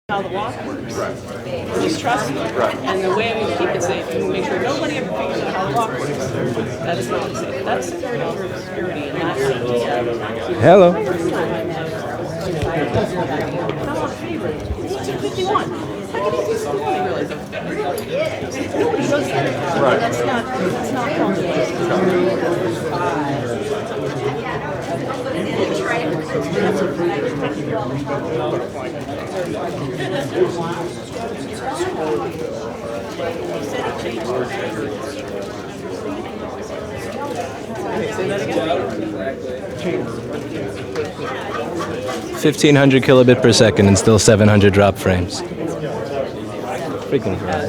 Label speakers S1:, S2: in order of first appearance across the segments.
S1: how the lock works. Just trust me. And the way we keep it safe is make sure nobody ever figures out how the lock works. That's not safe. That's security and that's
S2: Hello.
S1: It's 251. How can you do something really? Nobody does that.
S2: Right.
S1: That's not Say that again.
S2: 1,500 kilobit per second and still 700 drop frames. Freaking Verizon.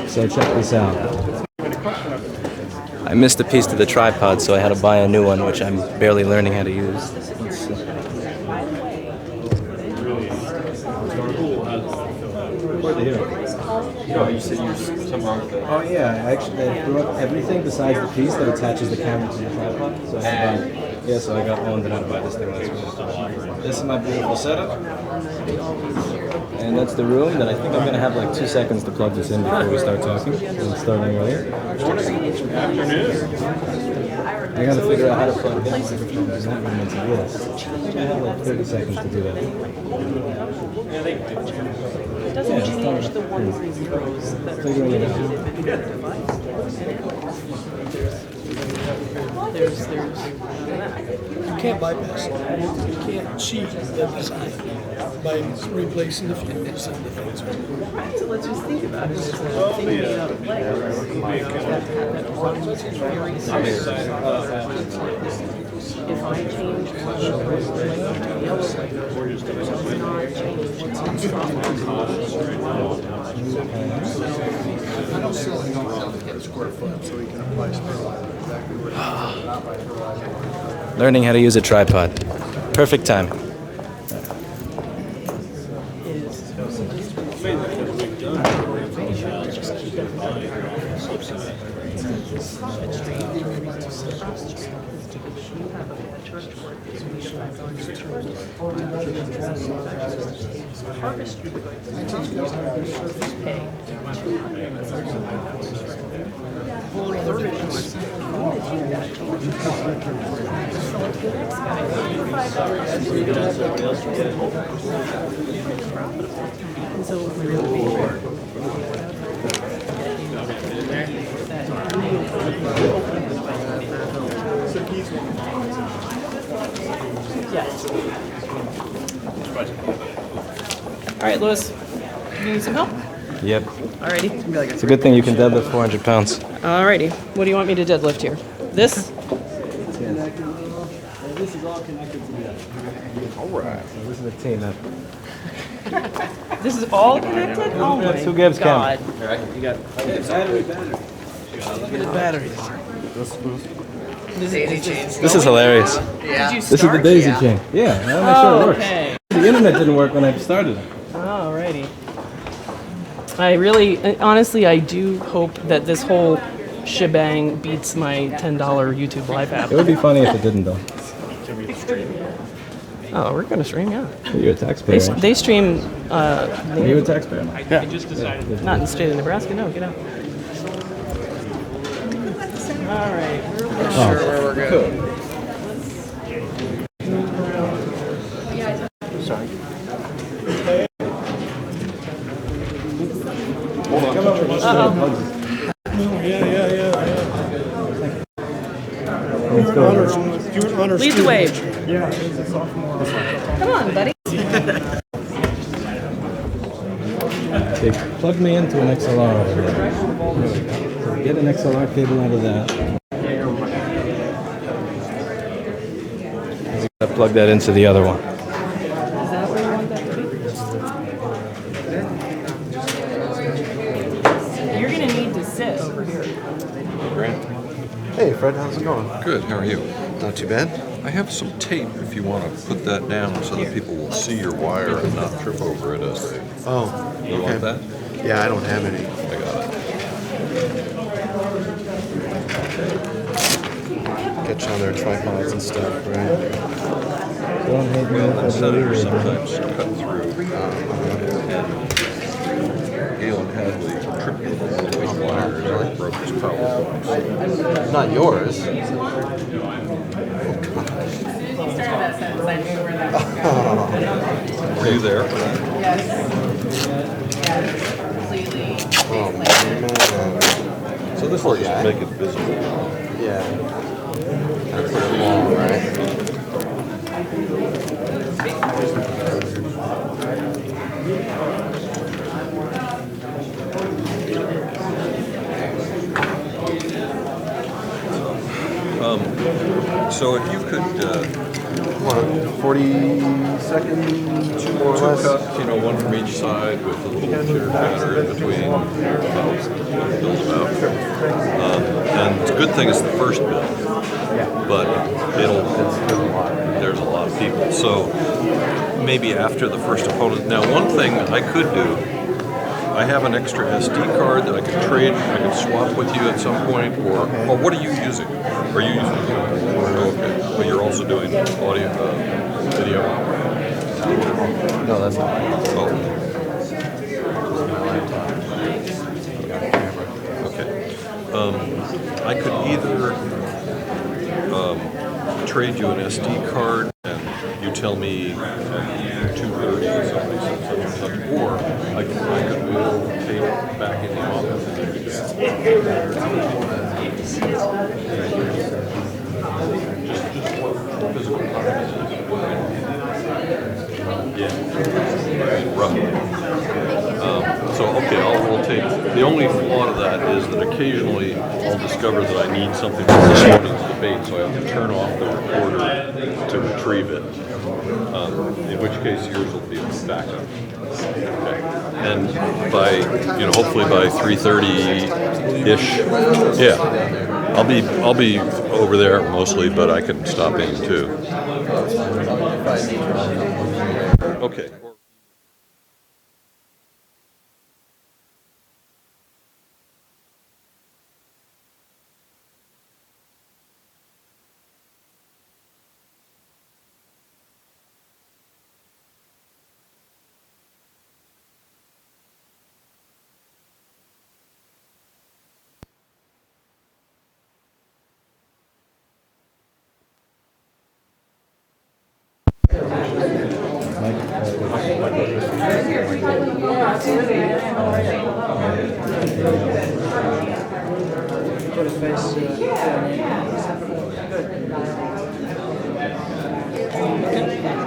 S2: So check this out. I missed a piece to the tripod, so I had to buy a new one, which I'm barely learning how to use. Oh yeah, actually I brought everything besides the piece that attaches the camera to the tripod. So I got one that I buy this thing last week. This is my beautiful setup. And that's the room that I think I'm going to have like 2 seconds to plug this in before we start talking. It's starting earlier. I got to figure out how to plug this microphone in that room into this. I have like 30 seconds to do that.
S1: It doesn't change the ones and zeros that are
S2: Figuring it out.
S1: There's
S3: You can't bypass it. You can't cheat the design by replacing the fuse and the things.
S1: So let's just think about it. It's a thing made out of Legos. If I change one Lego to the other Lego, it does not change what's
S3: I don't sell it on a square foot, so you can apply square foot.
S2: Learning how to use a tripod. Perfect time.
S1: Yes. All right, Louis, you need some help?
S2: Yep.
S1: Alrighty.
S2: It's a good thing you can deadlift 400 pounds.
S1: Alrighty. What do you want me to deadlift here? This?
S2: This is all connected together. All right. So this is a team effort.
S1: This is all connected? Oh my
S2: Who gives
S1: God.
S2: All right, you got battery. Look at the batteries. This is hilarious.
S1: Yeah.
S2: This is the daisy chain. Yeah, I want to make sure it works.
S1: Okay.
S2: The internet didn't work when I started.
S1: Alrighty. I really, honestly, I do hope that this whole shebang beats my $10 YouTube live app.
S2: It would be funny if it didn't, though.
S1: Oh, we're gonna stream, yeah.
S2: You're a taxpayer.
S1: They stream.
S2: Are you a taxpayer?
S1: Not in the state of Nebraska. No, get out. All right.
S2: Sure where we're going. Sorry.
S1: Lead the way. Come on, buddy.
S2: They plugged me into an XLR over there. So get an XLR cable out of that. I plug that into the other one.
S1: Is that where you want that to be? You're gonna need to sit over here.
S4: Hey Fred, how's it going?
S5: Good, how are you?
S4: Not too bad. I have some tape if you want to put that down so that people will see your wire and not trip over it as they.
S5: Oh,
S4: You want that?
S5: Yeah, I don't have any.
S4: I got it.
S5: Get you on their tripods and stuff, right?
S2: Don't hate me
S4: Well,
S2: if I
S4: that senator
S2: believe it.
S4: sometimes cut through. And Galen Hadley tripped over one of those wires and broke his power point.
S5: Not yours.
S4: Were you there?
S5: Oh man.
S4: So this will just
S5: guy.
S4: make it visible.
S5: Yeah. That's a little long, right?
S4: So if you could
S5: What, 40 seconds? Two more or
S4: two
S5: less?
S4: cuts, one from each side with a little chitter chatter in between. Build them out. And the good thing is the first build, but there's a lot of people. So maybe after the first opponent. Now, one thing I could do, I have an extra SD card that I can trade. I can swap with you at some point. Or what are you using? Are you using? Okay, but you're also doing audio, video.
S5: No, that's not.
S4: Oh. Okay. I could either trade you an SD card and you tell me 230 something, or I could wheel tape back in the office and then yeah, rough. So okay, I'll rotate. The only flaw to that is that occasionally I'll discover that I need something for this morning's debate, so I have to turn off the recorder to retrieve it. In which case yours will be backup. Okay. And by hopefully by 3:30-ish, yeah, I'll be over there mostly, but I can stop in too. Okay.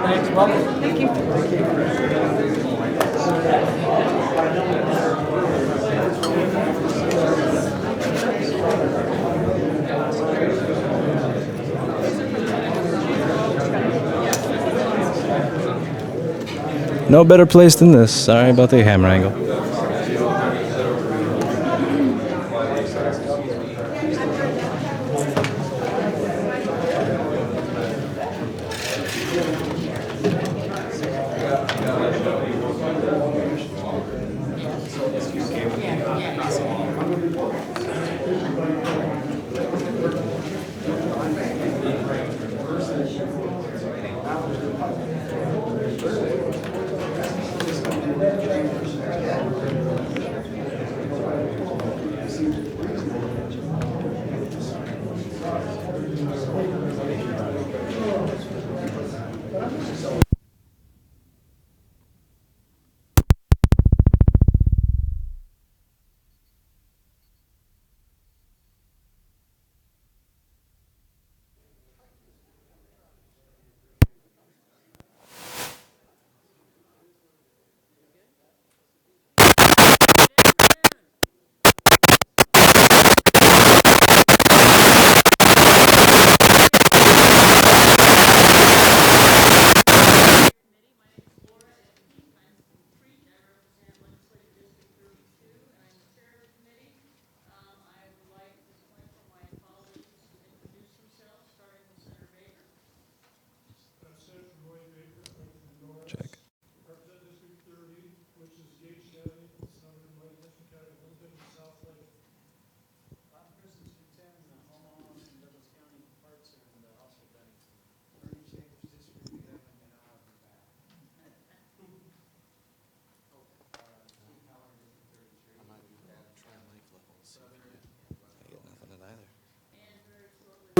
S3: Thanks, welcome.
S1: Thank you.
S2: No better place than this. Sorry about the hammer angle.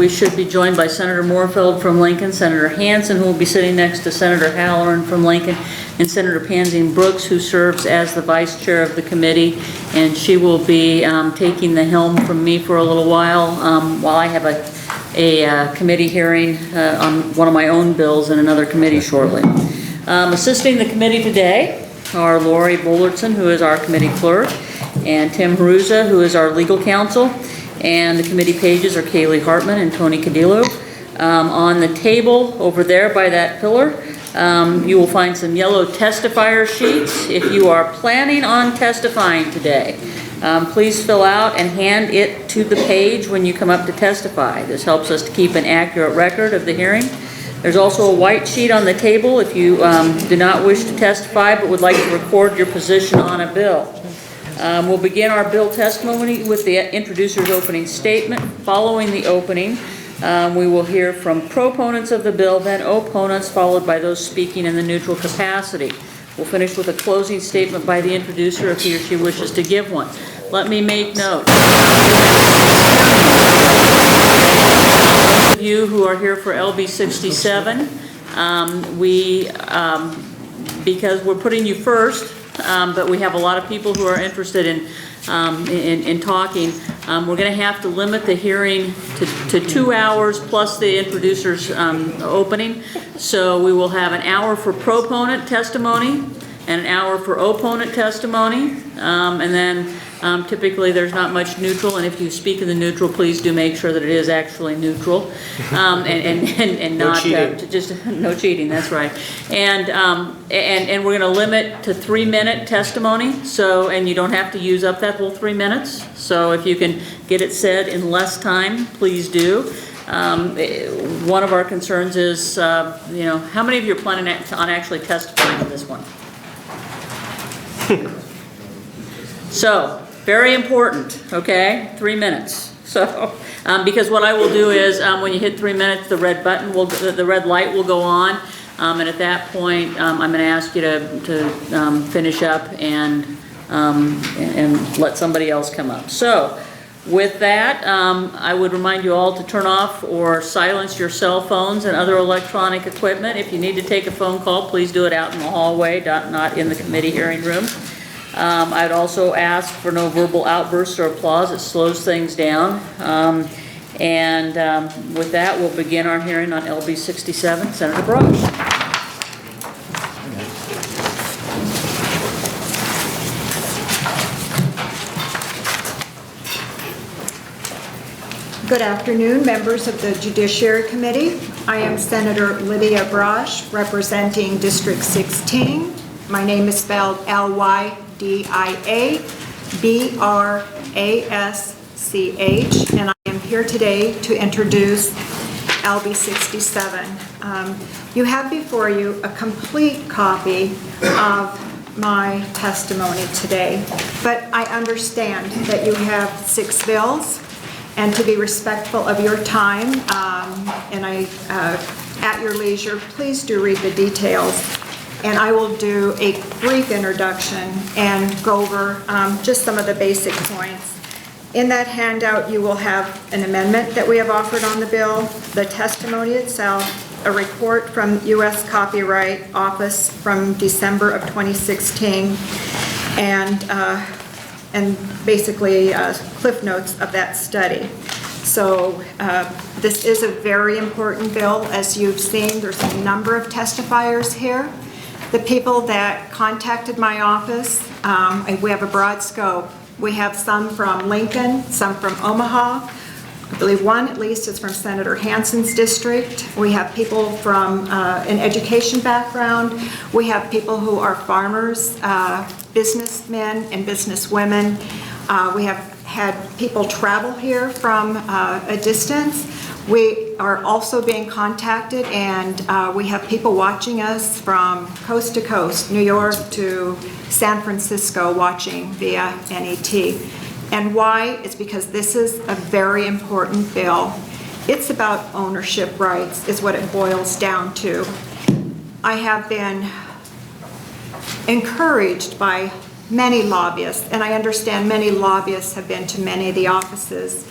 S6: We should be joined by Senator Moorfield from Lincoln, Senator Hansen, who will be sitting next to Senator Halloran from Lincoln, and Senator Pansy Brooks, who serves as the vice chair of the committee, and she will be taking the helm from me for a little while I have a committee hearing on one of my own bills in another committee shortly. Assisting the committee today are Lori Bullertson, who is our committee clerk, and Tim Haruza, who is our legal counsel. And the committee pages are Kaylee Hartman and Tony Cadillo. On the table over there by that pillar, you will find some yellow testifier sheets. If you are planning on testifying today, please fill out and hand it to the page when you come up to testify. This helps us to keep an accurate record of the hearing. There's also a white sheet on the table if you do not wish to testify but would like to record your position on a bill. We'll begin our bill testimony with the introducer's opening statement. Following the opening, we will hear from proponents of the bill, then opponents, followed by those speaking in the neutral capacity. We'll finish with a closing statement by the introducer if he or she wishes to give one. Let me make note. Those of you who are here for LB 67, because we're putting you first, but we have a lot of people who are interested in talking. We're going to have to limit the hearing to 2 hours plus the introducer's opening. So we will have an hour for proponent testimony and an hour for opponent testimony. And then typically there's not much neutral, and if you speak in the neutral, please do make sure that it is actually neutral, and
S5: No
S6: not
S5: cheating.
S6: just no cheating. That's right. And we're going to limit to 3-minute testimony. So, and you don't have to use up that whole 3 minutes. So if you can get it said in less time, please do. One of our concerns is, how many of you are planning on actually testifying in this one? So, very important, okay? 3 minutes. So, because what I will do is, when you hit 3 minutes, the red light will go on, and at that point, I'm going to ask you to finish up and let somebody else come up. So, with that, I would remind you all to turn off or silence your cell phones and other electronic equipment. If you need to take a phone call, please do it out in the hallway, not in the committee hearing room. I'd also ask for no verbal outbursts or applause. It slows things down. With that, we'll begin our hearing on LB 67. Senator Brooks.
S7: Good afternoon, members of the Judiciary Committee. I am Senator Lydia Brosh, representing District 16. My name is spelled Lydiabrasch, and I am here today to introduce LB 67. You have before you a complete copy of my testimony today, but I understand that you have 6 bills, and to be respectful of your time, at your leisure, please do read the details. And I will do a brief introduction and go over just some of the basic points. In that handout, you will have an amendment that we have offered on the bill, the testimony itself, a report from U.S. Copyright Office from December of 2016, and basically cliff notes of that study. So this is a very important bill. As you've seen, there's a number of testifiers here. The people that contacted my office, we have a broad scope. We have some from Lincoln, some from Omaha. I believe one at least is from Senator Hansen's district. We have people from an education background. We have people who are farmers, businessmen and businesswomen. We have had people travel here from a distance. We are also being contacted, and we have people watching us from coast to coast, New York to San Francisco, watching via NET. And why? It's because this is a very important bill. It's about ownership rights, is what it boils down to. I have been encouraged by many lobbyists, and I understand many lobbyists have been to many of the offices.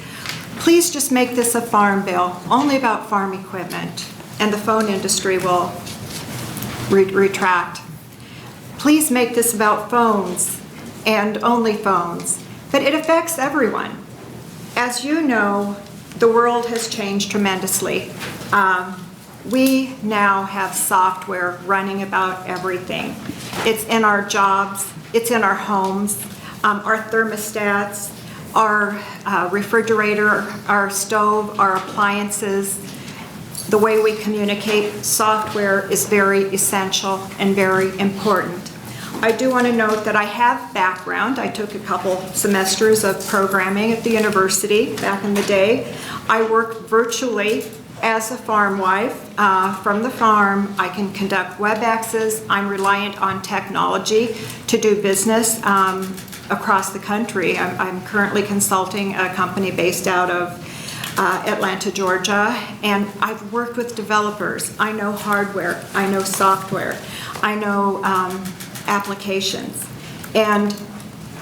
S7: Please just make this a farm bill, only about farm equipment, and the phone industry will retract. Please make this about phones and only phones, but it affects everyone. As you know, the world has changed tremendously. We now have software running about everything. It's in our jobs, it's in our homes, our thermostats, our refrigerator, our stove, our appliances. The way we communicate, software is very essential and very important. I do want to note that I have background. I took a couple semesters of programming at the university back in the day. I worked virtually as a farm wife. From the farm, I can conduct WebExes. I'm reliant on technology to do business across the country. I'm currently consulting a company based out of Atlanta, Georgia, and I've worked with developers. I know hardware, I know software, I know applications, and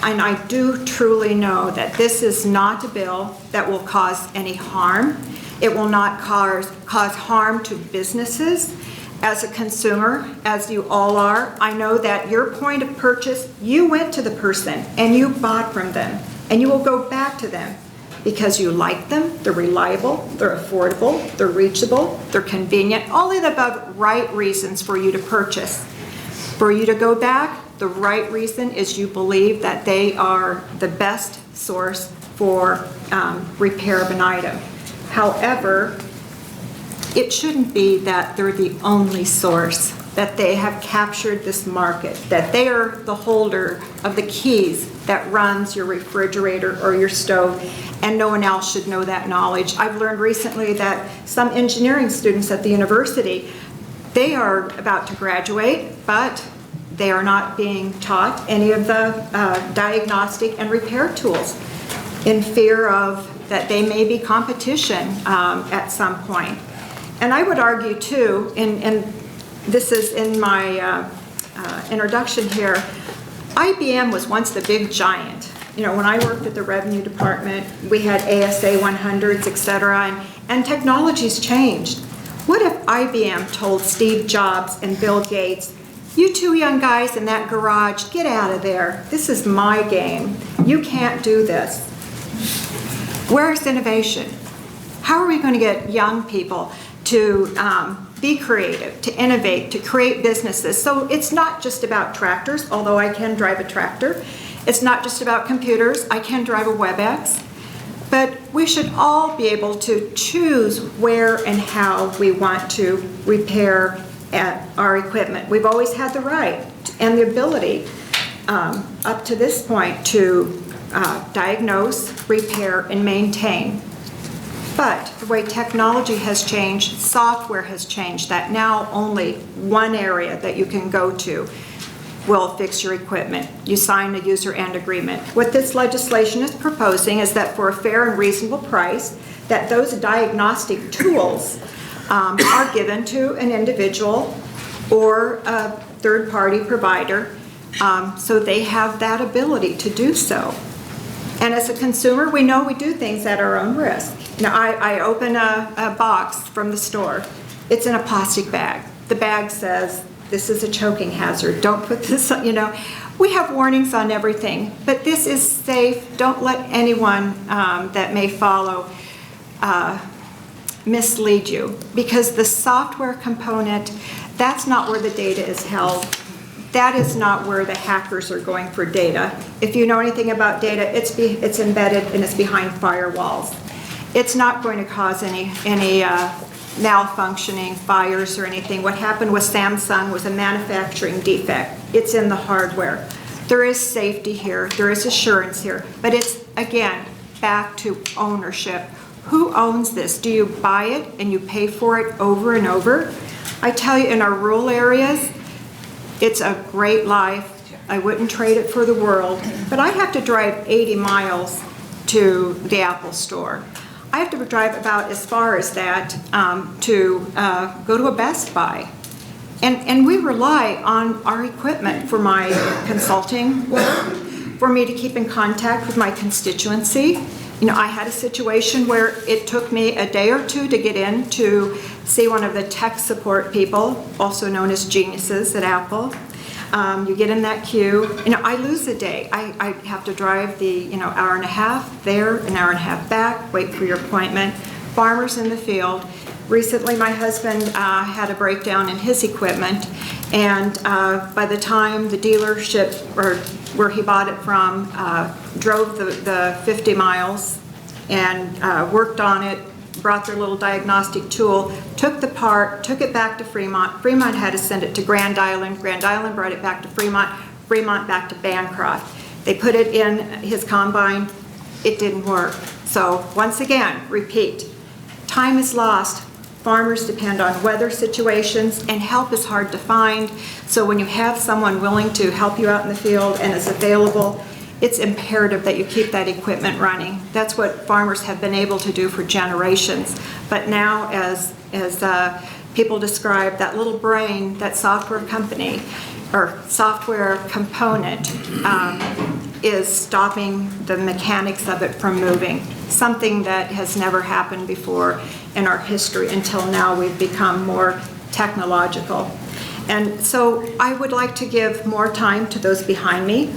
S7: I do truly know that this is not a bill that will cause any harm. It will not cause harm to businesses. As a consumer, as you all are, I know that your point of purchase, you went to the person and you bought from them, and you will go back to them because you like them, they're reliable, they're affordable, they're reachable, they're convenient, all of the above right reasons for you to purchase. For you to go back, the right reason is you believe that they are the best source for repair of an item. However, it shouldn't be that they're the only source, that they have captured this market, that they are the holder of the keys that runs your refrigerator or your stove, and no one else should know that knowledge. I've learned recently that some engineering students at the university, they are about to graduate, but they are not being taught any of the diagnostic and repair tools in fear of that they may be competition at some point. And I would argue too, and this is in my introduction here, IBM was once the big giant. You know, when I worked at the revenue department, we had ASA 100s, et cetera, and technology's changed. What if IBM told Steve Jobs and Bill Gates, you two young guys in that garage, get out of there. This is my game. You can't do this. Where's innovation? How are we going to get young people to be creative, to innovate, to create businesses? So it's not just about tractors, although I can drive a tractor. It's not just about computers. I can drive a WebEx. But we should all be able to choose where and how we want to repair our equipment. We've always had the right and the ability up to this point to diagnose, repair, and maintain. But the way technology has changed, software has changed, that now only one area that you can go to will fix your equipment. You sign a user end agreement. What this legislation is proposing is that for a fair and reasonable price, that those diagnostic tools are given to an individual or a third-party provider, so they have that ability to do so. And as a consumer, we know we do things at our own risk. Now, I open a box from the store. It's in a plastic bag. The bag says, this is a choking hazard. Don't put this on, you know. We have warnings on everything, but this is safe. Don't let anyone that may follow mislead you, because the software component, that's not where the data is held. That is not where the hackers are going for data. If you know anything about data, it's embedded and it's behind firewalls. It's not going to cause any malfunctioning, fires or anything. What happened with Samsung was a manufacturing defect. It's in the hardware. There is safety here, there is assurance here, but it's, again, back to ownership. Who owns this? Do you buy it and you pay for it over and over? I tell you, in our rural areas, it's a great life. I wouldn't trade it for the world, but I have to drive 80 miles to the Apple store. I have to drive about as far as that to go to a Best Buy. And we rely on our equipment for my consulting work, for me to keep in contact with my constituency, I had a situation where it took me a day or two to get in to see one of the tech support people, also known as geniuses at Apple. You get in that queue, I lose a day. I have to drive the, hour and a half there, an hour and a half back, wait for your appointment. Farmers in the field. Recently, my husband had a breakdown in his equipment, and by the time the dealership, or where he bought it from, drove the 50 miles and worked on it, brought their little diagnostic tool, took the part, took it back to Fremont. Fremont had to send it to Grand Island. Grand Island brought it back to Fremont. Fremont back to Bancroft. They put it in his combine. It didn't work. So once again, repeat, time is lost. Farmers depend on weather situations, and help is hard to find. So when you have someone willing to help you out in the field and is available, it's imperative that you keep that equipment running. That's what farmers have been able to do for generations. But now, as people describe, that little brain, that software company or software component is stopping the mechanics of it from moving. Something that has never happened before in our history until now. We've become more technological. And so I would like to give more time to those behind me.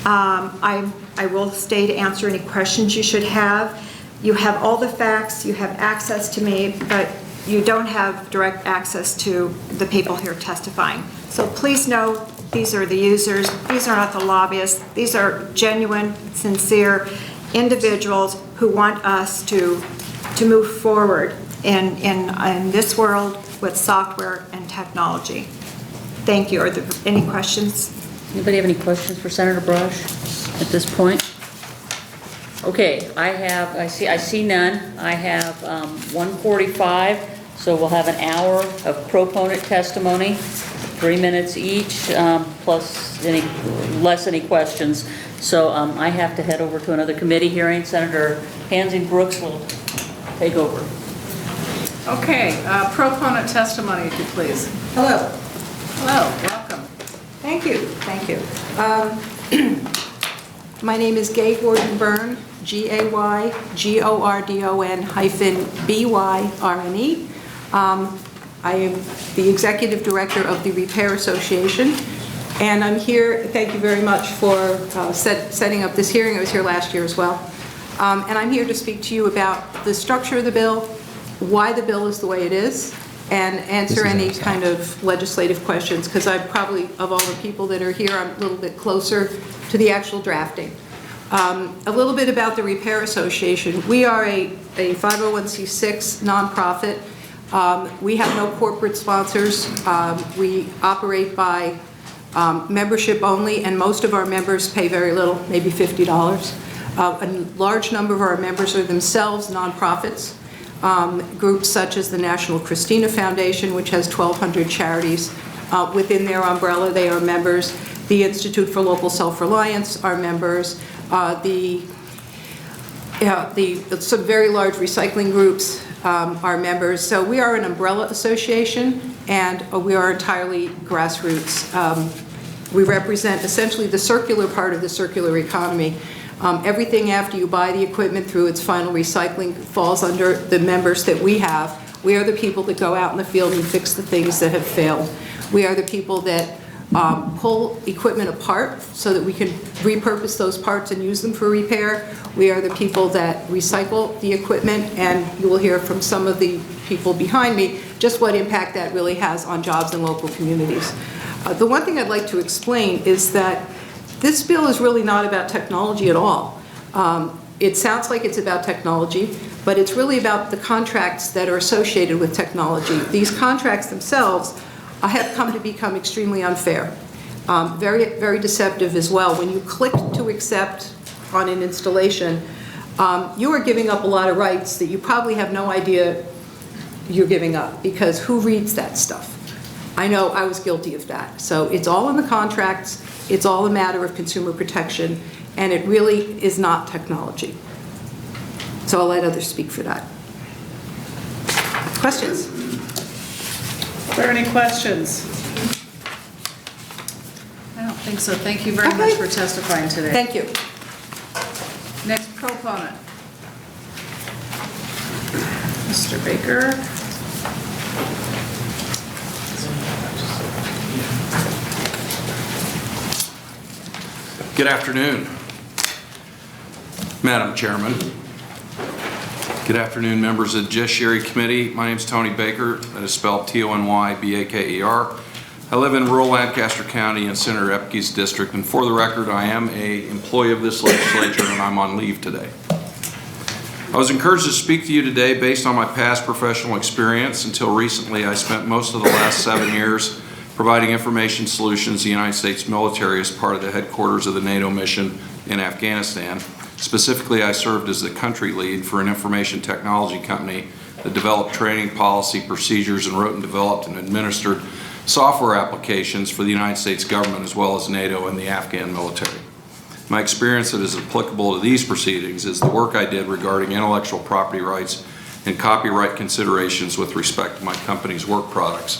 S7: I will stay to answer any questions you should have. You have all the facts, you have access to me, but you don't have direct access to the people here testifying. So please know, these are the users, these are not the lobbyists, these are genuine, sincere individuals who want us to move forward in this world with software and technology. Thank you. Are there any questions?
S6: Anybody have any questions for Senator Brush at this point? Okay, I see none. I have 1:45, so we'll have an hour of proponent testimony, 3 minutes each, plus any questions. So I have to head over to another committee hearing. Senator Pansy Brooks will take over.
S1: Okay, proponent testimony, if you please.
S8: Hello.
S1: Hello, welcome.
S8: Thank you. Thank you. My name is Gay Gordon Byrne, GAYGORDON-BYRNE. I am the Executive Director of the Repair Association, and I'm here, thank you very much for setting up this hearing. I was here last year as well. And I'm here to speak to you about the structure of the bill, why the bill is the way it is, and answer any kind of legislative questions, because I'm probably, of all the people that are here, I'm a little bit closer to the actual drafting. A little bit about the Repair Association. We are a 501c6 nonprofit. We have no corporate sponsors. We operate by membership only, and most of our members pay very little, maybe $50. A large number of our members are themselves nonprofits. Groups such as the National Christina Foundation, which has 1,200 charities within their umbrella, they are members. The Institute for Local Self-Reliance are members. Some very large recycling groups are members. So we are an umbrella association, and we are entirely grassroots. We represent essentially the circular part of the circular economy. Everything after you buy the equipment through its final recycling falls under the members that we have. We are the people that go out in the field and fix the things that have failed. We are the people that pull equipment apart so that we can repurpose those parts and use them for repair. We are the people that recycle the equipment, and you will hear from some of the people behind me just what impact that really has on jobs in local communities. The one thing I'd like to explain is that this bill is really not about technology at all. It sounds like it's about technology, but it's really about the contracts that are associated with technology. These contracts themselves have come to become extremely unfair, very, very deceptive as well. When you click to accept on an installation, you are giving up a lot of rights that you probably have no idea you're giving up, because who reads that stuff? I know I was guilty of that. So it's all in the contracts, it's all a matter of consumer protection, and it really is not technology. So I'll let others speak for that. Questions?
S1: Are there any questions? I don't think so. Thank you very much for testifying today.
S8: Thank you.
S1: Next proponent. Mr. Baker.
S9: Good afternoon, Madam Chairman. Good afternoon, members of the Judiciary Committee. My name is Tony Baker. That is spelled Tonybaker. I live in rural Lancaster County in Senator Epke's district, and for the record, I am an employee of this legislature and I'm on leave today. I was encouraged to speak to you today based on my past professional experience. Until recently, I spent most of the last 7 years providing information solutions to the United States military as part of the headquarters of the NATO mission in Afghanistan. Specifically, I served as the country lead for an information technology company that developed training, policy, procedures, and wrote and developed and administered software applications for the United States government as well as NATO and the Afghan military. My experience that is applicable to these proceedings is the work I did regarding intellectual property rights and copyright considerations with respect to my company's work products.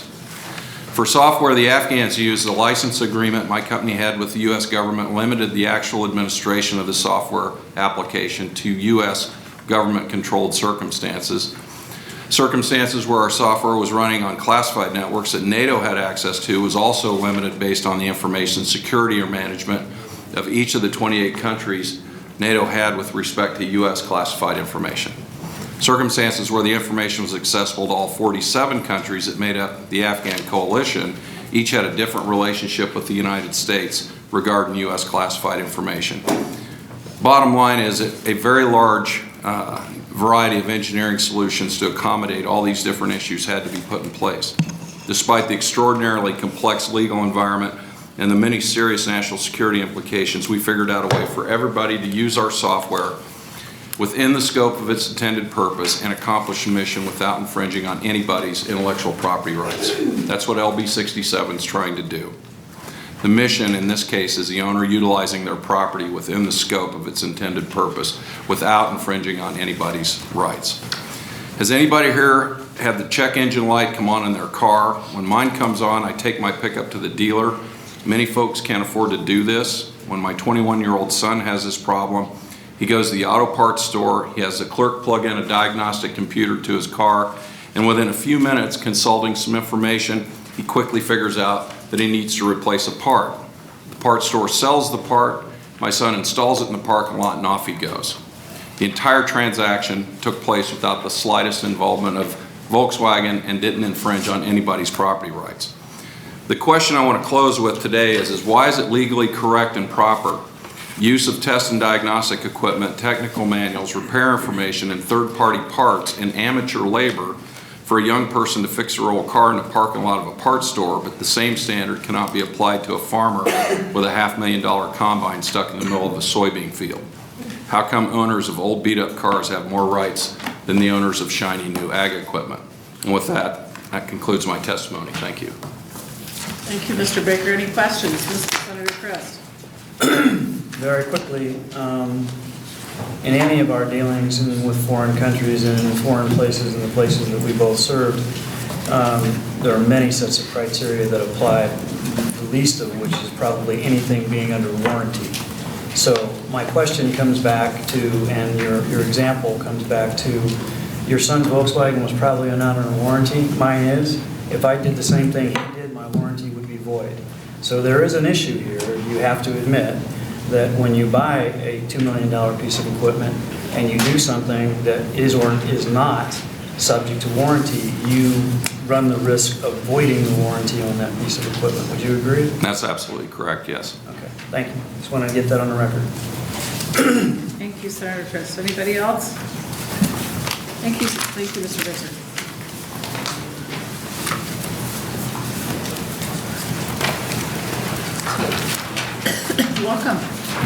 S9: For software the Afghans use, the license agreement my company had with the U.S. government limited the actual administration of the software application to U.S. government-controlled circumstances. Circumstances where our software was running on classified networks that NATO had access to was also limited based on the information security or management of each of the 28 countries NATO had with respect to U.S. classified information. Circumstances where the information was accessible to all 47 countries that made up the Afghan coalition each had a different relationship with the United States regarding U.S. classified information. Bottom line is a very large variety of engineering solutions to accommodate all these different issues had to be put in place. Despite the extraordinarily complex legal environment and the many serious national security implications, we figured out a way for everybody to use our software within the scope of its intended purpose and accomplish a mission without infringing on anybody's intellectual property rights. That's what LB 67 is trying to do. The mission in this case is the owner utilizing their property within the scope of its intended purpose without infringing on anybody's rights. Has anybody here had the check engine light come on in their car? When mine comes on, I take my pickup to the dealer. Many folks can't afford to do this. When my 21-year-old son has this problem, he goes to the auto parts store, he has the clerk plug in a diagnostic computer to his car, and within a few minutes, consulting some information, he quickly figures out that he needs to replace a part. The parts store sells the part, my son installs it in the parking lot, and off he goes. The entire transaction took place without the slightest involvement of Volkswagen and didn't infringe on anybody's property rights. The question I want to close with today is why is it legally correct and proper use of test and diagnostic equipment, technical manuals, repair information, and third-party parts and amateur labor for a young person to fix their old car in the parking lot of a parts store, but the same standard cannot be applied to a farmer with a $500,000 combine stuck in the middle of a soybean field? How come owners of old beat-up cars have more rights than the owners of shiny new ag equipment? And with that, that concludes my testimony. Thank you.
S1: Thank you, Mr. Baker. Any questions? Mr. Senator Crest.
S10: Very quickly, in any of our dealings with foreign countries and in foreign places and the places that we both served, there are many sets of criteria that apply, the least of which is probably anything being under warranty. So my question comes back to, and your example comes back to, your son's Volkswagen was probably not under warranty. Mine is. If I did the same thing he did, my warranty would be void. So there is an issue here. You have to admit that when you buy a $2 million piece of equipment and you do something that is or is not subject to warranty, you run the risk of voiding the warranty on that piece of equipment. Would you agree?
S9: That's absolutely correct, yes.
S10: Okay, thank you. Just want to get that on the record.
S1: Thank you, Senator Crest. Anybody else? Thank you, Mr. Baker. Welcome.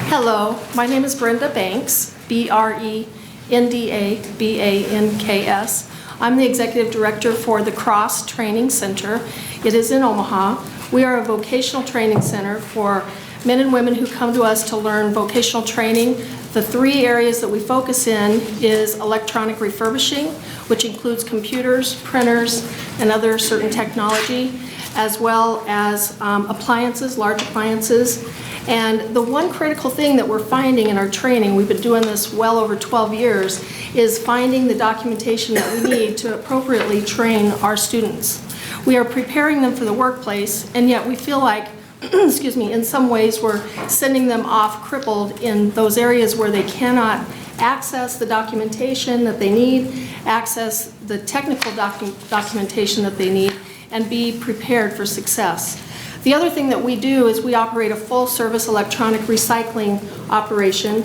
S11: Hello, my name is Brenda Banks, B-R-E-N-D-A-B-A-N-K-S. I'm the Executive Director for the Cross Training Center. It is in Omaha. We are a vocational training center for men and women who come to us to learn vocational training. The three areas that we focus in is electronic refurbishing, which includes computers, printers, and other certain technology, as well as appliances, large appliances, And the one critical thing that we're finding in our training, we've been doing this well over 12 years, is finding the documentation that we need to appropriately train our students. We are preparing them for the workplace, and yet we feel like, excuse me, in some ways we're sending them off crippled in those areas where they cannot access the documentation that they need, access the technical documentation that they need, and be prepared for success. The other thing that we do is we operate a full-service electronic recycling operation.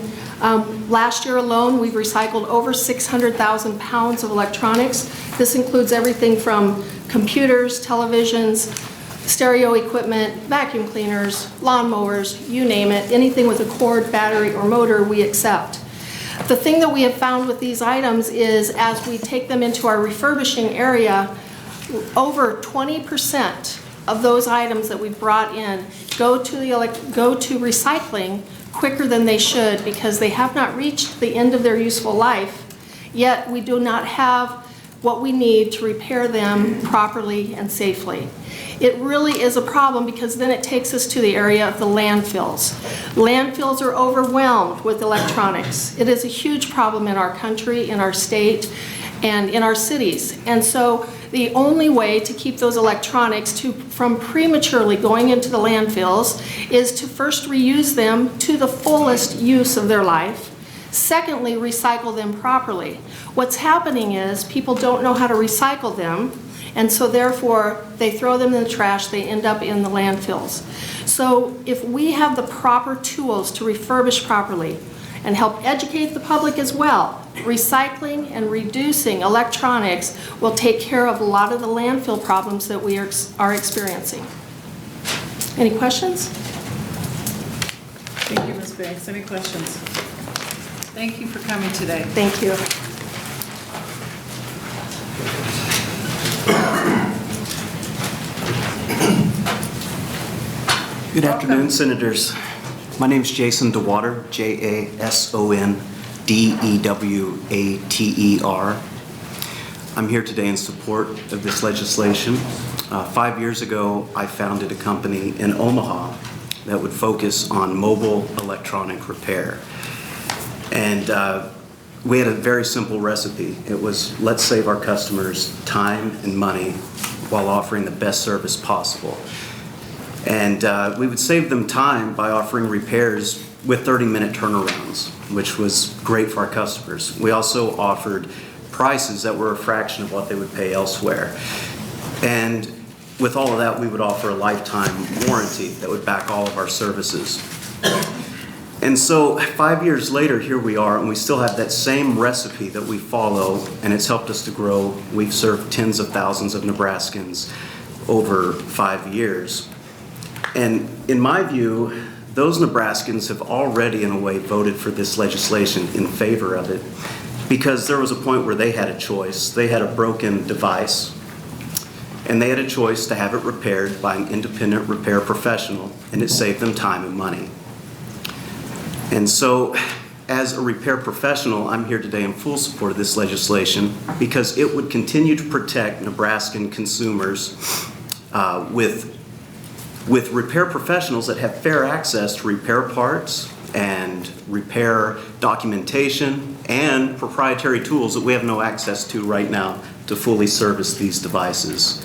S11: Last year alone, we've recycled over 600,000 pounds of electronics. This includes everything from computers, televisions, stereo equipment, vacuum cleaners, lawnmowers, you name it. Anything with a cord, battery, or motor, we accept. The thing that we have found with these items is as we take them into our refurbishing area, over 20% of those items that we've brought in go to recycling quicker than they should because they have not reached the end of their useful life, yet we do not have what we need to repair them properly and safely. It really is a problem because then it takes us to the area of the landfills. Landfills are overwhelmed with electronics. It is a huge problem in our country, in our state, and in our cities. And so the only way to keep those electronics from prematurely going into the landfills is to first reuse them to the fullest use of their life. Secondly, recycle them properly. What's happening is people don't know how to recycle them, and so therefore they throw them in the trash, they end up in the landfills. So if we have the proper tools to refurbish properly and help educate the public as well, recycling and reducing electronics will take care of a lot of the landfill problems that we are experiencing. Any questions?
S12: Thank you, Ms. Banks. Any questions? Thank you for coming today.
S11: Thank you.
S13: Good afternoon, Senators. My name is Jason DeWater, Jasondewater. I'm here today in support of this legislation. 5 years ago, I founded a company in Omaha that would focus on mobile electronic repair. And we had a very simple recipe. It was, let's save our customers time and money while offering the best service possible. And we would save them time by offering repairs with 30-minute turnarounds, which was great for our customers. We also offered prices that were a fraction of what they would pay elsewhere. And with all of that, we would offer a lifetime warranty that would back all of our services. And so 5 years later, here we are, and we still have that same recipe that we follow, and it's helped us to grow. We've served tens of thousands of Nebraskans over 5 years. And in my view, those Nebraskans have already, in a way, voted for this legislation in favor of it because there was a point where they had a choice. They had a broken device, and they had a choice to have it repaired by an independent repair professional, and it saved them time and money. And so, as a repair professional, I'm here today in full support of this legislation because it would continue to protect Nebraskan consumers with repair professionals that have fair access to repair parts and repair documentation and proprietary tools that we have no access to right now to fully service these devices.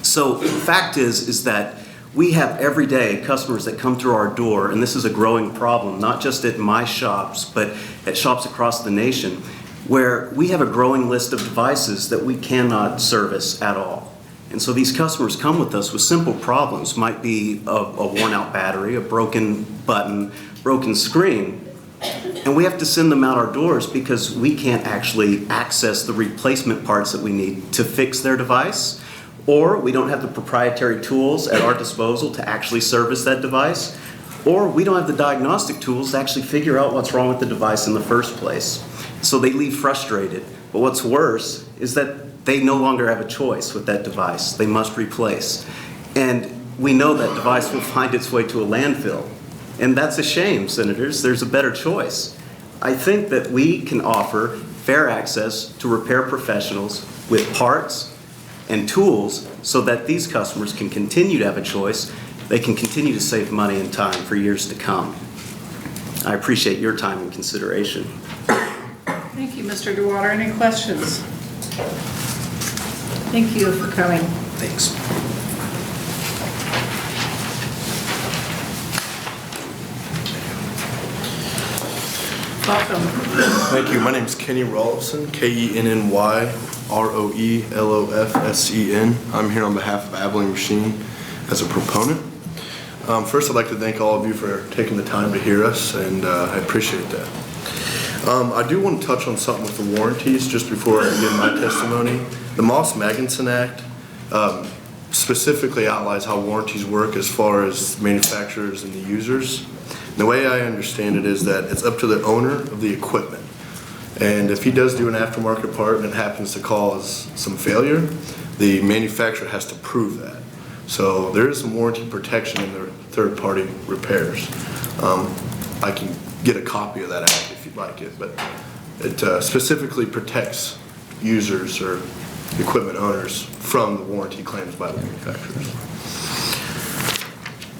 S13: So the fact is that we have every day customers that come through our door, and this is a growing problem, not just at my shops, but at shops across the nation, where we have a growing list of devices that we cannot service at all. And so these customers come with us with simple problems. Might be a worn out battery, a broken button, broken screen. And we have to send them out our doors because we can't actually access the replacement parts that we need to fix their device, or we don't have the proprietary tools at our disposal to actually service that device, or we don't have the diagnostic tools to actually figure out what's wrong with the device in the first place. So they leave frustrated. But what's worse is that they no longer have a choice with that device. They must replace. And we know that device will find its way to a landfill. And that's a shame, Senators. There's a better choice. I think that we can offer fair access to repair professionals with parts and tools so that these customers can continue to have a choice they can continue to save money and time for years to come. I appreciate your time and consideration.
S12: Thank you, Mr. DeWater. Any questions? Thank you for coming.
S13: Thanks.
S12: Welcome.
S14: Thank you. My name is Kenny Rollofson, KennyRollofsen. I'm here on behalf of Abilene Machine as a proponent. First, I'd like to thank all of you for taking the time to hear us, and I appreciate that. I do want to touch on something with the warranties just before I begin my testimony. The Moss-Magnuson Act specifically outlines how warranties work as far as manufacturers and the users. The way I understand it is that it's up to the owner of the equipment. And if he does do an aftermarket part and it happens to cause some failure, the manufacturer has to prove that. So there is some warranty protection in the third-party repairs. I can get a copy of that act if you'd like it, but it specifically protects users or equipment owners from the warranty claims by the manufacturers.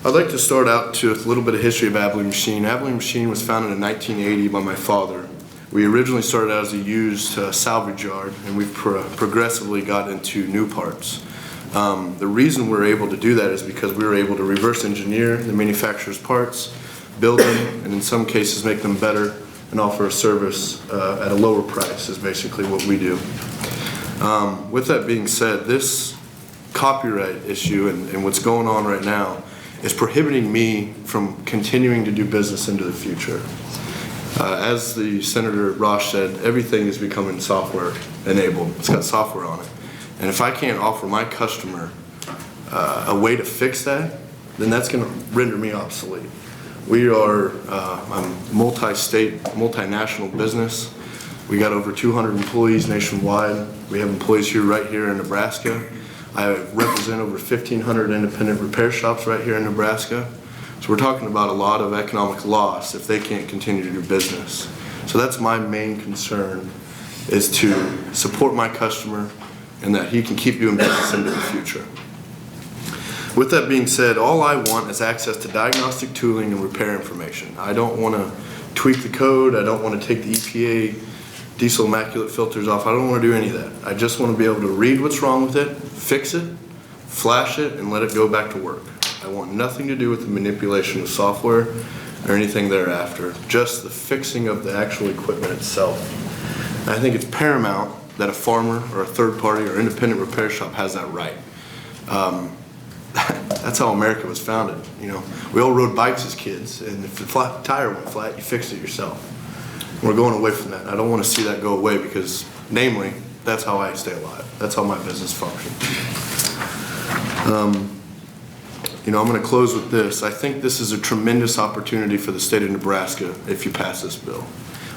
S14: I'd like to start out with a little bit of history of Abilene Machine. Abilene Machine was founded in 1980 by my father. We originally started out as a used salvage yard, and we've progressively got into new parts. The reason we're able to do that is because we were able to reverse engineer the manufacturer's parts, build them, and in some cases make them better and offer a service at a lower price is basically what we do. With that being said, this copyright issue and what's going on right now is prohibiting me from continuing to do business into the future. As the Senator Rosh said, everything is becoming software enabled. It's got software on it. And if I can't offer my customer a way to fix that, then that's going to render me obsolete. We are a multi-state, multinational business. We got over 200 employees nationwide. We have employees right here in Nebraska. I represent over 1,500 independent repair shops right here in Nebraska. So we're talking about a lot of economic loss if they can't continue to do business. So that's my main concern, is to support my customer and that he can keep doing business into the future. With that being said, all I want is access to diagnostic tooling and repair information. I don't want to tweak the code. I don't want to take the EPA diesel immaculate filters off. I don't want to do any of that. I just want to be able to read what's wrong with it, fix it, flash it, and let it go back to work. I want nothing to do with the manipulation of software or anything thereafter, just the fixing of the actual equipment itself. And I think it's paramount that a farmer or a third party or independent repair shop has that right. That's how America was founded. You know, we all rode bikes as kids, and if the tire went flat, you fixed it yourself. We're going away from that. I don't want to see that go away because, namely, that's how I stay alive. That's how my business functions. You know, I'm going to close with this. I think this is a tremendous opportunity for the state of Nebraska if you pass this bill.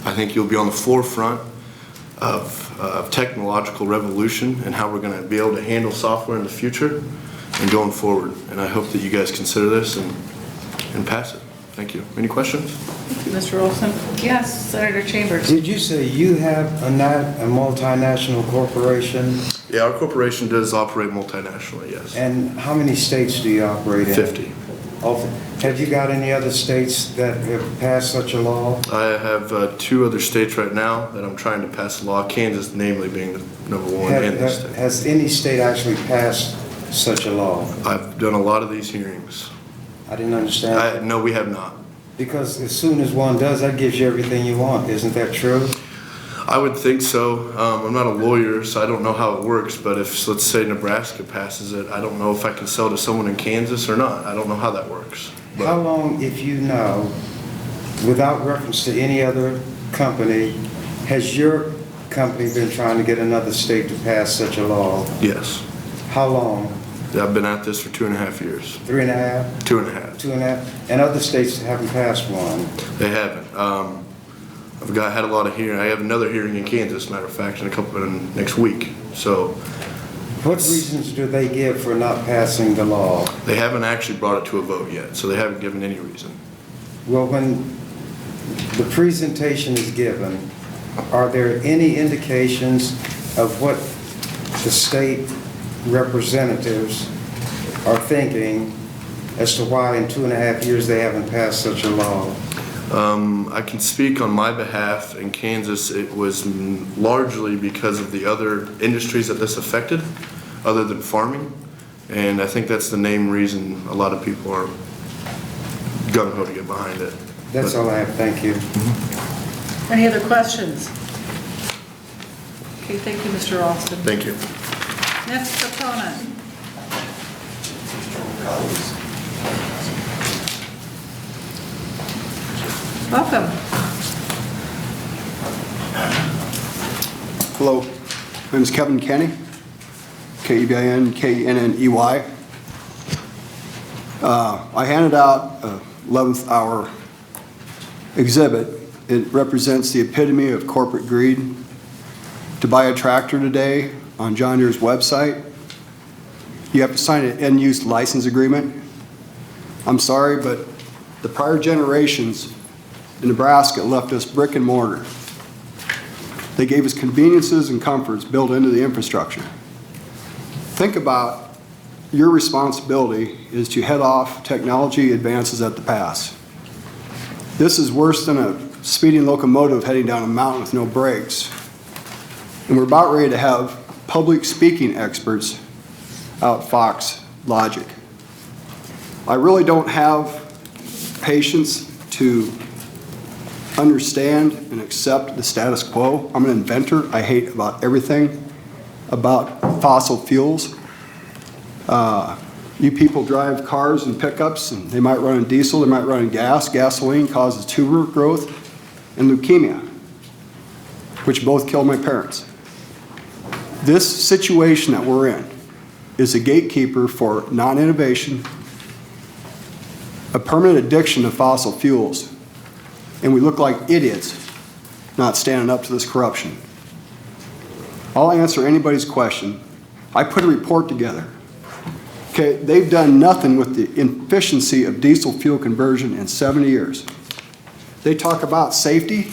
S14: I think you'll be on the forefront of technological revolution and how we're going to be able to handle software in the future and going forward. And I hope that you guys consider this and pass it. Thank you. Any questions?
S12: Thank you, Mr. Olson. Yes, Senator Chambers.
S15: Did you say you have a multinational corporation?
S14: Yeah, our corporation does operate multinationally, yes.
S15: And how many states do you operate in?
S14: 50.
S15: Have you got any other states that have passed such a law?
S14: I have 2 other states right now that I'm trying to pass a law, Kansas namely being the #1 in the state.
S15: Has any state actually passed such a law?
S14: I've done a lot of these hearings.
S15: I didn't understand.
S14: No, we have not.
S15: Because as soon as one does, that gives you everything you want. Isn't that true?
S14: I would think so. I'm not a lawyer, so I don't know how it works, but if, let's say, Nebraska passes it, I don't know if I can sell to someone in Kansas or not. I don't know how that works. But
S15: how long, if you know, without reference to any other company, has your company been trying to get another state to pass such a law?
S14: Yes.
S15: How long?
S14: I've been at this for 2.5 years.
S15: 3.5?
S14: 2.5.
S15: 2.5. And other states haven't passed one?
S14: They haven't. I've had a lot of hearing. I have another hearing in Kansas, matter of fact, in next week. So,
S15: what reasons do they give for not passing the law?
S14: They haven't actually brought it to a vote yet, so they haven't given any reason.
S15: Well, when the presentation is given, are there any indications of what the state representatives are thinking as to why in 2.5 years they haven't passed such a law?
S14: I can speak on my behalf. In Kansas, it was largely because of the other industries that this affected, other than farming. And I think that's the main reason a lot of people are gung-ho to get behind it.
S15: That's all I have. Thank you.
S12: Any other questions? Okay, thank you, Mr. Alston.
S14: Thank you.
S12: Next proponent. Welcome.
S16: Hello, my name is Kevin Kenny, K-E-V-I-N-K-E-N-N-E-Y. I handed out a 11th hour exhibit. It represents the epitome of corporate greed. To buy a tractor today on John Deere's website, you have to sign an end-use license agreement. I'm sorry, but the prior generations in Nebraska left us brick and mortar. They gave us conveniences and comforts built into the infrastructure. Think about your responsibility is to head off technology advances at the pass. This is worse than a speeding locomotive heading down a mountain with no brakes. And we're about ready to have public speaking experts out Fox Logic. I really don't have patience to understand and accept the status quo. I'm an inventor. I hate about everything about fossil fuels. You people drive cars and pickups, and they might run on diesel, they might run on gas. Gasoline causes tumor growth and leukemia, which both killed my parents. This situation that we're in is a gatekeeper for non-innovation, a permanent addiction to fossil fuels, and we look like idiots not standing up to this corruption. I'll answer anybody's question. I put a report together. Okay, they've done nothing with the efficiency of diesel fuel conversion in 70 years. They talk about safety.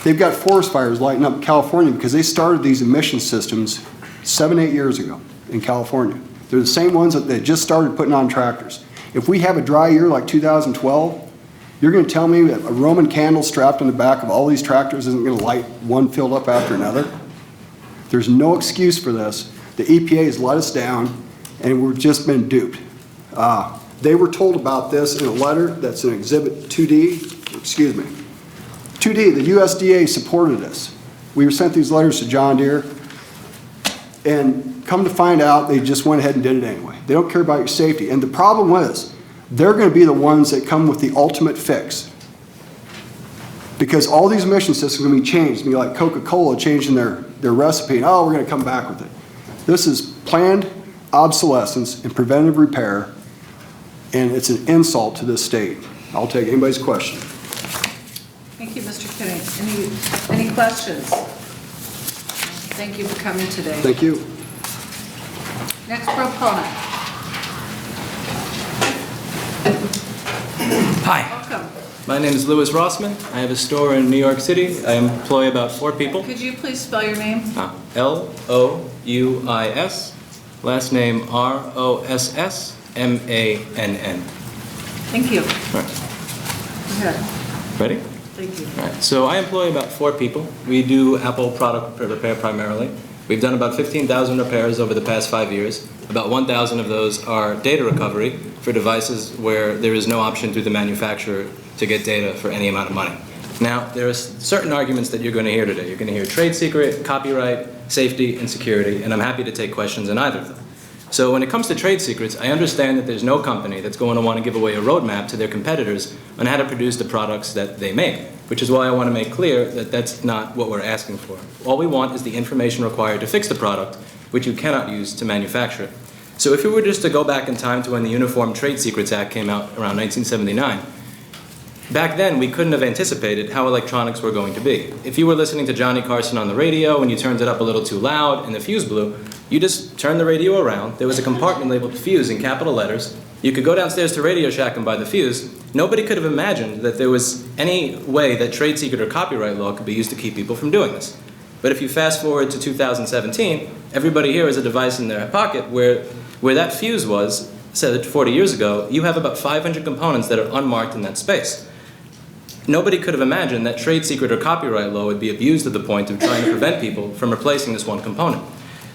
S16: They've got forest fires lighting up California because they started these emission systems 7, 8 years ago in California. They're the same ones that they just started putting on tractors. If we have a dry year like 2012, you're going to tell me that a Roman candle strapped on the back of all these tractors isn't going to light one filled up after another? There's no excuse for this. The EPA has let us down, and we've just been duped. They were told about this in a letter that's in Exhibit 2D, excuse me. 2D, the USDA supported this. We were sent these letters to John Deere, and come to find out, they just went ahead and did it anyway. They don't care about your safety. And the problem is, they're going to be the ones that come with the ultimate fix. Because all these emission systems are going to be changed. It's going to be like Coca-Cola changing their recipe, and oh, we're going to come back with it. This is planned obsolescence and preventive repair, and it's an insult to this state. I'll take anybody's question.
S12: Thank you, Mr. Kenny. Any questions? Thank you for coming today.
S16: Thank you.
S12: Next proponent.
S17: Hi.
S12: Welcome.
S17: My name is Louis Rossman. I have a store in New York City. I employ about 4 people.
S12: Could you please spell your name?
S17: L-O-U-I-S. Last name R-O-S-S-M-A-N-N.
S12: Thank you.
S17: Right.
S12: Go ahead.
S17: Ready?
S12: Thank you.
S17: All right. So I employ about 4 people. We do Apple product repair primarily. We've done about 15,000 repairs over the past 5 years. About 1,000 of those are data recovery for devices where there is no option through the manufacturer to get data for any amount of money. Now, there are certain arguments that you're going to hear today. You're going to hear trade secret, copyright, safety, and security, and I'm happy to take questions on either of them. So when it comes to trade secrets, I understand that there's no company that's going to want to give away a roadmap to their competitors on how to produce the products that they make, which is why I want to make clear that that's not what we're asking for. All we want is the information required to fix the product, which you cannot use to manufacture it. So if we were just to go back in time to when the Uniform Trade Secrets Act came out around 1979, back then we couldn't have anticipated how electronics were going to be. If you were listening to Johnny Carson on the radio and you turned it up a little too loud and the fuse blew, you just turned the radio around. There was a compartment labeled fuse in capital letters. You could go downstairs to Radio Shack and buy the fuse. Nobody could have imagined that there was any way that trade secret or copyright law could be used to keep people from doing this. But if you fast forward to 2017, everybody here has a device in their pocket where that fuse was said 40 years ago, you have about 500 components that are unmarked in that space. Nobody could have imagined that trade secret or copyright law would be abused to the point of trying to prevent people from replacing this one component.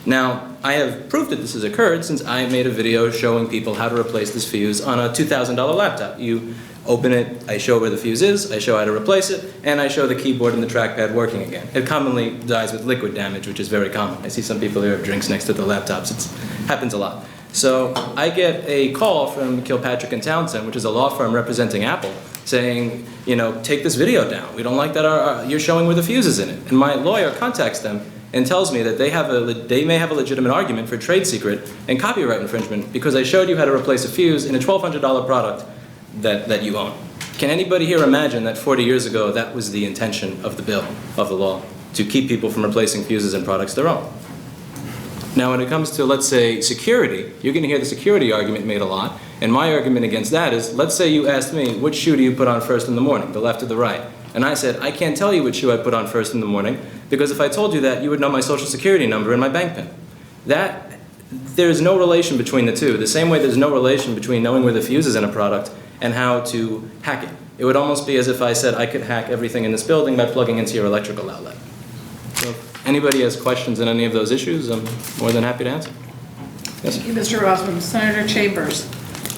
S17: Now, I have proof that this has occurred since I made a video showing people how to replace this fuse on a $2,000 laptop. You open it, I show where the fuse is, I show how to replace it, and I show the keyboard and the trackpad working again. It commonly dies with liquid damage, which is very common. I see some people who have drinks next to the laptops. It happens a lot. So I get a call from Kilpatrick and Townsend, which is a law firm representing Apple, saying, you know, take this video down. We don't like that you're showing where the fuse is in it. And my lawyer contacts them and tells me that they may have a legitimate argument for trade secret and copyright infringement because I showed you how to replace a fuse in a $1,200 product that you own. Can anybody here imagine that 40 years ago that was the intention of the bill, of the law, to keep people from replacing fuses in products their own? Now when it comes to, let's say, security, you're going to hear the security argument made a lot, and my argument against that is, let's say you asked me, which shoe do you put on first in the morning, the left or the right? And I said, I can't tell you which shoe I put on first in the morning, because if I told you that, you would know my social security number and my bank PIN. There is no relation between the two, the same way there's no relation between knowing where the fuse is in a product and how to hack it. It would almost be as if I said I could hack everything in this building by plugging into your electrical outlet. So if anybody has questions on any of those issues, I'm more than happy to answer. Yes.
S12: Thank you, Mr. Rosman. Senator Chambers.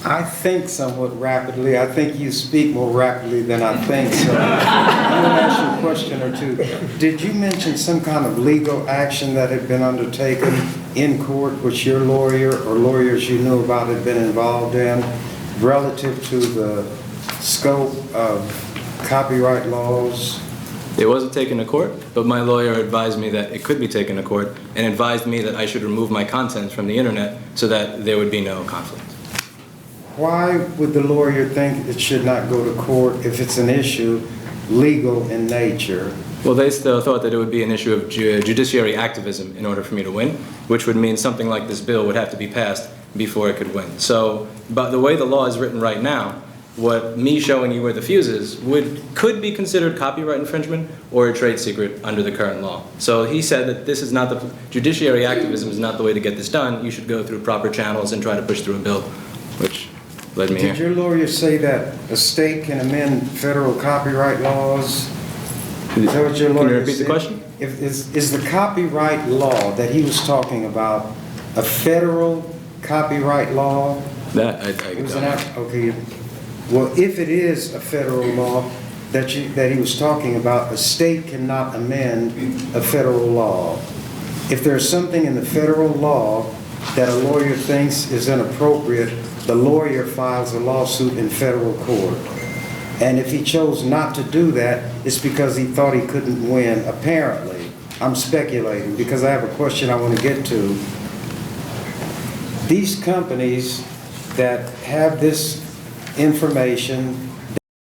S15: I think somewhat rapidly. I think you speak more rapidly than I think, so I'm going to ask you a question or two. Did you mention some kind of legal action that had been undertaken in court, which your lawyer or lawyers you knew about had been involved in, relative to the scope of copyright laws?
S17: It wasn't taken to court, but my lawyer advised me that it could be taken to court and advised me that I should remove my content from the internet so that there would be no conflict.
S15: Why would the lawyer think it should not go to court if it's an issue legal in nature?
S17: Well, they still thought that it would be an issue of judiciary activism in order for me to win, which would mean something like this bill would have to be passed before it could win. So, but the way the law is written right now, what me showing you where the fuse is could be considered copyright infringement or a trade secret under the current law. So he said that this is not judiciary activism is not the way to get this done. You should go through proper channels and try to push through a bill, which led me here.
S15: Did your lawyer say that a state can amend federal copyright laws? Is that what your lawyer
S17: Can you repeat
S15: said?
S17: the question?
S15: Is the copyright law that he was talking about a federal copyright law?
S17: That I don't know.
S15: Okay. Well, if it is a federal law that he was talking about, a state cannot amend a federal law. If there's something in the federal law that a lawyer thinks is inappropriate, the lawyer files a lawsuit in federal court. And if he chose not to do that, it's because he thought he couldn't win, apparently. I'm speculating because I have a question I want to get to. These companies that have this information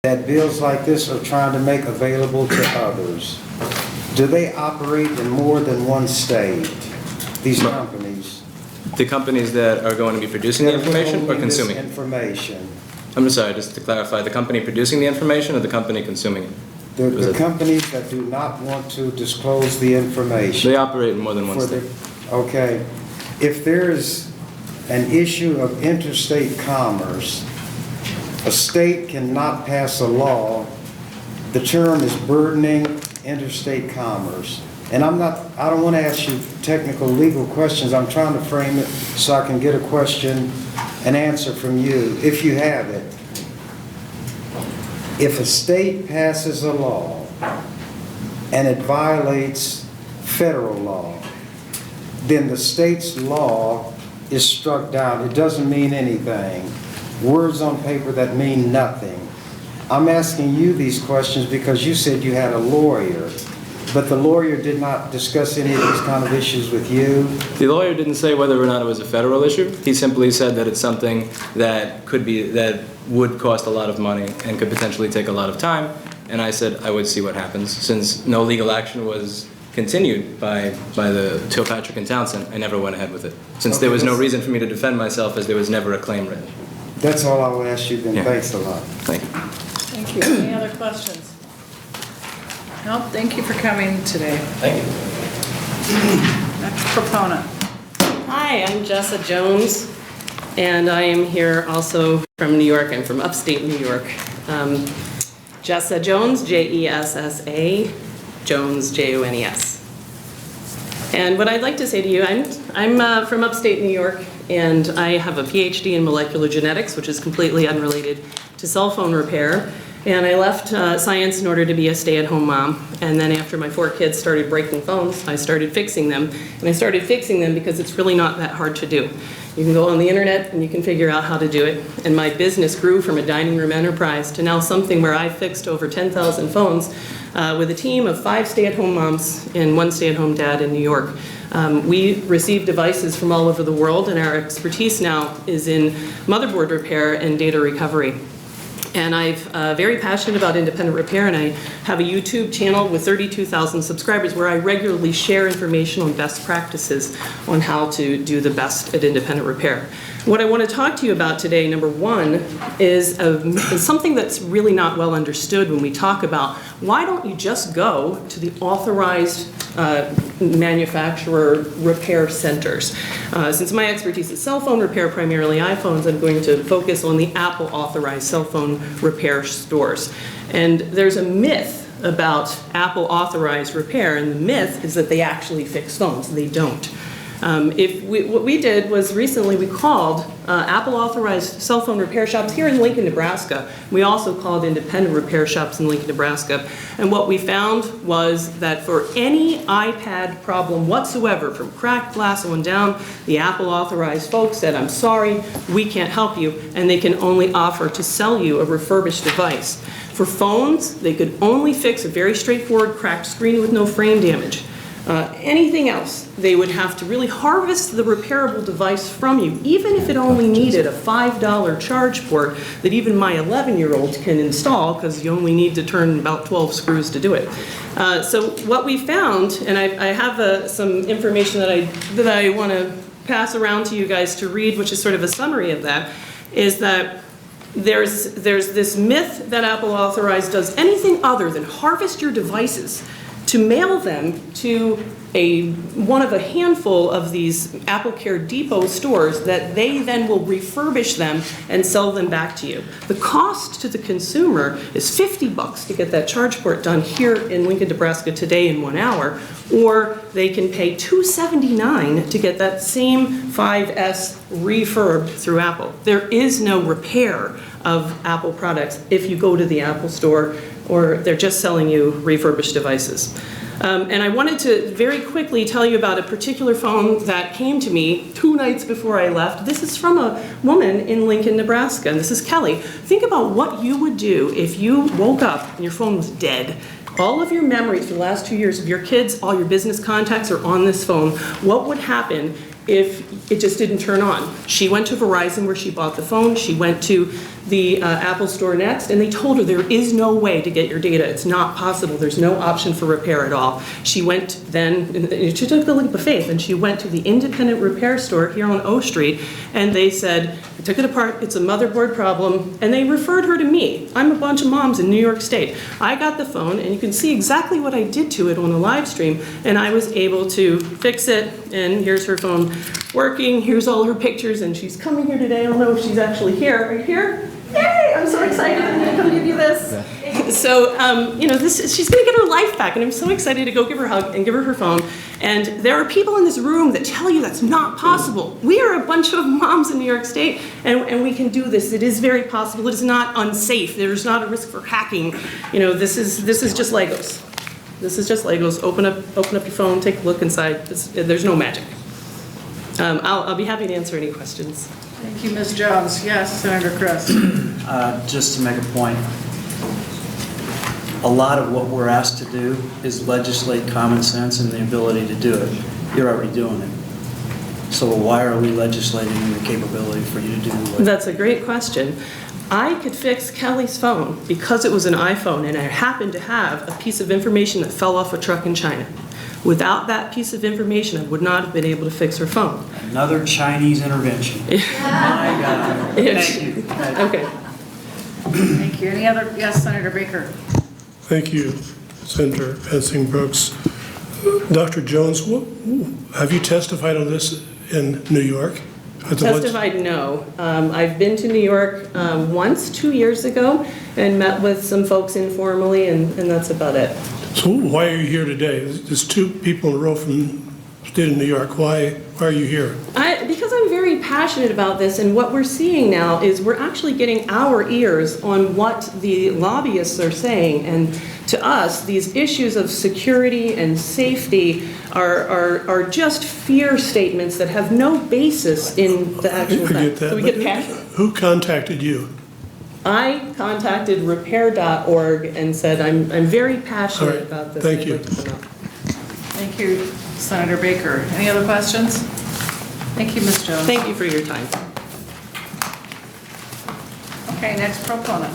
S15: that bills like this are trying to make available to others, do they operate in more than one state, these companies?
S17: The companies that are going to be producing the information or consuming it?
S15: Information.
S17: I'm sorry, just to clarify, the company producing the information or the company consuming it?
S15: The companies that do not want to disclose the information.
S17: They operate in more than one state.
S15: Okay. If there's an issue of interstate commerce, a state cannot pass a law. The term is burdening interstate commerce. And I don't want to ask you technical legal questions. I'm trying to frame it so I can get a question, an answer from you, if you have it. If a state passes a law and it violates federal law, then the state's law is struck down. It doesn't mean anything. Words on paper that mean nothing. I'm asking you these questions because you said you had a lawyer, but the lawyer did not discuss any of these kind of issues with you.
S17: The lawyer didn't say whether or not it was a federal issue. He simply said that it's something that would cost a lot of money and could potentially take a lot of time. And I said I would see what happens. Since no legal action was continued by the Kilpatrick and Townsend, I never went ahead with it. Since there was no reason for me to defend myself, as there was never a claim written.
S15: That's all I will ask you then. Yeah. Thanks a lot.
S17: Thank you.
S12: Thank you. Any other questions? No, thank you for coming today.
S17: Thank you.
S12: Next proponent.
S18: Hi, I'm Jessa Jones.
S1: And I am here also from New York. I'm from upstate New York. Jessa Jones, Jessa Jones, Jones. And what I'd like to say to you, I'm from upstate New York, and I have a PhD in molecular genetics, which is completely unrelated to cell phone repair. And I left science in order to be a stay-at-home mom. And then after my 4 kids started breaking phones, I started fixing them. And I started fixing them because it's really not that hard to do. You can go on the internet and you can figure out how to do it. And my business grew from a dining room enterprise to now something where I fixed over 10,000 phones with a team of 5 stay-at-home moms and 1 stay-at-home dad in New York. We receive devices from all over the world, and our expertise now is in motherboard repair and data recovery. And I'm very passionate about independent repair, and I have a YouTube channel with 32,000 subscribers where I regularly share information on best practices on how to do the best at independent repair. What I want to talk to you about today, number one, is something that's really not well understood when we talk about why don't you just go to the authorized manufacturer repair centers. Since my expertise is cell phone repair, primarily iPhones, I'm going to focus on the Apple authorized cell phone repair stores. And there's a myth about Apple authorized repair, and the myth is that they actually fix phones. They don't. What we did was recently we called Apple authorized cell phone repair shops here in Lincoln, Nebraska. We also called independent repair shops in Lincoln, Nebraska. And what we found was that for any iPad problem whatsoever, from cracked glass on down, the Apple authorized folks said, "I'm sorry, we can't help you," and they can only offer to sell you a refurbished device. For phones, they could only fix a very straightforward cracked screen with no frame damage. Anything else, they would have to really harvest the repairable device from you, even if it only needed a $5 charge port that even my 11-year-old can install, because you only need to turn about 12 screws to do it. So what we found, and I have some information that I want to pass around to you guys to read, which is sort of a summary of that, is that there's this myth that Apple authorized does anything other than harvest your devices to mail them to one of a handful of these Apple Care Depot stores that they then will refurbish them and sell them back to you. The cost to the consumer is $50 to get that charge port done here in Lincoln, Nebraska today in 1 hour, or they can pay $279 to get that same 5S refurbed through Apple. There is no repair of Apple products if you go to the Apple store, or they're just selling you refurbished devices. And I wanted to very quickly tell you about a particular phone that came to me 2 nights before I left. This is from a woman in Lincoln, Nebraska, and this is Kelly. Think about what you would do if you woke up and your phone was dead. All of your memories for the last 2 years of your kids, all your business contacts are on this phone. What would happen if it just didn't turn on? She went to Verizon where she bought the phone. She went to the Apple store next, and they told her there is no way to get your data. It's not possible. There's no option for repair at all. She went then, she took the leap of faith, and she went to the independent repair store here on O Street, and they said, I took it apart, it's a motherboard problem, and they referred her to me. I'm a bunch of moms in New York State. I got the phone, and you can see exactly what I did to it on a live stream, and I was able to fix it, and here's her phone working, here's all her pictures, and she's coming here today. I don't know if she's actually here. Are you here? Yay, I'm so excited. I'm gonna come give you this. So, she's gonna get her life back, and I'm so excited to go give her a hug and give her her phone. And there are people in this room that tell you that's not possible. We are a bunch of moms in New York State, and we can do this. It is very possible. It is not unsafe. There's not a risk for hacking. This is just Legos. This is just Legos. Open up your phone, take a look inside. There's no magic. I'll be happy to answer any questions.
S12: Thank you, Ms. Jones. Yes, Senator Chris.
S10: Just to make a point, a lot of what we're asked to do is legislate common sense and the ability to do it. You're already doing it. So why are we legislating the capability for you to do what?
S1: That's a great question. I could fix Kelly's phone because it was an iPhone, and I happened to have a piece of information that fell off a truck in China. Without that piece of information, I would not have been able to fix her phone.
S10: Another Chinese intervention. My God. Thank you.
S1: Okay.
S12: Thank you. Any other? Yes, Senator Baker.
S3: Thank you, Senator Pensing Brooks. Dr. Jones, have you testified on this in New York?
S1: Testified, no. I've been to New York once, 2 years ago, and met with some folks informally, and that's about it.
S3: So why are you here today? There's two people in a row from the state of New York. Why are you here?
S1: Because I'm very passionate about this, and what we're seeing now is we're actually getting our ears on what the lobbyists are saying, and to us, these issues of security and safety are just fear statements that have no basis in the actual
S3: I get
S1: fact.
S3: that.
S1: So we get passionate.
S3: Who contacted you?
S1: I contacted repair.org and said, I'm very passionate about this.
S3: Thank you.
S12: Thank you, Senator Baker. Any other questions? Thank you, Ms. Jones.
S1: Thank you for your time.
S12: Okay, next proponent.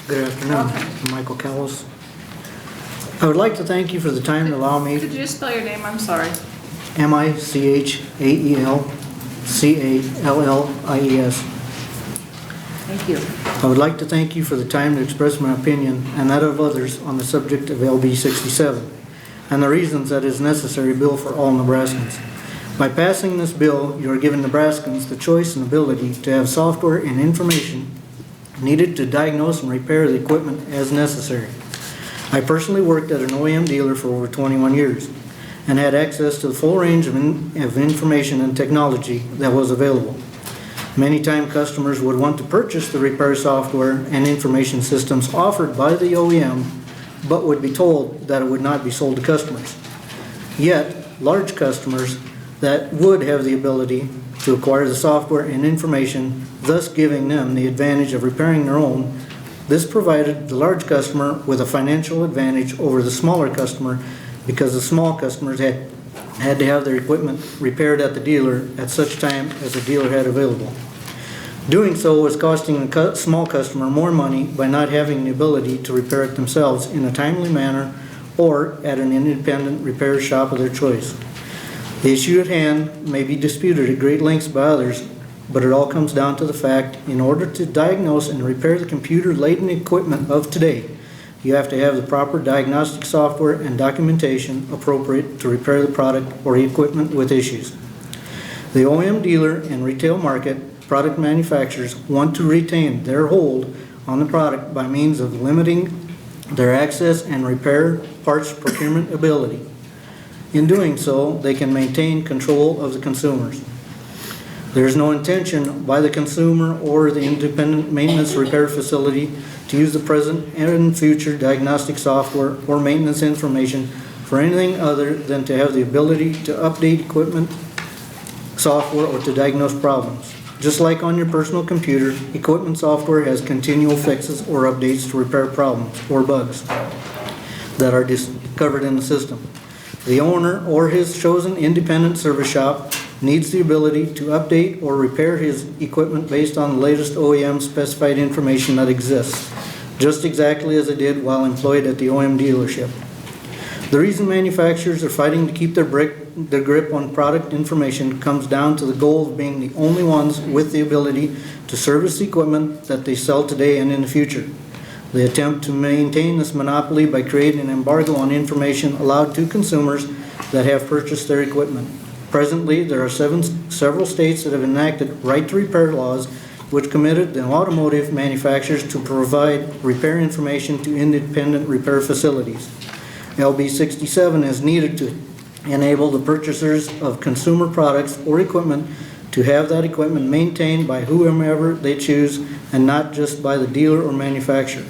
S18: Good afternoon, Michael Callis. I would like to thank you for the time to allow me.
S12: Could you just spell your name? I'm sorry.
S18: Michaelcallies.
S12: Thank you.
S18: I would like to thank you for the time to express my opinion and that of others on the subject of LB 67 and the reasons that it is a necessary bill for all Nebraskans. By passing this bill, you are giving Nebraskans the choice and ability to have software and information needed to diagnose and repair the equipment as necessary. I personally worked at an OEM dealer for over 21 years and had access to the full range of information and technology that was available. Many times customers would want to purchase the repair software and information systems offered by the OEM, but would be told that it would not be sold to customers. Yet, large customers that would have the ability to acquire the software and information, thus giving them the advantage of repairing their own. This provided the large customer with a financial advantage over the smaller customer because the small customers had to have their equipment repaired at the dealer at such time as the dealer had available. Doing so was costing the small customer more money by not having the ability to repair it themselves in a timely manner or at an independent repair shop of their choice. The issue at hand may be disputed at great lengths by others, but it all comes down to the fact, in order to diagnose and repair the computer-laden equipment of today, you have to have the proper diagnostic software and documentation appropriate to repair the product or equipment with issues. The OEM dealer and retail market product manufacturers want to retain their hold on the product by means of limiting their access and repair parts procurement ability. In doing so, they can maintain control of the consumers. There is no intention by the consumer or the independent maintenance repair facility to use the present and future diagnostic software or maintenance information for anything other than to have the ability to update equipment software or to diagnose problems. Just like on your personal computer, equipment software has continual fixes or updates to repair problems or bugs that are discovered in the system. The owner or his chosen independent service shop needs the ability to update or repair his equipment based on the latest OEM specified information that exists, just exactly as it did while employed at the OEM dealership. The reason manufacturers are fighting to keep their grip on product information comes down to the goal of being the only ones with the ability to service the equipment that they sell today and in the future. They attempt to maintain this monopoly by creating an embargo on information allowed to consumers that have purchased their equipment. Presently, there are several states that have enacted right to repair laws which committed the automotive manufacturers to provide repair information to independent repair facilities. LB 67 is needed to enable the purchasers of consumer products or equipment to have that equipment maintained by whomever they choose and not just by the dealer or manufacturer.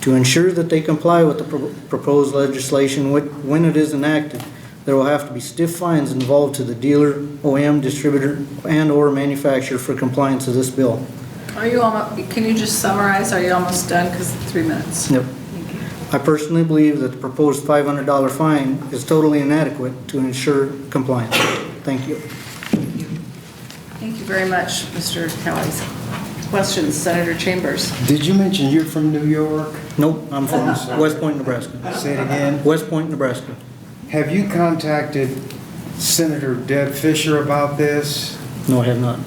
S18: To ensure that they comply with the proposed legislation when it is enacted, there will have to be stiff fines involved to the dealer, OEM, distributor, and or manufacturer for compliance of this bill.
S12: Are you almost, can you just summarize? Are you almost done? Because it's 3 minutes.
S18: Yep. I personally believe that the proposed $500 fine is totally inadequate to ensure compliance. Thank you.
S12: Thank you very much, Mr. Callies. Questions, Senator Chambers?
S15: Did you mention you're from New York?
S18: Nope, I'm from West Point, Nebraska.
S15: Say it again.
S18: West Point, Nebraska.
S15: Have you contacted Senator Deb Fisher about this?
S18: No, I have not.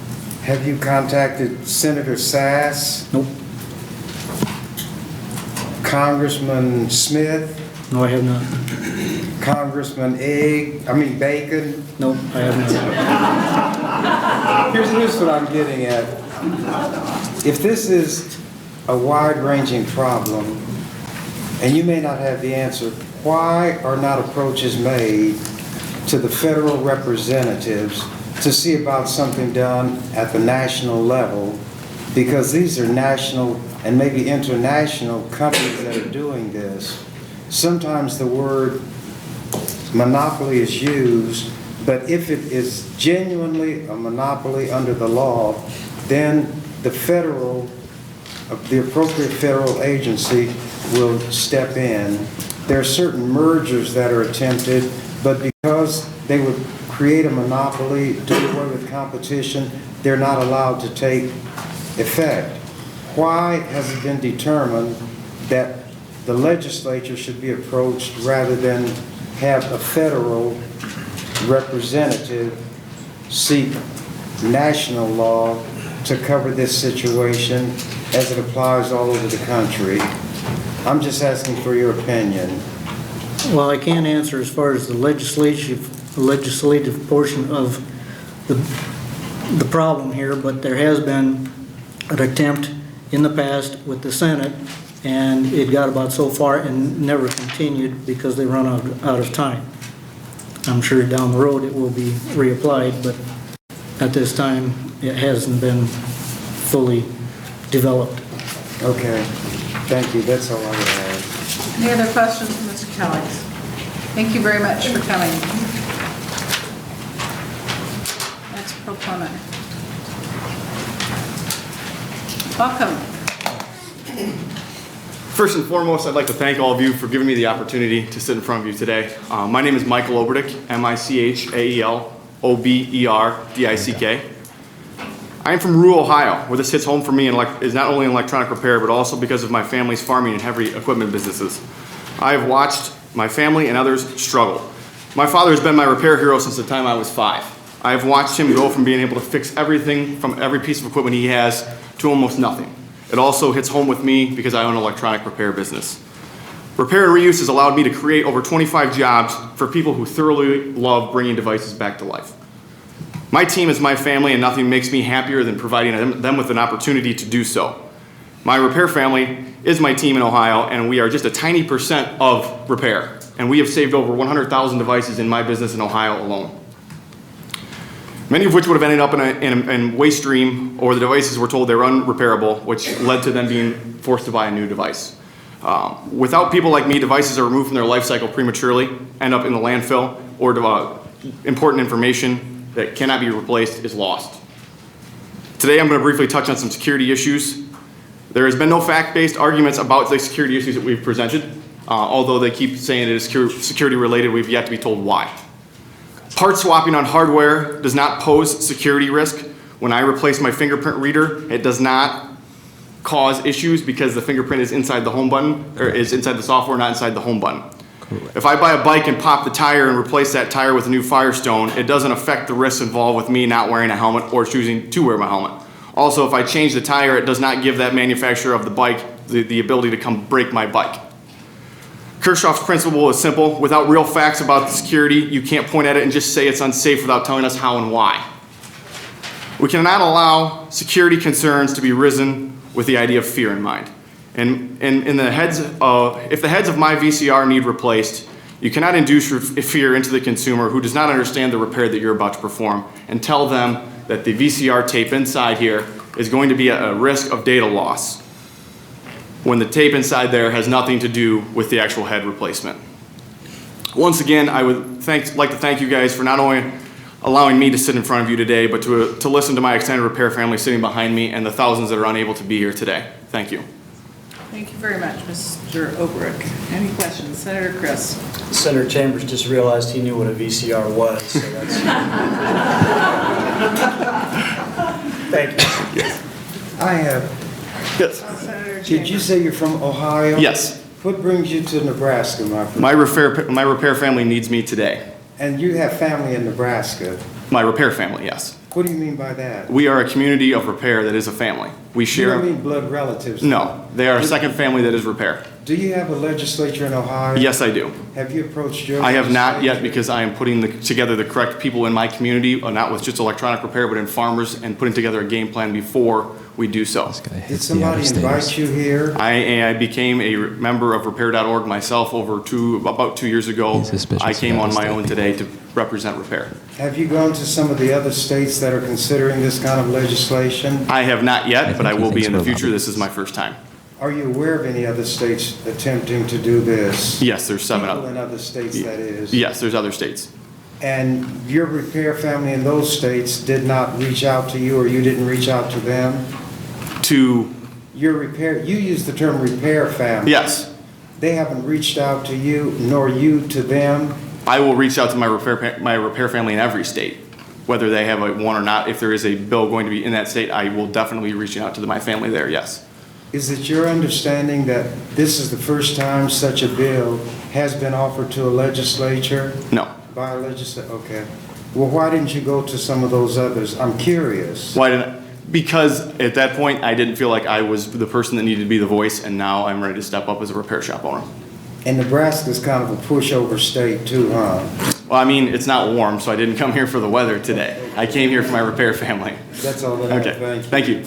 S15: Have you contacted Senator Sass?
S18: Nope.
S15: Congressman Smith?
S18: No, I have not.
S15: Congressman Bacon?
S18: No, I have not.
S15: Here's what I'm getting at. If this is a wide-ranging problem, and you may not have the answer, why are not approaches made to the federal representatives to see about something done at the national level? Because these are national and maybe international companies that are doing this. Sometimes the word monopoly is used, but if it is genuinely a monopoly under the law, then the appropriate federal agency will step in. There are certain mergers that are attempted, but because they would create a monopoly, do away with competition, they're not allowed to take effect. Why has it been determined that the legislature should be approached rather than have a federal representative seek national law to cover this situation as it applies all over the country? I'm just asking for your opinion.
S18: Well, I can't answer as far as the legislative portion of the problem here, but there has been an attempt in the past with the Senate, and it got about so far and never continued because they run out of time. I'm sure down the road it will be reapplied, but at this time it hasn't been fully developed.
S15: Okay, thank you. That's all I would have.
S12: Any other questions for Mr. Kelly? Thank you very much for coming. That's proponent. Welcome.
S19: First and foremost, I'd like to thank all of you for giving me the opportunity to sit in front of you today. My name is Michael Oberdick, Michael-Oberdick. I am from rural Ohio, where this hits home for me and is not only in electronic repair, but also because of my family's farming and heavy equipment businesses. I have watched my family and others struggle. My father has been my repair hero since the time I was 5. I have watched him go from being able to fix everything from every piece of equipment he has to almost nothing. It also hits home with me because I own an electronic repair business. Repair and reuse has allowed me to create over 25 jobs for people who thoroughly love bringing devices back to life. My team is my family, and nothing makes me happier than providing them with an opportunity to do so. My repair family is my team in Ohio, and we are just a tiny percent of repair. And we have saved over 100,000 devices in my business in Ohio alone. Many of which would have ended up in a waste stream, or the devices were told they were unrepairable, which led to them being forced to buy a new device. Without people like me, devices are removed from their life cycle prematurely, end up in the landfill, or important information that cannot be replaced is lost. Today I'm going to briefly touch on some security issues. There has been no fact-based arguments about the security issues that we've presented. Although they keep saying it is security related, we've yet to be told why. Part swapping on hardware does not pose security risk. When I replace my fingerprint reader, it does not cause issues because the fingerprint is inside the home button, or is inside the software, not inside the home button. Correct. If I buy a bike and pop the tire and replace that tire with a new Firestone, it doesn't affect the risks involved with me not wearing a helmet or choosing to wear my helmet. Also, if I change the tire, it does not give that manufacturer of the bike the ability to come break my bike. Kirchhoff's principle is simple. Without real facts about the security, you can't point at it and just say it's unsafe without telling us how and why. We cannot allow security concerns to be risen with the idea of fear in mind. And if the heads of my VCR need replaced, you cannot induce fear into the consumer who does not understand the repair that you're about to perform and tell them that the VCR tape inside here is going to be at a risk of data loss when the tape inside there has nothing to do with the actual head replacement. Once again, I would like to thank you guys for not only allowing me to sit in front of you today, but to listen to my extended repair family sitting behind me and the thousands that are unable to be here today. Thank you.
S12: Thank you very much, Mr. Oberdick. Any questions? Senator Chris.
S10: Senator Chambers just realized he knew what a VCR was, so that's... Thank you.
S19: Yes.
S15: I have.
S19: Yes.
S15: Did you say you're from Ohio?
S19: Yes.
S15: What brings you to Nebraska, my friend?
S19: My repair family needs me today.
S15: And you have family in Nebraska?
S19: My repair family, yes.
S15: What do you mean by that?
S19: We are a community of repair that is a family. We share.
S15: You don't mean blood relatives?
S19: No, they are a second family that is repair.
S15: Do you have a legislature in Ohio?
S19: Yes, I do.
S15: Have you approached your
S19: I have not yet
S15: legislature?
S19: because I am putting together the correct people in my community, not with just electronic repair, but in farmers, and putting together a game plan before we do so.
S15: Did somebody invite you here?
S19: I became a member of Repair.org myself about 2 years ago. I came on my own today to represent Repair.
S15: Have you gone to some of the other states that are considering this kind of legislation?
S19: I have not yet, but I will be in the future. This is my first time.
S15: Are you aware of any other states attempting to do this?
S19: Yes, there's 7
S15: People
S19: of
S15: in other states, that is.
S19: Yes, there's other states.
S15: And your repair family in those states did not reach out to you, or you didn't reach out to them?
S19: To?
S15: Your repair, you use the term repair family.
S19: Yes.
S15: They haven't reached out to you, nor you to them?
S19: I will reach out to my repair family in every state, whether they have one or not. If there is a bill going to be in that state, I will definitely be reaching out to my family there, yes.
S15: Is it your understanding that this is the first time such a bill has been offered to a legislature?
S19: No.
S15: By a legislature, okay. Well, why didn't you go to some of those others? I'm curious.
S19: Why didn't? Because at that point, I didn't feel like I was the person that needed to be the voice, and now I'm ready to step up as a repair shop owner.
S15: And Nebraska's kind of a pushover state too, huh?
S19: Well, I mean, it's not warm, so I didn't come here for the weather today. I came here for my repair family.
S15: That's all that I have.
S19: Okay, thank you.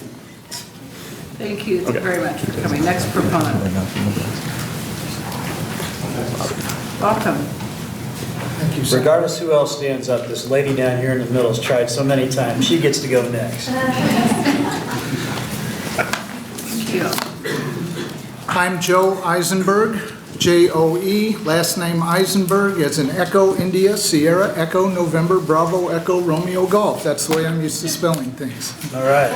S12: Thank you very much for coming. Next proponent. Welcome.
S10: Thank you, regardless who else stands up, this lady down here in the middle has tried so many times. She gets to go next.
S12: Thank you.
S3: I'm Joe Eisenberg, J-O-E, last name Eisenberg, as in Echo, India, Sierra, Echo, November, Bravo, Echo, Romeo, Golf. That's the way I'm used to spelling things.
S10: All right.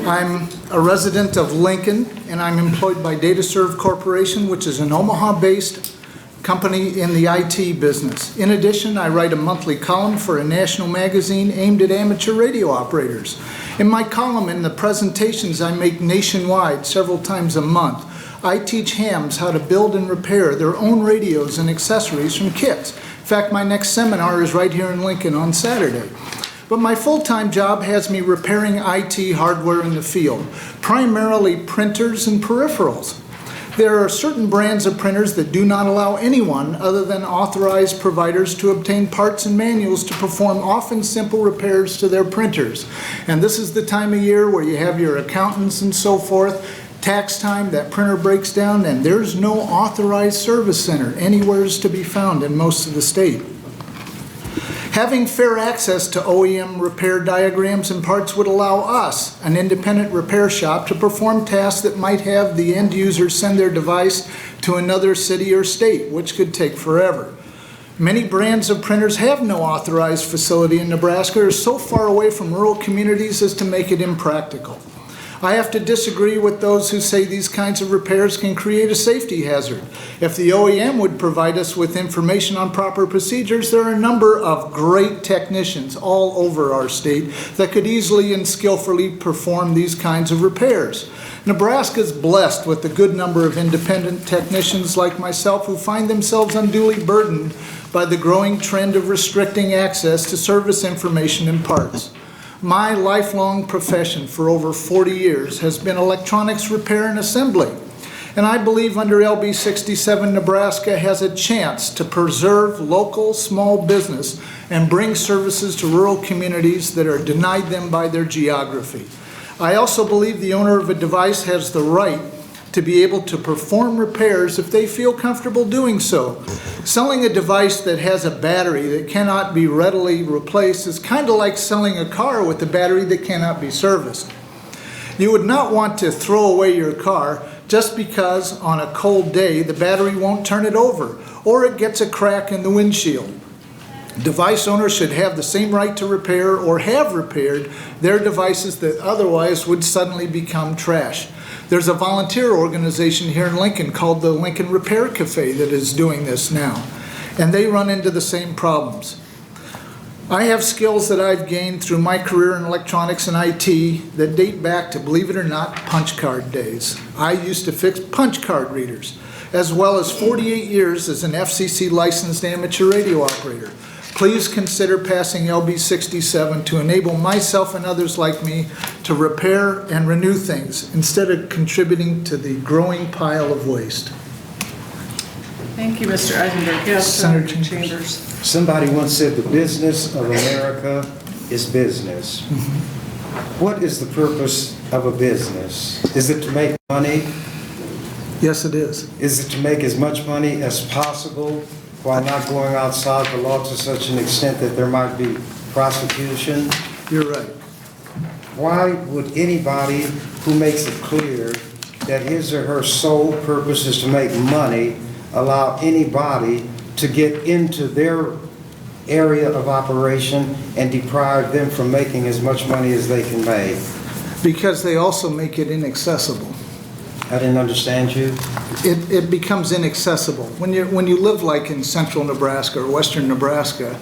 S3: I'm a resident of Lincoln, and I'm employed by DataServe Corporation, which is an Omaha-based company in the IT business. In addition, I write a monthly column for a national magazine aimed at amateur radio operators. In my column and the presentations I make nationwide several times a month, I teach hams how to build and repair their own radios and accessories from kits. In fact, my next seminar is right here in Lincoln on Saturday. But my full-time job has me repairing IT hardware in the field, primarily printers and peripherals. There are certain brands of printers that do not allow anyone other than authorized providers to obtain parts and manuals to perform often simple repairs to their printers. And this is the time of year where you have your accountants and so forth, tax time, that printer breaks down, and there's no authorized service center anywhere to be found in most of the state. Having fair access to OEM repair diagrams and parts would allow us, an independent repair shop, to perform tasks that might have the end user send their device to another city or state, which could take forever. Many brands of printers have no authorized facility in Nebraska or are so far away from rural communities as to make it impractical. I have to disagree with those who say these kinds of repairs can create a safety hazard. If the OEM would provide us with information on proper procedures, there are a number of great technicians all over our state that could easily and skillfully perform these kinds of repairs. Nebraska is blessed with a good number of independent technicians like myself who find themselves unduly burdened by the growing trend of restricting access to service information and parts. My lifelong profession for over 40 years has been electronics repair and assembly. And I believe under LB 67, Nebraska has a chance to preserve local small business and bring services to rural communities that are denied them by their geography. I also believe the owner of a device has the right to be able to perform repairs if they feel comfortable doing so. Selling a device that has a battery that cannot be readily replaced is kind of like selling a car with a battery that cannot be serviced. You would not want to throw away your car just because on a cold day the battery won't turn it over or it gets a crack in the windshield. Device owners should have the same right to repair or have repaired their devices that otherwise would suddenly become trash. There's a volunteer organization here in Lincoln called the Lincoln Repair Cafe that is doing this now, and they run into the same problems. I have skills that I've gained through my career in electronics and IT that date back to, believe it or not, punch card days. I used to fix punch card readers, as well as 48 years as an FCC licensed amateur radio operator. Please consider passing LB 67 to enable myself and others like me to repair and renew things instead of contributing to the growing pile of waste.
S12: Thank you, Mr. Eisenberg. Yes, Senator Chambers.
S15: Somebody once said the business of America is business. What is the purpose of a business? Is it to make money?
S3: Yes, it is.
S15: Is it to make as much money as possible while not going outside the law to such an extent that there might be prosecution?
S3: You're right.
S15: Why would anybody who makes it clear that his or her sole purpose is to make money allow anybody to get into their area of operation and deprive them from making as much money as they can make?
S3: Because they also make it inaccessible.
S15: I didn't understand you.
S3: It becomes inaccessible. When you live like in central Nebraska or western Nebraska,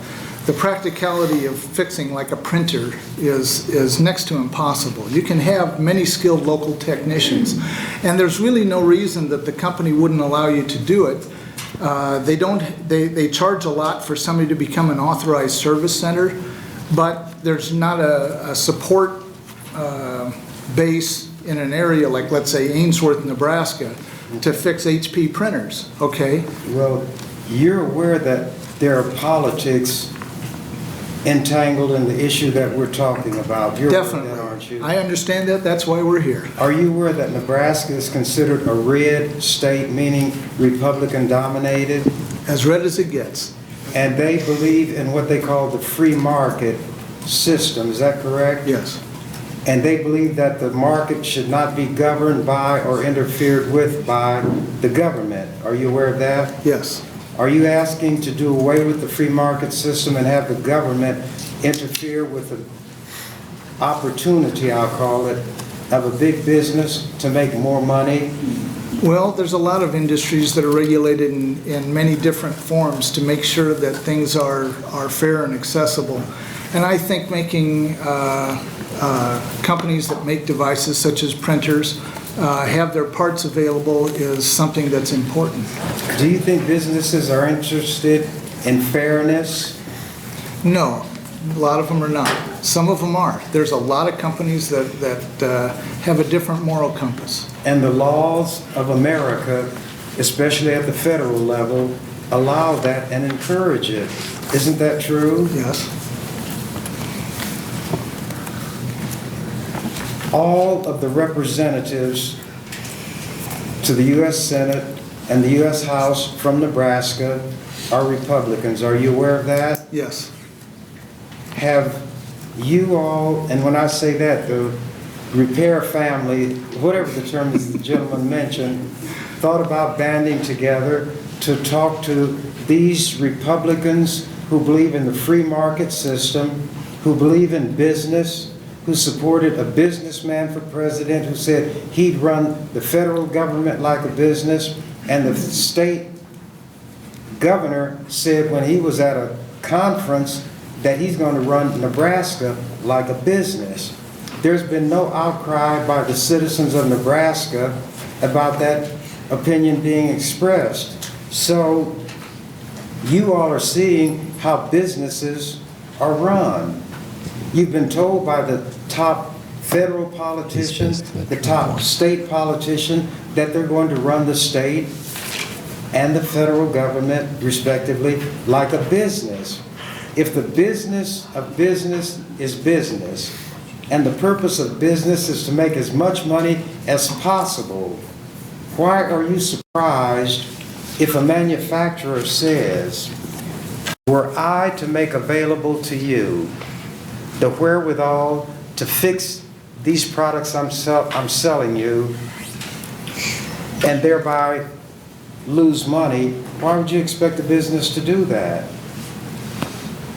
S3: the practicality of fixing like a printer is next to impossible. You can have many skilled local technicians, and there's really no reason that the company wouldn't allow you to do it. They charge a lot for somebody to become an authorized service center, but there's not a support base in an area like, let's say, Ainsworth, Nebraska, to fix HP printers, okay?
S15: Well, you're aware that there are politics entangled in the issue that we're talking about. You're
S3: Definitely.
S15: aware of that, aren't you?
S3: I understand that. That's why we're here.
S15: Are you aware that Nebraska is considered a red state, meaning Republican dominated?
S3: As red as it gets.
S15: And they believe in what they call the free market system. Is that correct?
S3: Yes.
S15: And they believe that the market should not be governed by or interfered with by the government. Are you aware of that?
S3: Yes.
S15: Are you asking to do away with the free market system and have the government interfere with the opportunity, I'll call it, of a big business to make more money?
S3: Well, there's a lot of industries that are regulated in many different forms to make sure that things are fair and accessible. And I think making companies that make devices such as printers have their parts available is something that's important.
S15: Do you think businesses are interested in fairness?
S3: No, a lot of them are not. Some of them are. There's a lot of companies that have a different moral compass.
S15: And the laws of America, especially at the federal level, allow that and encourage it. Isn't that true?
S3: Yes.
S15: All of the representatives to the U.S. Senate and the U.S. House from Nebraska are Republicans. Are you aware of that?
S3: Yes.
S15: Have you all, and when I say that, the repair family, whatever the term is the gentleman mentioned, thought about banding together to talk to these Republicans who believe in the free market system, who believe in business, who supported a businessman for president who said he'd run the federal government like a business, and the state governor said when he was at a conference that he's going to run Nebraska like a business. There's been no outcry by the citizens of Nebraska about that opinion being expressed. So you all are seeing how businesses are run. You've been told by the top federal politician, the top state politician, that they're going to run the state and the federal government, respectively, like a business. If the business of business is business, and the purpose of business is to make as much money as possible, why are you surprised if a manufacturer says, were I to make available to you the wherewithal to fix these products I'm selling you and thereby lose money, why would you expect a business to do that?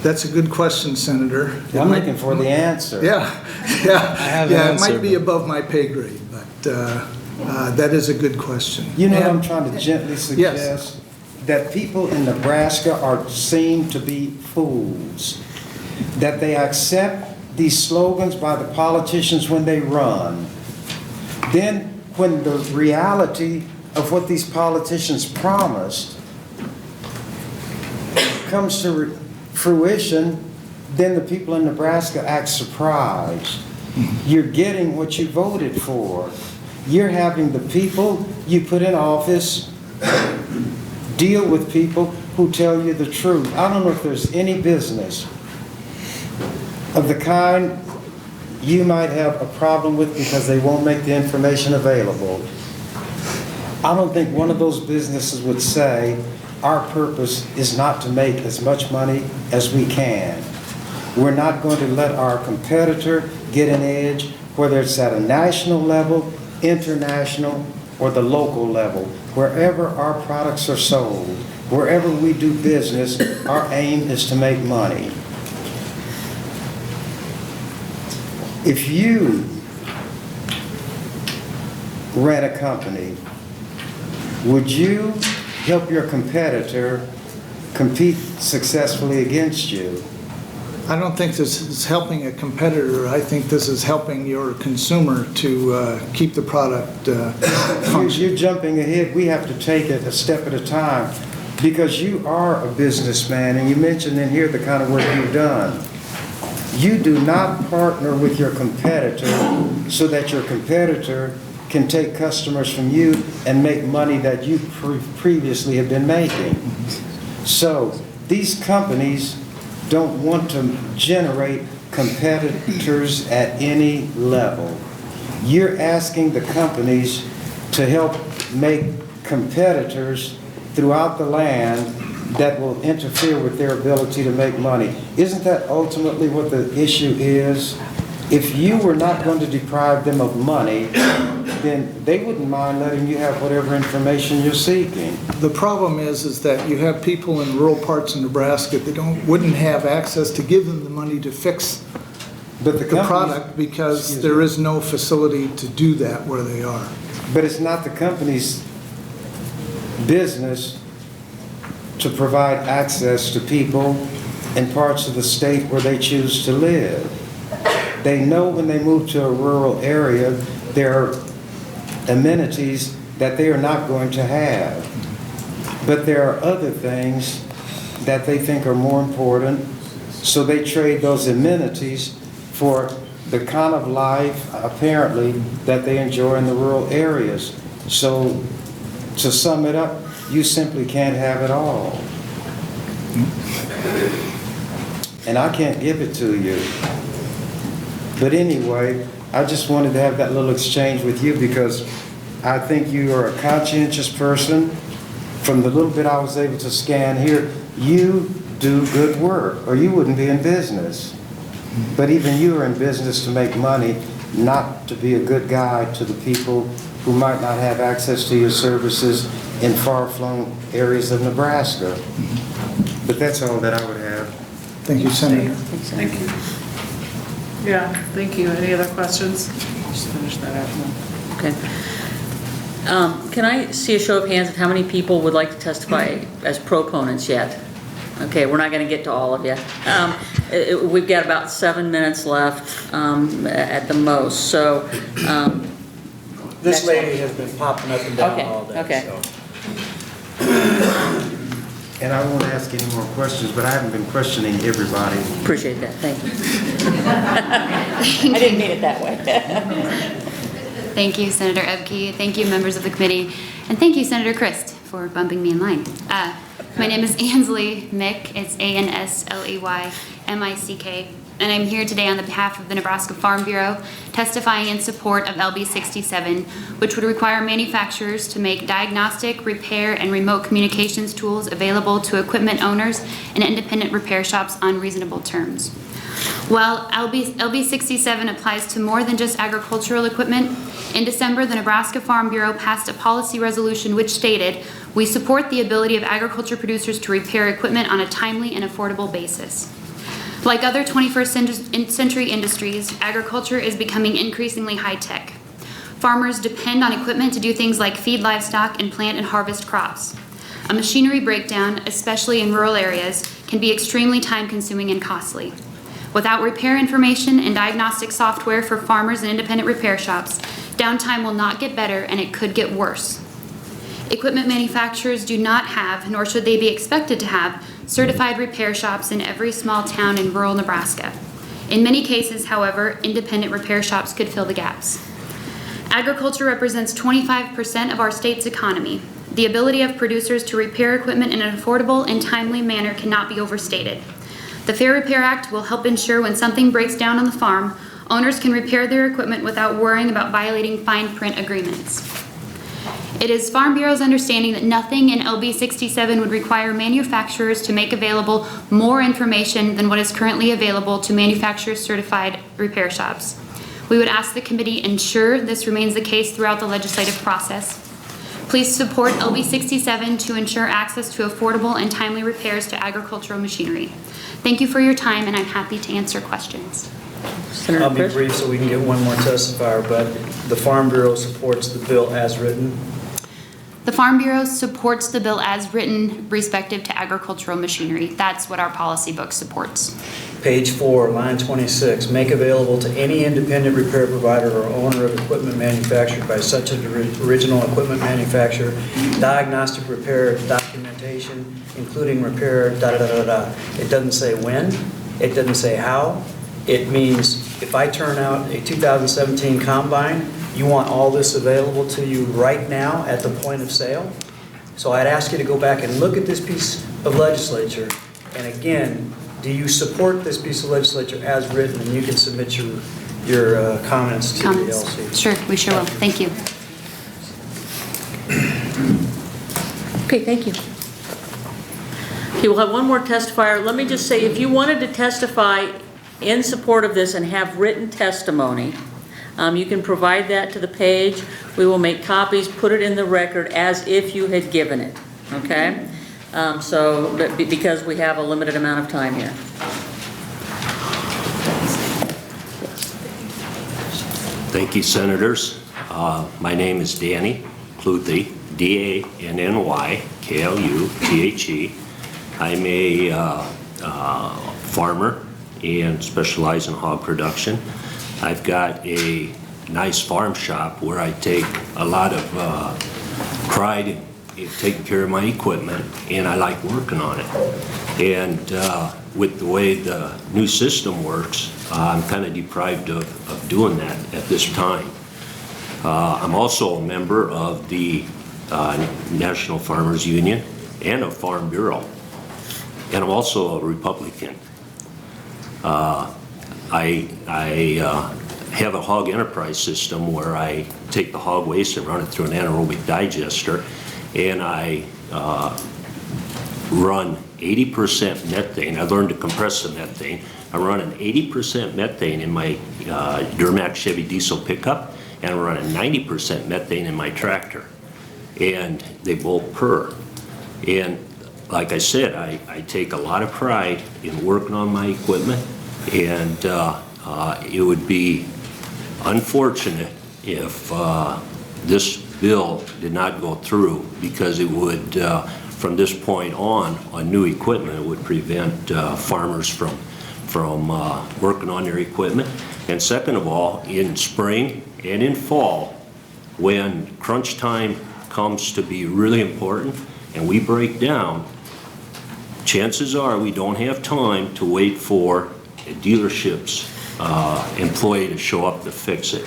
S3: That's a good question, Senator.
S15: I'm looking for the answer.
S3: Yeah, it might be above my pay grade, but that is a good question.
S15: You know, I'm trying to gently suggest that people in Nebraska are seen to be fools, that they accept these slogans by the politicians when they run. Then when the reality of what these politicians promised comes to fruition, then the people in Nebraska act surprised. You're getting what you voted for. You're having the people you put in office Deal with people who tell you the truth. I don't know if there's any business of the kind you might have a problem with because they won't make the information available. I don't think one of those businesses would say, our purpose is not to make as much money as we can. We're not going to let our competitor get an edge, whether it's at a national level, international, or the local level. Wherever our products are sold, wherever we do business, our aim is to make money. If you ran a company, would you help your competitor compete successfully against you?
S3: I don't think this is helping a competitor. I think this is helping your consumer to keep the product functioning.
S15: You're jumping ahead. We have to take it a step at a time because you are a businessman, and you mentioned in here the kind of work you've done. You do not partner with your competitor so that your competitor can take customers from you and make money that you previously have been making. So these companies don't want to generate competitors at any level. You're asking the companies to help make competitors throughout the land that will interfere with their ability to make money. Isn't that ultimately what the issue is? If you were not going to deprive them of money, then they wouldn't mind letting you have whatever information you're seeking.
S3: The problem is that you have people in rural parts of Nebraska that wouldn't have access to give them the money to fix the product because there is no facility to do that where they are.
S15: But it's not the company's business to provide access to people in parts of the state where they choose to live. They know when they move to a rural area, there are amenities that they are not going to have. But there are other things that they think are more important, so they trade those amenities for the kind of life, apparently, that they enjoy in the rural areas. So, to sum it up, you simply can't have it all. And I can't give it to you. But anyway, I just wanted to have that little exchange with you because I think you are a conscientious person. From the little bit I was able to scan here, you do good work or you wouldn't be in business. But even you are in business to make money, not to be a good guide to the people who might not have access to your services in far-flung areas of Nebraska. But that's all that I would have.
S3: Thank you, Senator.
S12: Thank you. Yeah, thank you. Any other questions? Just finish that out.
S6: Okay. Can I see a show of hands of how many people would like to testify as proponents yet? Okay, we're not going to get to all of you. We've got about 7 minutes left at the most. So
S18: this lady has been popping up and down all day.
S6: Okay.
S18: So.
S15: And I won't ask any more questions, but I haven't been questioning everybody.
S6: Appreciate that. Thank you. I didn't mean it that way.
S20: Thank you, Senator Ebke. Thank you, members of the committee. And thank you, Senator Christ, for bumping me in line. My name is Ansley Mick. It's ANSLEY-MICK. And I'm here today on the behalf of the Nebraska Farm Bureau, testifying in support of LB 67, which would require manufacturers to make diagnostic, repair, and remote communications tools available to equipment owners and independent repair shops on reasonable terms. While LB 67 applies to more than just agricultural equipment, in December, the Nebraska Farm Bureau passed a policy resolution which stated, "We support the ability of agriculture producers to repair equipment on a timely and affordable basis." Like other 21st century industries, agriculture is becoming increasingly high-tech. Farmers depend on equipment to do things like feed livestock and plant and harvest crops. A machinery breakdown, especially in rural areas, can be extremely time-consuming and costly. Without repair information and diagnostic software for farmers and independent repair shops, downtime will not get better and it could get worse. Equipment manufacturers do not have, nor should they be expected to have, certified repair shops in every small town in rural Nebraska. In many cases, however, independent repair shops could fill the gaps. Agriculture represents 25% of our state's economy. The ability of producers to repair equipment in an affordable and timely manner cannot be overstated. The Fair Repair Act will help ensure when something breaks down on the farm, owners can repair their equipment without worrying about violating fine print agreements. It is Farm Bureau's understanding that nothing in LB 67 would require manufacturers to make available more information than what is currently available to manufacturer-certified repair shops. We would ask the committee ensure this remains the case throughout the legislative process. Please support LB 67 to ensure access to affordable and timely repairs to agricultural machinery. Thank you for your time, and I'm happy to answer questions.
S10: I'll be brief so we can get one more testifier, but the Farm Bureau supports the bill as written.
S20: The Farm Bureau supports the bill as written respective to agricultural machinery. That's what our policy book supports.
S10: Page 4, line 26, make available to any independent repair provider or owner of equipment manufactured by such an original equipment manufacturer, diagnostic repair documentation, including repair, da-da-da-da-da. It doesn't say when, it doesn't say how. It means if I turn out a 2017 combine, you want all this available to you right now at the point of sale? So I'd ask you to go back and look at this piece of legislature, and again, do you support this piece of legislature as written? And you can submit your comments to the LC.
S20: Sure, we sure will. Thank you.
S6: Okay, thank you. Okay, we'll have one more testifier. Let me just say, if you wanted to testify in support of this and have written testimony, you can provide that to the page. We will make copies, put it in the record as if you had given it, okay? Because we have a limited amount of time here.
S21: Thank you, Senators. My name is Danny Cluthe, D-A-N-N-Y-K-L-U-T-H-E. I'm a farmer and specialize in hog production. I've got a nice farm shop where I take a lot of pride in taking care of my equipment, and I like working on it. And with the way the new system works, I'm kind of deprived of doing that at this time. I'm also a member of the National Farmers Union and of Farm Bureau, and I'm also a Republican. I have a hog enterprise system where I take the hog waste and run it through an anaerobic digester, and I run 80% methane. I learned to compress the methane. I'm running 80% methane in my Duramax Chevy diesel pickup, and I'm running 90% methane in my tractor. And they both purr. And like I said, I take a lot of pride in working on my equipment, and it would be unfortunate if this bill did not go through, because it would, from this point on new equipment, it would prevent farmers from working on their equipment. And second of all, in spring and in fall, when crunch time comes to be really important and we break down, chances are we don't have time to wait for a dealership's employee to show up to fix it.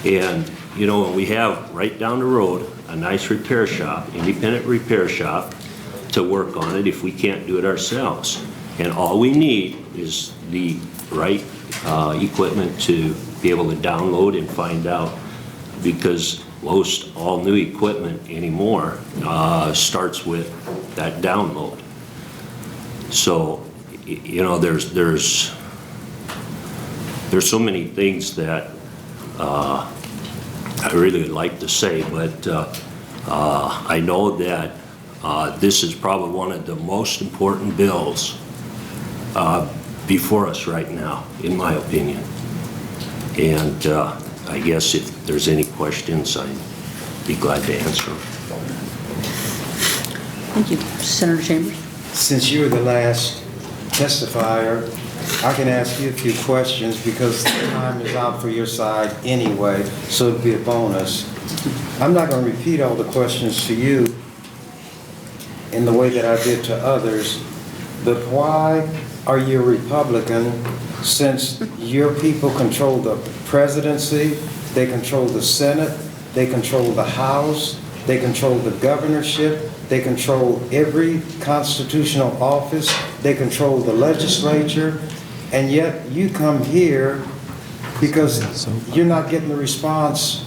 S21: And you know, we have right down the road a nice repair shop, independent repair shop, to work on it if we can't do it ourselves. And all we need is the right equipment to be able to download and find out, because most all new equipment anymore starts with that download. So, you know, there's so many things that I really would like to say, but I know that this is probably one of the most important bills before us right now, in my opinion. And I guess if there's any questions, I'd be glad to answer them.
S6: Thank you. Senator Chambers.
S15: Since you were the last testifier, I can ask you a few questions because time is out for your side anyway, so it'll be a bonus. I'm not going to repeat all the questions to you in the way that I did to others, but why are you a Republican since your people control the presidency, they control the Senate, they control the House, they control the governorship, they control every constitutional office, they control the legislature, and yet you come here because you're not getting the response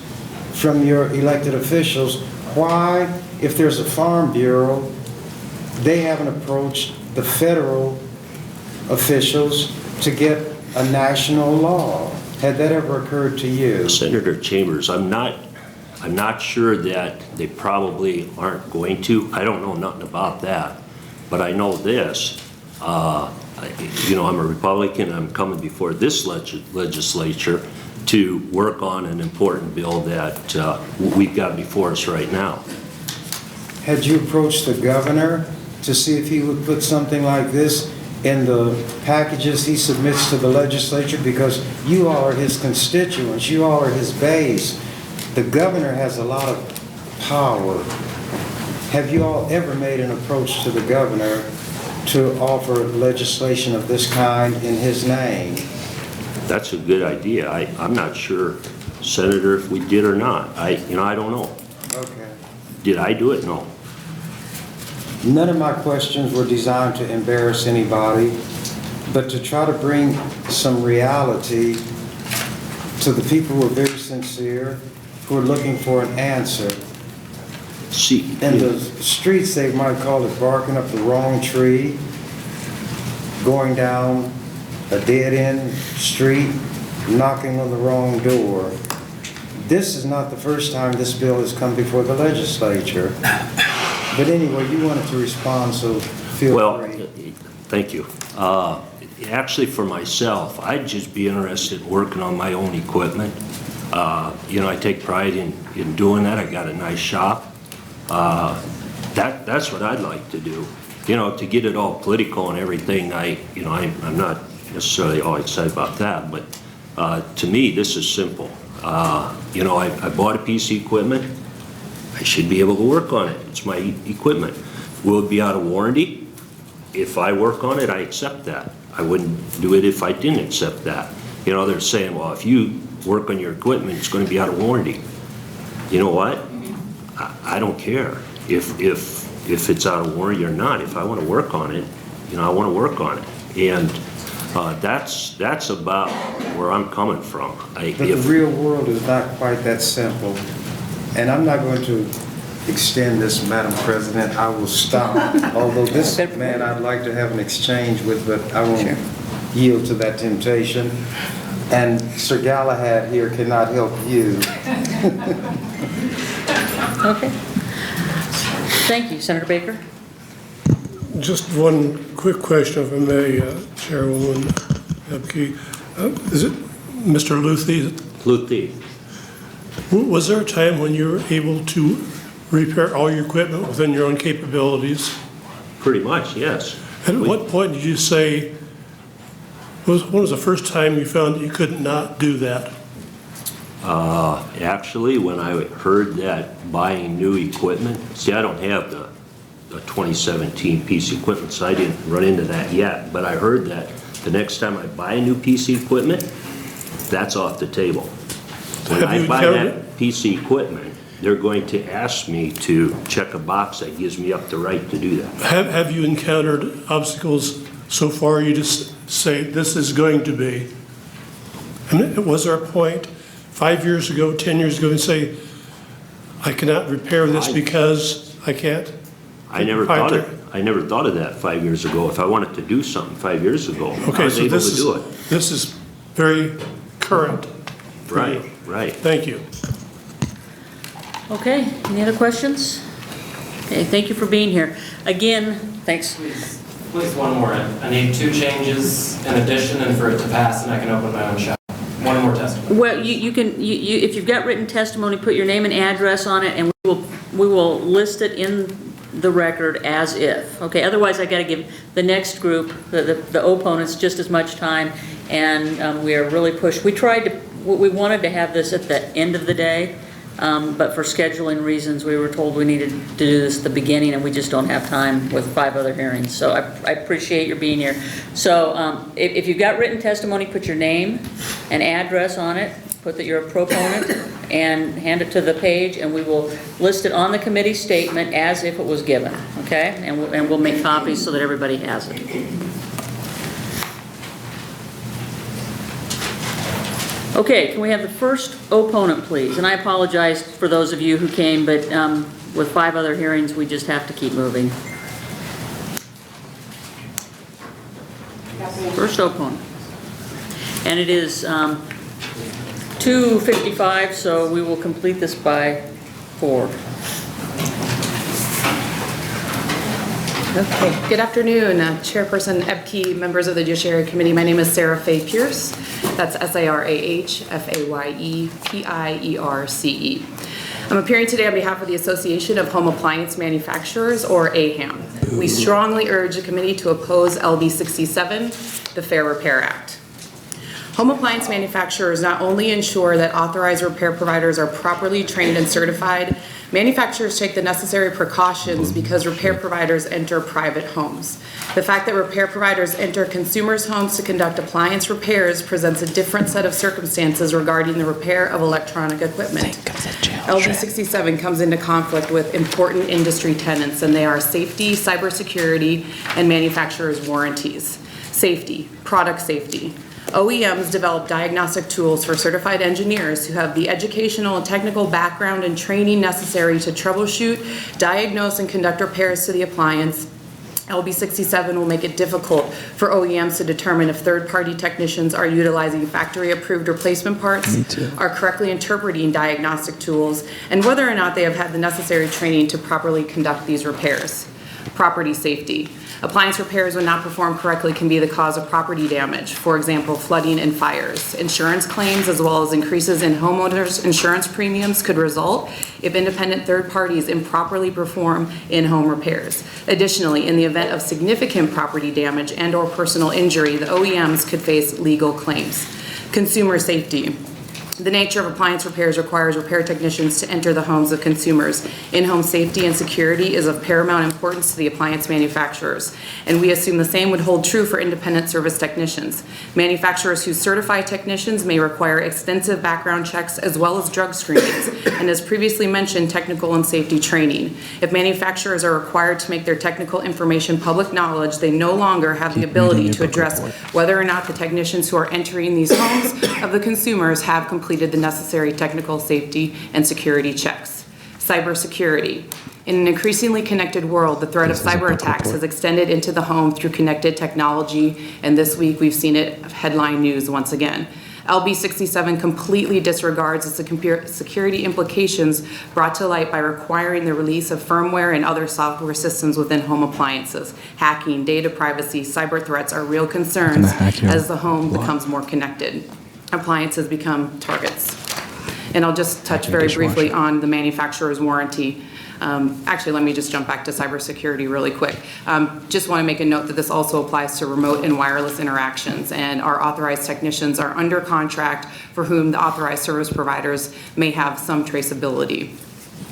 S15: from your elected officials. Why, if there's a Farm Bureau, they haven't approached the federal officials to get a national law? Had that ever occurred to you?
S21: Senator Chambers, I'm not sure that they probably aren't going to. I don't know nothing about that, but I know this. You know, I'm a Republican. I'm coming before this legislature to work on an important bill that we've got before us right now.
S15: Had you approached the governor to see if he would put something like this in the packages he submits to the legislature? Because you all are his constituents, you all are his base. The governor has a lot of power. Have you all ever made an approach to the governor to offer legislation of this kind in his name?
S21: That's a good idea. I'm not sure, Senator, if we did or not. I don't know.
S15: Okay.
S21: Did I do it? No.
S15: None of my questions were designed to embarrass anybody, but to try to bring some reality to the people who are very sincere, who are looking for an answer. In the streets, they might call it barking up the wrong tree, going down a dead-end street, knocking on the wrong door. This is not the first time this bill has come before the legislature. But anyway, you wanted to respond, so feel free.
S21: Thank you. Actually, for myself, I'd just be interested in working on my own equipment. You know, I take pride in doing that. I got a nice shop. That's what I'd like to do. You know, to get it all political and everything, I'm not necessarily all excited about that, but to me, this is simple. You know, I bought a piece of equipment. I should be able to work on it. It's my equipment. Will it be out of warranty? If I work on it, I accept that. I wouldn't do it if I didn't accept that. You know, they're saying, well, if you work on your equipment, it's going to be out of warranty. You know what? I don't care if it's out of warranty or not. If I want to work on it, you know, I want to work on it. And that's about where I'm coming from.
S15: But the real world is not quite that simple. And I'm not going to extend this, Madam President. I will stop. Although this man I'd like to have an exchange with, but I won't yield to that temptation. And Sir Galahad here cannot help you.
S6: Okay. Thank you, Senator Baker.
S4: Just one quick question, if I may, Chairwoman Epke. Is it Mr. Luthi?
S21: Luthi.
S4: Was there a time when you were able to repair all your equipment within your own capabilities?
S21: Pretty much, yes.
S4: And at what point did you say, when was the first time you found that you could not do that?
S21: Actually, when I heard that buying new equipment, see, I don't have the 2017 piece of equipment, so I didn't run into that yet, but I heard that the next time I buy a new piece of equipment, that's off the table. When I buy that piece of equipment, they're going to ask me to check a box that gives me up the right to do that.
S4: Have you encountered obstacles so far you just say this is going to be? And was there a point 5 years ago, 10 years ago, and say, I cannot repair this because I can't?
S21: I never thought of that 5 years ago. If I wanted to do something 5 years ago, I was able to do it.
S4: This is very current.
S21: Right, right.
S4: Thank you.
S6: Okay, any other questions? Okay, thank you for being here. Again, thanks.
S22: Please, one more. I need 2 changes in addition and for it to pass, and I can open my own shop. One more testimony.
S6: Well, you can, if you've got written testimony, put your name and address on it, and we will list it in the record as if. Okay, otherwise I got to give the next group, the opponents, just as much time, and we are really pushed. We wanted to have this at the end of the day, but for scheduling reasons, we were told we needed to do this at the beginning, and we just don't have time with 5 other hearings. So I appreciate your being here. So if you've got written testimony, put your name and address on it, put that you're a proponent, and hand it to the page, and we will list it on the committee statement as if it was given, okay? And we'll make copies so that everybody has it. Okay, can we have the first opponent, please? And I apologize for those of you who came, but with 5 other hearings, we just have to keep moving. First opponent. And it is 2:55, so we will complete this by 4.
S2: Okay, good afternoon, Chairperson Ebke, members of the Judiciary Committee. My name is Sarah Faye Pierce. That's SARAHFAYEPIERCE. I'm appearing today on behalf of the Association of Home Appliance Manufacturers, or AHAM. We strongly urge the committee to oppose LB 67, the Fair Repair Act. Home appliance manufacturers not only ensure that authorized repair providers are properly trained and certified, manufacturers take the necessary precautions because repair providers enter private homes. The fact that repair providers enter consumers' homes to conduct appliance repairs presents a different set of circumstances regarding the repair of electronic equipment. LB 67 comes into conflict with important industry tenets, and they are safety, cybersecurity, and manufacturers' warranties. Safety, product safety. OEMs develop diagnostic tools for certified engineers who have the educational and technical background and training necessary to troubleshoot, diagnose, and conduct repairs to the appliance. LB 67 will make it difficult for OEMs to determine if third-party technicians are utilizing factory-approved replacement parts, are correctly interpreting diagnostic tools, and whether or not they have had the necessary training to properly conduct these repairs. Property safety. Appliance repairs, when not performed correctly, can be the cause of property damage, for example, flooding and fires. Insurance claims, as well as increases in homeowners' insurance premiums, could result if independent third parties improperly perform in-home repairs. Additionally, in the event of significant property damage and/or personal injury, the OEMs could face legal claims. Consumer safety. The nature of appliance repairs requires repair technicians to enter the homes of consumers. In-home safety and security is of paramount importance to the appliance manufacturers, and we assume the same would hold true for independent service technicians. Manufacturers who certify technicians may require extensive background checks as well as drug screenings, and as previously mentioned, technical and safety training. If manufacturers are required to make their technical information public knowledge, they no longer have the ability to address whether or not the technicians who are entering these homes of the consumers have completed the necessary technical safety and security checks. Cybersecurity. In an increasingly connected world, the threat of cyber attacks has extended into the home through connected technology, and this week we've seen it headline news once again. LB 67 completely disregards the security implications brought to light by requiring the release of firmware and other software systems within home appliances. Hacking, data privacy, cyber threats are real concerns as the home becomes more connected. Appliances become targets. And I'll just touch very briefly on the manufacturer's warranty. Actually, let me just jump back to cybersecurity really quick. Just want to make a note that this also applies to remote and wireless interactions, and our authorized technicians are under contract for whom the authorized service providers may have some traceability.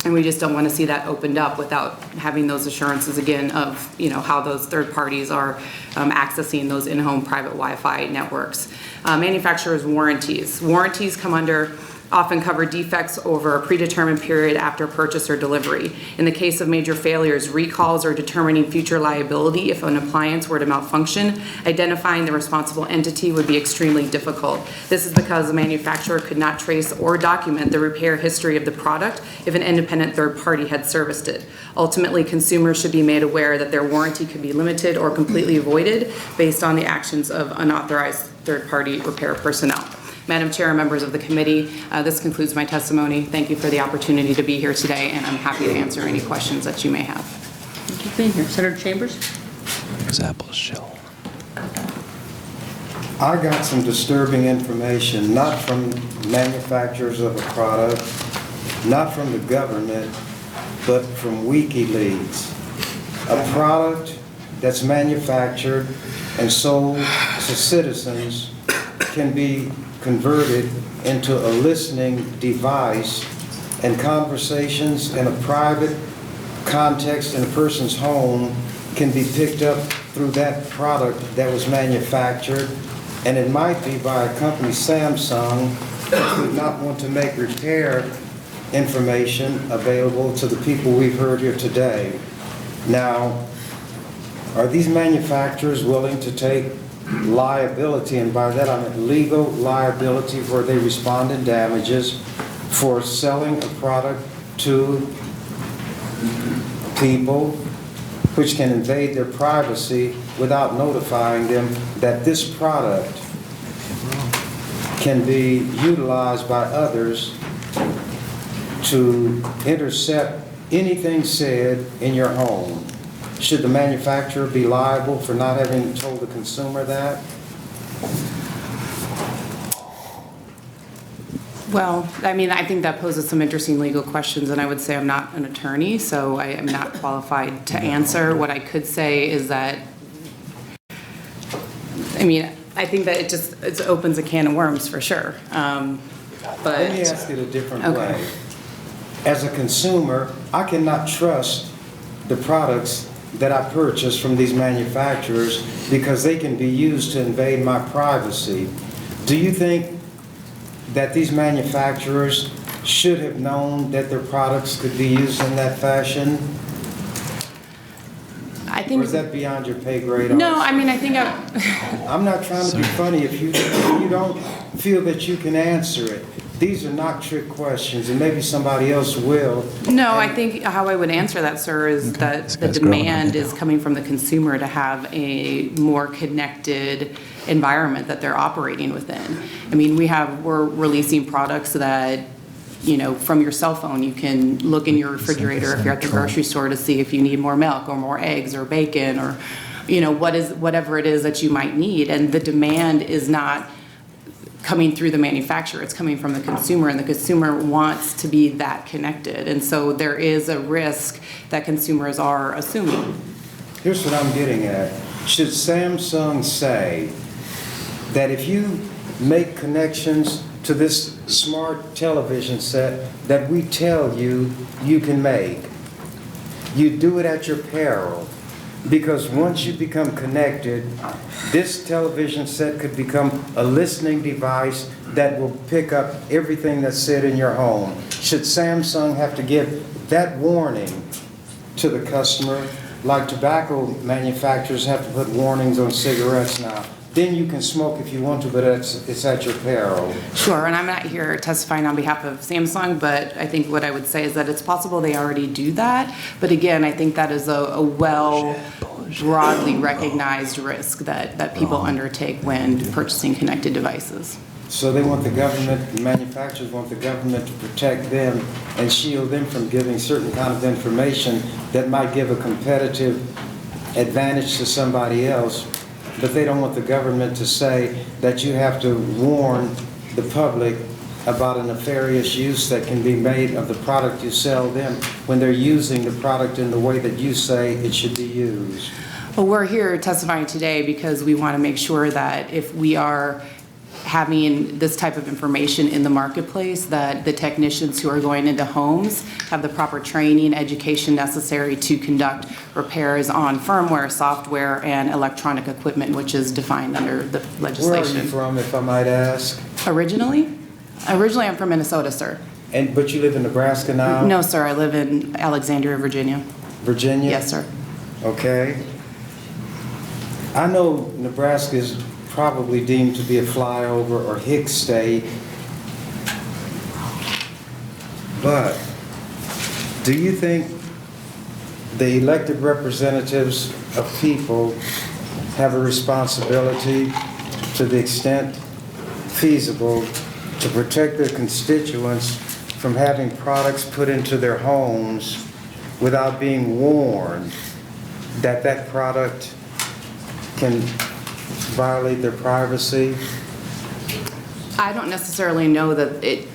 S2: And we just don't want to see that opened up without having those assurances again of, how those third parties are accessing those in-home private Wi-Fi networks. Manufacturers' warranties. Warranties often cover defects over a predetermined period after purchase or delivery. In the case of major failures, recalls or determining future liability if an appliance were to malfunction, identifying the responsible entity would be extremely difficult. This is because the manufacturer could not trace or document the repair history of the product if an independent third party had serviced it. Ultimately, consumers should be made aware that their warranty could be limited or completely avoided based on the actions of unauthorized third-party repair personnel. Madam Chair and members of the committee, this concludes my testimony. Thank you for the opportunity to be here today, and I'm happy to answer any questions that you may have.
S6: Thank you for being here. Senator Chambers?
S5: Example shell.
S15: I got some disturbing information, not from manufacturers of a product, not from the government, but from WikiLeaks. A product that's manufactured and sold to citizens can be converted into a listening device, and conversations in a private context in a person's home can be picked up through that product that was manufactured, and it might be by a company, Samsung, would not want to make repair information available to the people we've heard here today. Now, are these manufacturers willing to take liability, and by that I mean legal liability where they respond in damages for selling a product to people which can invade their privacy without notifying them that this product can be utilized by others to intercept anything said in your home? Should the manufacturer be liable for not having told the consumer that?
S2: Well, I mean, I think that poses some interesting legal questions, and I would say I'm not an attorney, so I am not qualified to answer. What I could say is that, I mean, I think that it opens a can of worms for sure. But
S15: let me ask it a different
S2: okay.
S15: way. As a consumer, I cannot trust the products that I purchase from these manufacturers because they can be used to invade my privacy. Do you think that these manufacturers should have known that their products could be used in that fashion?
S2: I think,
S15: or is that beyond your pay grade?
S2: No, I mean, I think
S15: I'm not trying to be funny if you don't feel that you can answer it. These are not trick questions, and maybe somebody else will.
S2: No, I think how I would answer that, sir, is that the demand is coming from the consumer to have a more connected environment that they're operating within. I mean, we're releasing products that, you know, from your cell phone, you can look in your refrigerator if you're at the grocery store to see if you need more milk or more eggs or bacon or, you know, whatever it is that you might need. And the demand is not coming through the manufacturer, it's coming from the consumer, and the consumer wants to be that connected. And so there is a risk that consumers are assuming.
S15: Here's what I'm getting at. Should Samsung say that if you make connections to this smart television set that we tell you you can make, you do it at your peril? Because once you become connected, this television set could become a listening device that will pick up everything that's said in your home. Should Samsung have to give that warning to the customer, like tobacco manufacturers have to put warnings on cigarettes now? Then you can smoke if you want to, but it's at your peril.
S2: Sure, and I'm not here testifying on behalf of Samsung, but I think what I would say is that it's possible they already do that. But again, I think that is a broadly recognized risk that people undertake when purchasing connected devices.
S15: So they want the government, the manufacturers want the government to protect them and shield them from giving certain kind of information that might give a competitive advantage to somebody else. But they don't want the government to say that you have to warn the public about a nefarious use that can be made of the product you sell them when they're using the product in the way that you say it should be used.
S2: Well, we're here testifying today because we want to make sure that if we are having this type of information in the marketplace, that the technicians who are going into homes have the proper training, education necessary to conduct repairs on firmware, software, and electronic equipment, which is defined under the legislation.
S15: Where are you from, if I might ask?
S2: Originally I'm from Minnesota, sir.
S15: But you live in Nebraska now?
S2: No, sir, I live in Alexandria, Virginia.
S15: Virginia?
S2: Yes, sir.
S15: Okay. I know Nebraska is probably deemed to be a flyover or hick state, but do you think the elected representatives of people have a responsibility to the extent feasible to protect their constituents from having products put into their homes without being warned that that product can violate their privacy?
S2: I don't necessarily know that it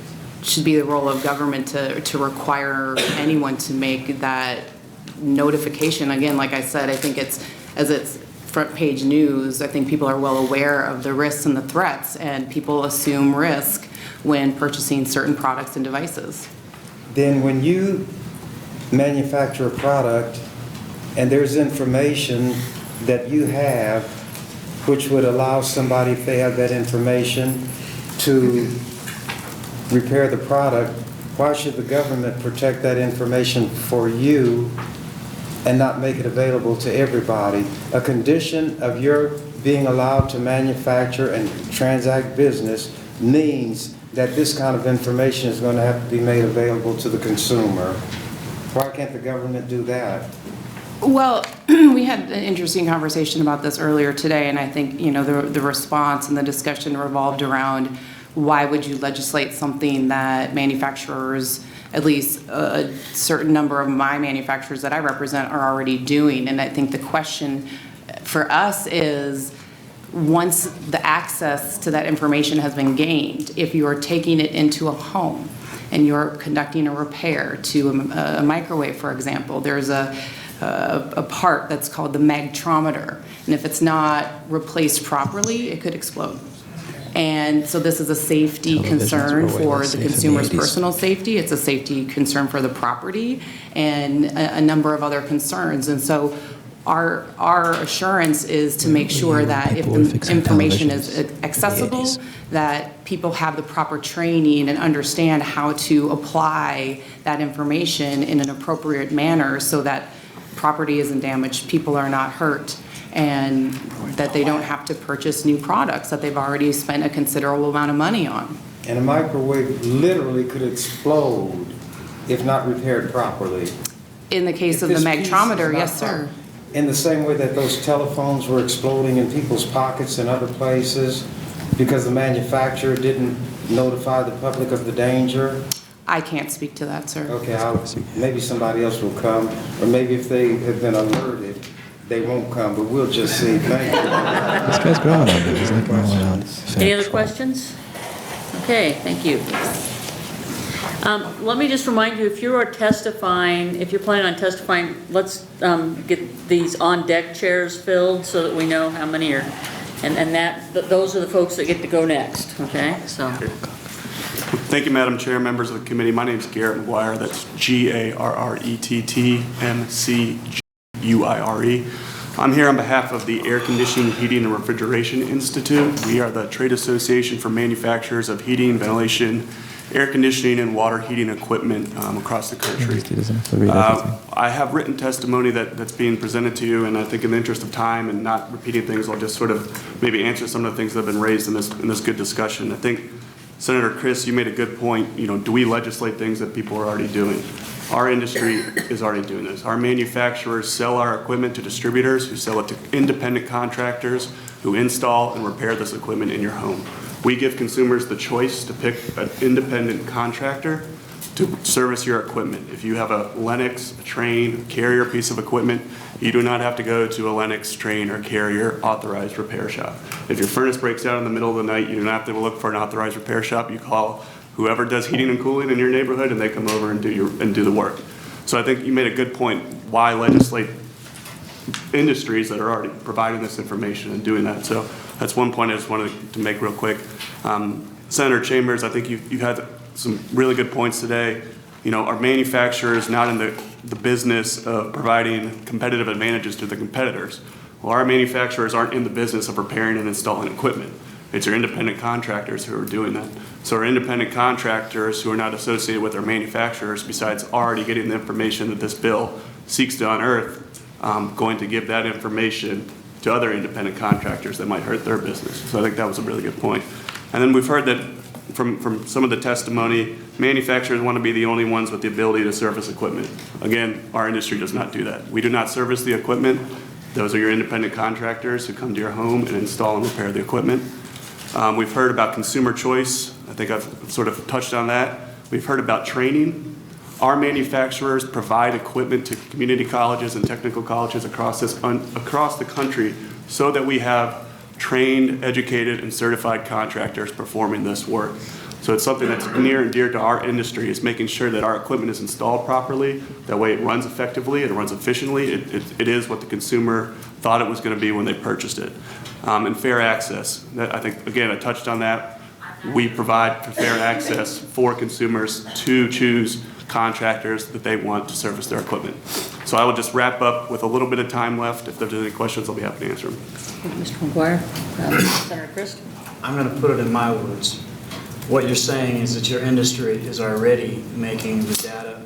S2: should be the role of government to require anyone to make that notification. Again, like I said, I think it's front page news. I think people are well aware of the risks and the threats, and people assume risk when purchasing certain products and devices.
S15: Then when you manufacture a product and there's information that you have which would allow somebody, if they have that information, to repair the product, why should the government protect that information for you and not make it available to everybody? A condition of your being allowed to manufacture and transact business means that this kind of information is going to have to be made available to the consumer. Why can't the government do that?
S2: Well, we had an interesting conversation about this earlier today, and I think, you know, the response and the discussion revolved around why would you legislate something that manufacturers, at least a certain number of my manufacturers that I represent, are already doing. And I think the question for us is, once the access to that information has been gained, if you are taking it into a home and you're conducting a repair to a microwave, for example, there's a part that's called the magtrometer, and if it's not replaced properly, it could explode. And so this is a safety concern for the consumer's personal safety. It's a safety concern for the property, and a number of other concerns. And so our assurance is to make sure that if the information is accessible, that people have the proper training and understand how to apply that information in an appropriate manner so that property isn't damaged, people are not hurt, and that they don't have to purchase new products that they've already spent a considerable amount of money on.
S15: And a microwave literally could explode if not repaired properly.
S2: In the case of the magtrometer, yes, sir.
S15: In the same way that those telephones were exploding in people's pockets and other places because the manufacturer didn't notify the public of the danger?
S2: I can't speak to that, sir.
S15: Okay, maybe somebody else will come, or maybe if they have been alerted, they won't come, but we'll just see. Thank you.
S5: This guy's growing on me. He's like growing on.
S6: Any other questions? Okay, thank you. Let me just remind you, if you are testifying, if you're planning on testifying, let's get these on-deck chairs filled so that we know how many are, and those are the folks that get to go next, okay? So.
S19: Thank you, Madam Chair, members of the committee. My name is Garrett McGuire. That's GarrettMcguire. I'm here on behalf of the Air Conditioning, Heating, and Refrigeration Institute. We are the trade association for manufacturers of heating, ventilation, air conditioning, and water heating equipment across the country. I have written testimony that's being presented to you, and I think in the interest of time and not repeating things, I'll just sort of maybe answer some of the things that have been raised in this good discussion. I think, Senator Chris, you made a good point. You know, do we legislate things that people are already doing? Our industry is already doing this. Our manufacturers sell our equipment to distributors who sell it to independent contractors who install and repair this equipment in your home. We give consumers the choice to pick an independent contractor to service your equipment. If you have a Lennox, a Trane, a Carrier piece of equipment, you do not have to go to a Lennox, Trane, or Carrier authorized repair shop. If your furnace breaks down in the middle of the night, you do not have to look for an authorized repair shop. You call whoever does heating and cooling in your neighborhood, and they come over and do the work. So I think you made a good point. Why legislate industries that are already providing this information and doing that? So that's one point I just wanted to make real quick. Senator Chambers, I think you had some really good points today. You know, our manufacturers not in the business of providing competitive advantages to the competitors. Well, our manufacturers aren't in the business of repairing and installing equipment. It's our independent contractors who are doing that. So our independent contractors who are not associated with our manufacturers, besides already getting the information that this bill seeks to unearth, going to give that information to other independent contractors that might hurt their business. So I think that was a really good point. And then we've heard that from some of the testimony, manufacturers want to be the only ones with the ability to service equipment. Again, our industry does not do that. We do not service the equipment. Those are your independent contractors who come to your home and install and repair the equipment. We've heard about consumer choice. I think I've sort of touched on that. We've heard about training. Our manufacturers provide equipment to community colleges and technical colleges across the country so that we have trained, educated, and certified contractors performing this work. So it's something that's near and dear to our industry, is making sure that our equipment is installed properly. That way it runs effectively, it runs efficiently. It is what the consumer thought it was going to be when they purchased it. And fair access. I think, again, I touched on that. We provide fair access for consumers to choose contractors that they want to service their equipment. So I will just wrap up with a little bit of time left. If there's any questions, I'll be happy to answer them.
S6: Mr. McGuire, Senator Christ.
S10: I'm going to put it in my words. what you're saying is that your industry is already making the data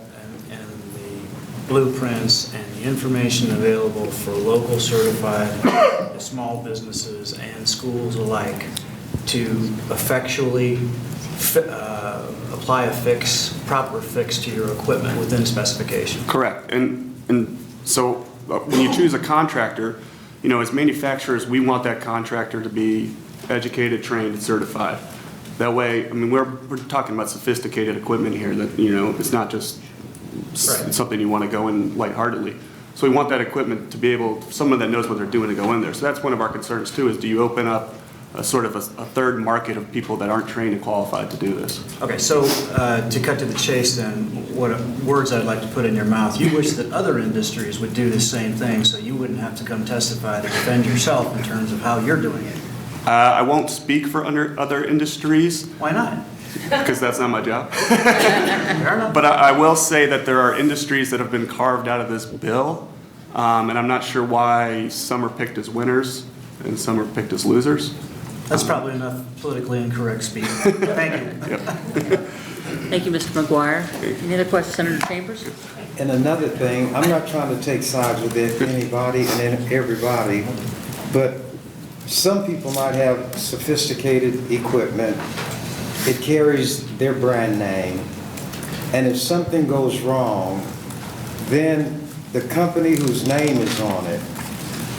S10: and the blueprints and the information available for local certified small businesses and schools alike to effectually apply a proper fix to your equipment within specification.
S19: Correct. And so when you choose a contractor, you know, as manufacturers, we want that contractor to be educated, trained, and certified. That way, I mean, we're talking about sophisticated equipment here that, you know, it's not just something you want to go in lightheartedly. So we want that equipment to be able, someone that knows what they're doing to go in there. So that's one of our concerns too, is do you open up a sort of a third market of people that aren't trained and qualified to do this?
S10: Okay, so to cut to the chase then, what words I'd like to put in your mouth. You wish that other industries would do the same thing so you wouldn't have to come testify to defend yourself in terms of how you're doing it.
S19: I won't speak for other industries.
S10: Why not?
S19: Because that's not my job. But I will say that there are industries that have been carved out of this bill, and I'm not sure why some are picked as winners and some are picked as losers.
S10: That's probably enough politically incorrect speak. Thank you.
S6: Thank you, Mr. McGuire. Any other questions, Senator Chambers?
S15: And another thing, I'm not trying to take sides with anybody and everybody, but some people might have sophisticated equipment. It carries their brand name. And if something goes wrong, then the company whose name is on it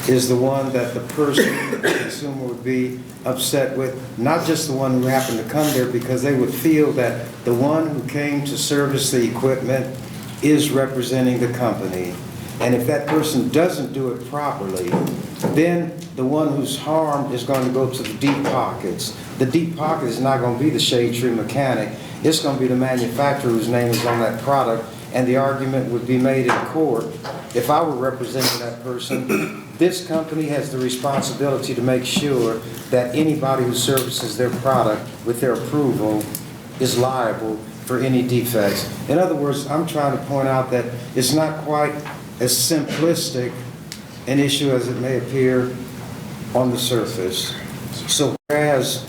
S15: is the one that the person, the consumer, would be upset with, not just the one who happened to come there, because they would feel that the one who came to service the equipment is representing the company. And if that person doesn't do it properly, then the one who's harmed is going to go to the deep pockets. The deep pocket is not going to be the shade tree mechanic. It's going to be the manufacturer whose name is on that product, and the argument would be made in court. If I were representing that person, this company has the responsibility to make sure that anybody who services their product with their approval is liable for any defects. In other words, I'm trying to point out that it's not quite as simplistic an issue as it may appear on the surface. So whereas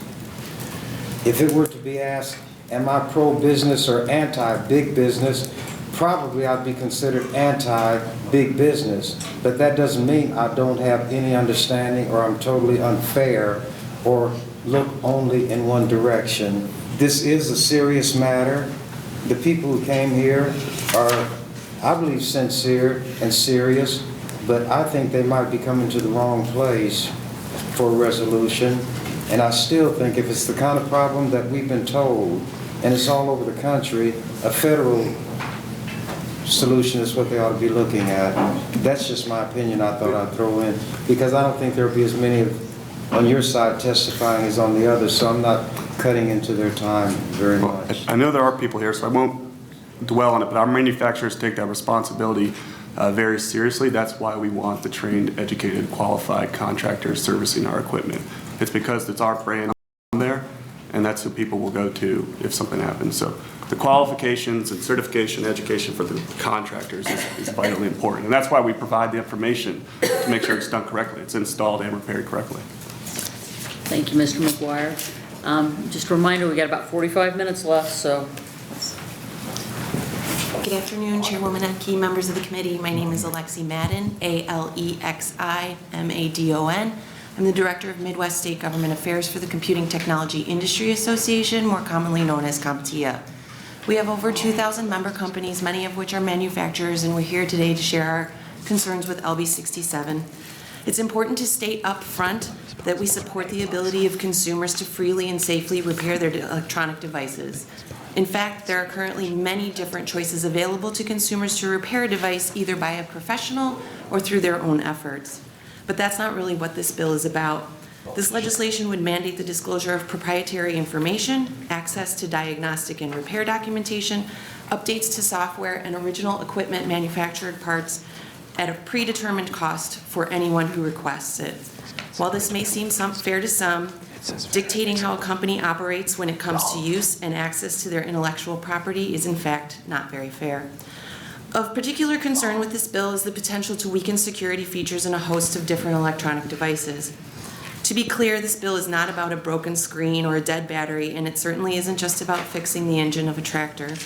S15: if it were to be asked, am I pro-business or anti-big business, probably I'd be considered anti-big business. But that doesn't mean I don't have any understanding or I'm totally unfair or look only in one direction. This is a serious matter. The people who came here are, I believe, sincere and serious, but I think they might be coming to the wrong place for a resolution. And I still think if it's the kind of problem that we've been told, and it's all over the country, a federal solution is what they ought to be looking at. That's just my opinion I thought I'd throw in, because I don't think there'll be as many on your side testifying as on the other, so I'm not cutting into their time very much.
S19: I know there are people here, so I won't dwell on it, but our manufacturers take that responsibility very seriously. That's why we want the trained, educated, qualified contractors servicing our equipment. It's because it's our brand on there, and that's who people will go to if something happens. So the qualifications and certification education for the contractors is vitally important. And that's why we provide the information to make sure it's done correctly. It's installed and repaired correctly.
S6: Thank you, Mr. McGuire. Just a reminder, we got about 45 minutes left, so.
S7: Good afternoon, Chairwoman Emke, members of the committee. My name is Alexi Madden, A-L-E-X-I-M-A-D-O-N. I'm the Director of Midwest State Government Affairs for the Computing Technology Industry Association, more commonly known as CompTIA. We have over 2,000 member companies, many of which are manufacturers, and we're here today to share our concerns with LB 67. It's important to state up front that we support the ability of consumers to freely and safely repair their electronic devices. In fact, there are currently many different choices available to consumers to repair a device either by a professional or through their own efforts. But that's not really what this bill is about. This legislation would mandate the disclosure of proprietary information, access to diagnostic and repair documentation, updates to software, and original equipment manufactured parts at a predetermined cost for anyone who requests it. While this may seem fair to some, dictating how a company operates when it comes to use and access to their intellectual property is in fact not very fair. Of particular concern with this bill is the potential to weaken security features in a host of different electronic devices. To be clear, this bill is not about a broken screen or a dead battery, and it certainly isn't just about fixing the engine of a tractor.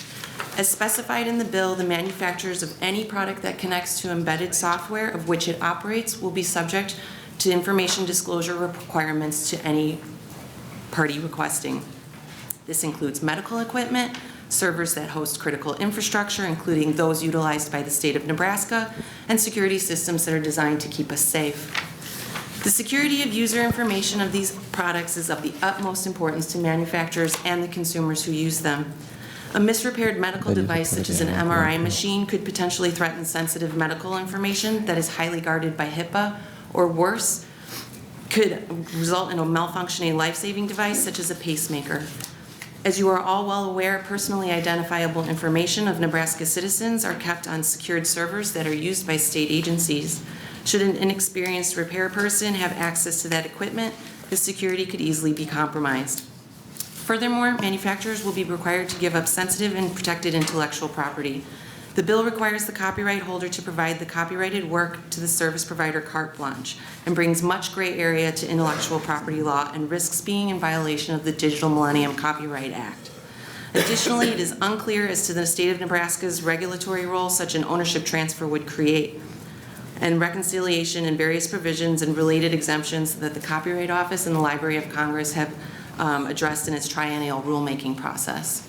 S7: As specified in the bill, the manufacturers of any product that connects to embedded software of which it operates will be subject to information disclosure requirements to any party requesting. This includes medical equipment, servers that host critical infrastructure, including those utilized by the state of Nebraska, and security systems that are designed to keep us safe. The security of user information of these products is of the utmost importance to manufacturers and the consumers who use them. A misrepaired medical device such as an MRI machine could potentially threaten sensitive medical information that is highly guarded by HIPAA, or worse, could result in a malfunctioning life-saving device such as a pacemaker. As you are all well aware, personally identifiable information of Nebraska citizens are kept on secured servers that are used by state agencies. Should an inexperienced repair person have access to that equipment, the security could easily be compromised. Furthermore, manufacturers will be required to give up sensitive and protected intellectual property. The bill requires the copyright holder to provide the copyrighted work to the service provider carte blanche and brings much gray area to intellectual property law and risks being in violation of the Digital Millennium Copyright Act. Additionally, it is unclear as to the state of Nebraska's regulatory role such an ownership transfer would create, and reconciliation and various provisions and related exemptions that the Copyright Office and the Library of Congress have addressed in its triennial rulemaking process.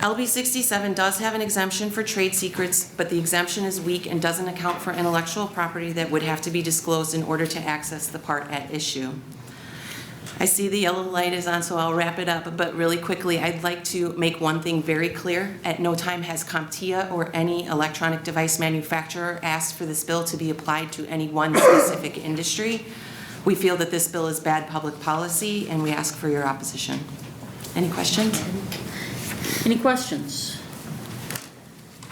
S7: LB 67 does have an exemption for trade secrets, but the exemption is weak and doesn't account for intellectual property that would have to be disclosed in order to access the part at issue. I see the yellow light is on, so I'll wrap it up, but really quickly, I'd like to make one thing very clear. At no time has CompTIA or any electronic device manufacturer asked for this bill to be applied to any one specific industry. We feel that this bill is bad public policy, and we ask for your opposition. Any questions?
S6: Any questions?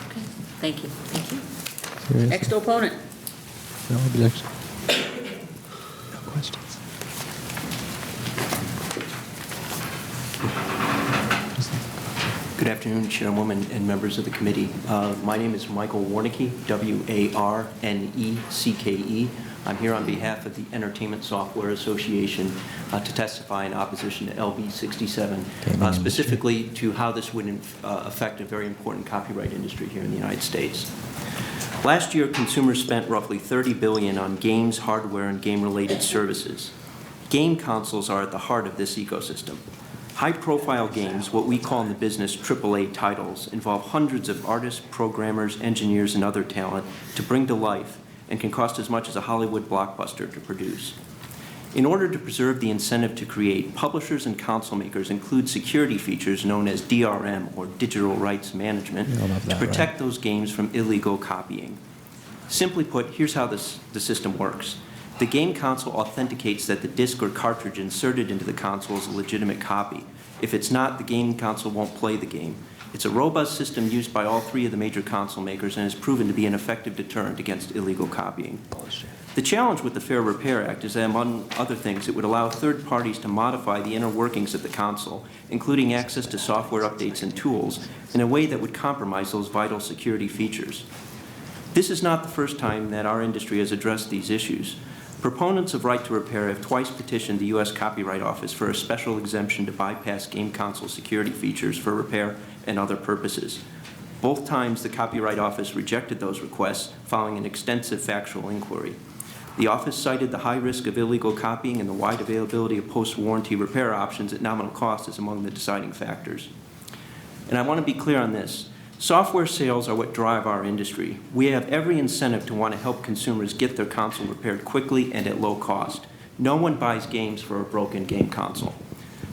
S6: Okay, thank you. Thank you. Next opponent.
S5: No objection. No questions.
S8: Good afternoon, Chairwoman and members of the committee. My name is Michael Warnicke, W-A-R-N-E-C-K-E. I'm here on behalf of the Entertainment Software Association to testify in opposition to LB 67, specifically to how this would affect a very important copyright industry here in the United States. Last year, consumers spent roughly $30 billion on games, hardware, and game-related services. Game consoles are at the heart of this ecosystem. High-profile games, what we call in the business AAA titles, involve hundreds of artists, programmers, engineers, and other talent to bring to life, and can cost as much as a Hollywood blockbuster to produce. In order to preserve the incentive to create, publishers and console makers include security features known as DRM, or Digital Rights Management, to protect those games from illegal copying. Simply put, here's how the system works. The game console authenticates that the disc or cartridge inserted into the console is a legitimate copy. If it's not, the game console won't play the game. It's a robust system used by all three of the major console makers and has proven to be an effective deterrent against illegal copying. The challenge with the Fair Repair Act is that, among other things, it would allow third parties to modify the inner workings of the console, including access to software updates and tools, in a way that would compromise those vital security features. This is not the first time that our industry has addressed these issues. Proponents of right to repair have twice petitioned the U.S. Copyright Office for a special exemption to bypass game console security features for repair and other purposes. Both times, the Copyright Office rejected those requests following an extensive factual inquiry. The office cited the high risk of illegal copying and the wide availability of post-warranty repair options at nominal cost as among the deciding factors. And I want to be clear on this. Software sales are what drive our industry. We have every incentive to want to help consumers get their console repaired quickly and at low cost. No one buys games for a broken game console.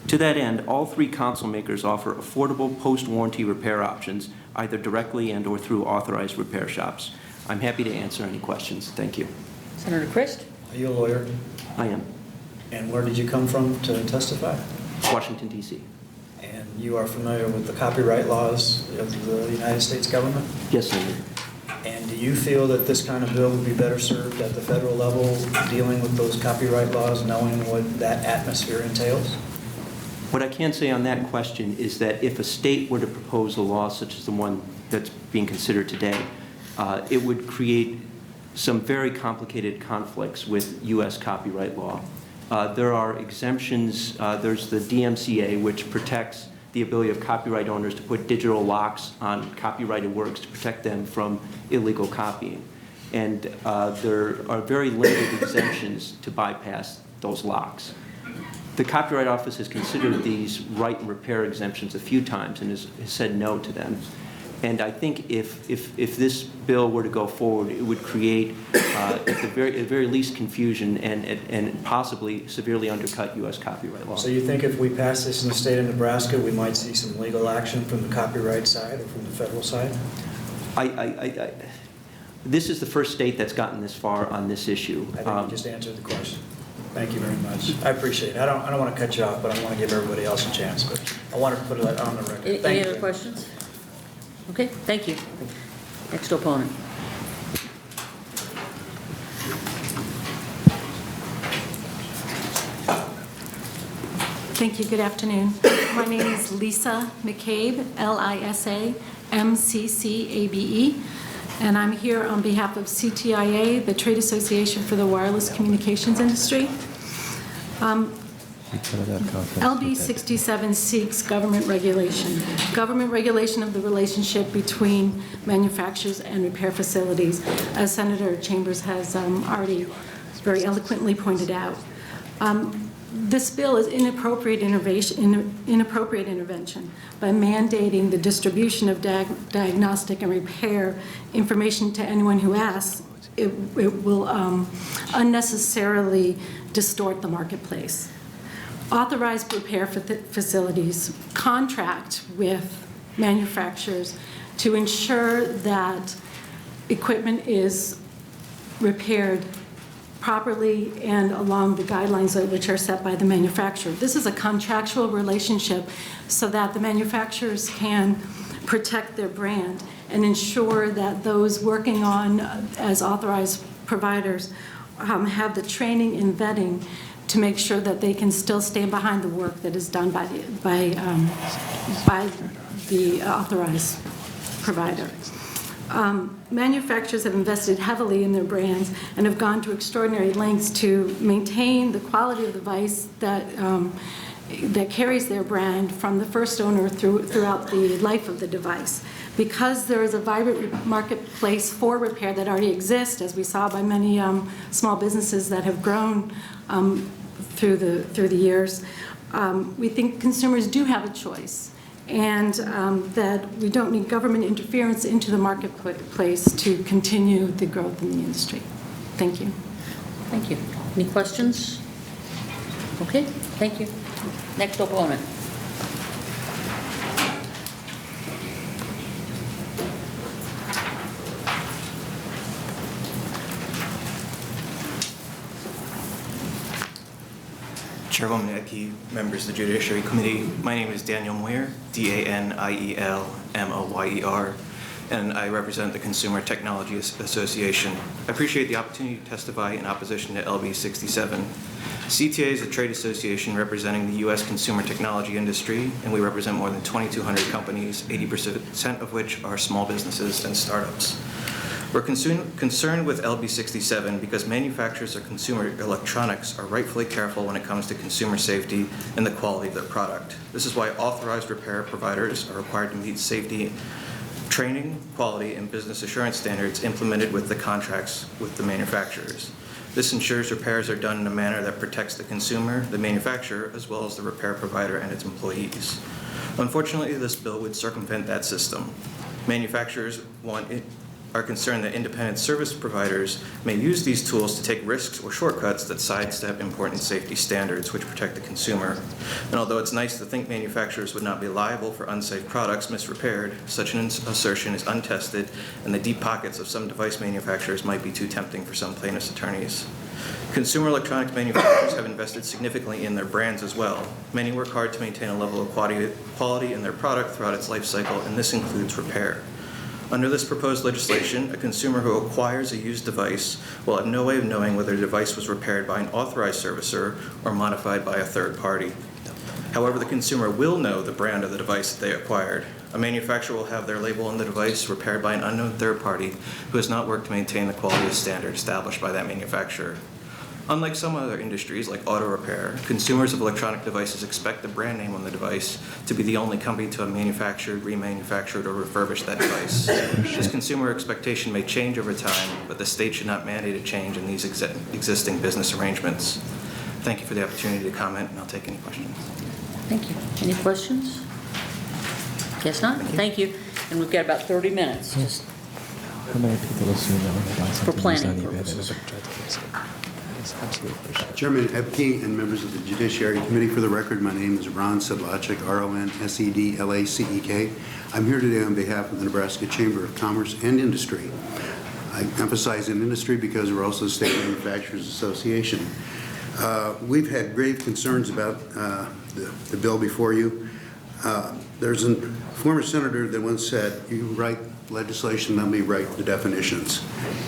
S8: To that end, all three console makers offer affordable post-warranty repair options, either directly and or through authorized repair shops. I'm happy to answer any questions. Thank you.
S6: Senator Christ?
S10: Are you a lawyer?
S8: I am.
S10: And where did you come from to testify?
S8: Washington, D.C.
S10: And you are familiar with the copyright laws of the United States government?
S8: Yes, Senator.
S10: And do you feel that this kind of bill would be better served at the federal level, dealing with those copyright laws, knowing what that atmosphere entails?
S8: What I can say on that question is that if a state were to propose a law such as the one that's being considered today, it would create some very complicated conflicts with U.S. copyright law. There are exemptions. There's the DMCA, which protects the ability of copyright owners to put digital locks on copyrighted works to protect them from illegal copying. And there are very limited exemptions to bypass those locks. The Copyright Office has considered these write and repair exemptions a few times and has said no to them. And I think if this bill were to go forward, it would create, at the very least, confusion and possibly severely undercut U.S. copyright law.
S10: So you think if we pass this in the state of Nebraska, we might see some legal action from the copyright side or from the federal side?
S8: This is the first state that's gotten this far on this issue.
S10: I think you just answered the question. Thank you very much. I appreciate it. I don't want to cut you off, but I want to give everybody else a chance. But I wanted to put it on the record.
S6: Any other questions? Okay, thank you. Next opponent.
S9: Thank you. Good afternoon. My name is Lisa McCabe, Lisa McCabe, and I'm here on behalf of CTIA, the Trade Association for the Wireless Communications Industry. LB 67 seeks government regulation of the relationship between manufacturers and repair facilities, as Senator Chambers has already very eloquently pointed out. This bill is inappropriate intervention by mandating the distribution of diagnostic and repair information to anyone who asks. It will unnecessarily distort the marketplace. Authorized repair facilities contract with manufacturers to ensure that equipment is repaired properly and along the guidelines which are set by the manufacturer. This is a contractual relationship so that the manufacturers can protect their brand and ensure that those working on as authorized providers have the training and vetting to make sure that they can still stand behind the work that is done by the authorized provider. Manufacturers have invested heavily in their brands and have gone to extraordinary lengths to maintain the quality of the device that carries their brand from the first owner throughout the life of the device. Because there is a vibrant marketplace for repair that already exists, as we saw by many small businesses that have grown through the years, we think consumers do have a choice, and that we don't need government interference into the marketplace to continue the growth in the industry. Thank you.
S6: Thank you. Any questions? Okay, thank you. Next opponent.
S11: Chairwoman Edke, members of the Judiciary Committee, my name is Daniel Moyer, D-A-N-I-E-L-M-O-Y-E-R, and I represent the Consumer Technology Association. I appreciate the opportunity to testify in opposition to LB 67. CTA is a trade association representing the U.S. consumer technology industry, and we represent more than 2,200 companies, 80% of which are small businesses and startups. We're concerned with LB 67 because manufacturers of consumer electronics are rightfully careful when it comes to consumer safety and the quality of their product. This is why authorized repair providers are required to meet safety, training, quality, and business assurance standards implemented with the contracts with the manufacturers. This ensures repairs are done in a manner that protects the consumer, the manufacturer, as well as the repair provider and its employees. Unfortunately, this bill would circumvent that system. Manufacturers are concerned that independent service providers may use these tools to take risks or shortcuts that sidestep important safety standards which protect the consumer. And although it's nice to think manufacturers would not be liable for unsafe products misrepaired, such an assertion is untested, and the deep pockets of some device manufacturers might be too tempting for some plaintiffs' attorneys. Consumer electronics manufacturers have invested significantly in their brands as well. Many work hard to maintain a level of quality in their product throughout its life cycle, and this includes repair. Under this proposed legislation, a consumer who acquires a used device will have no way of knowing whether the device was repaired by an authorized servicer or modified by a third party. However, the consumer will know the brand of the device that they acquired. A manufacturer will have their label on the device repaired by an unknown third party who has not worked to maintain the quality standard established by that manufacturer. Unlike some other industries like auto repair, consumers of electronic devices expect the brand name on the device to be the only company to have manufactured, remanufactured, or refurbished that device. This consumer expectation may change over time, but the state should not mandate a change in these existing business arrangements. Thank you for the opportunity to comment, and I'll take any questions.
S6: Thank you. Any questions? Guess not. Thank you. And we've got about 30 minutes just
S5: How many people assume that when they buy something
S6: planning
S5: used on eBay,
S6: purposes.
S5: they never try to fix it? It's absolutely bullshit.
S13: Chairman Epke and members of the Judiciary Committee, for the record, my name is Ron Sedlacek, R-O-N-S-E-D-L-A-C-E-K. I'm here today on behalf of the Nebraska Chamber of Commerce and Industry. I emphasize in industry because we're also a State Manufacturers Association. We've had grave concerns about the bill before you. There's a former senator that once said, you write legislation, let me write the definitions.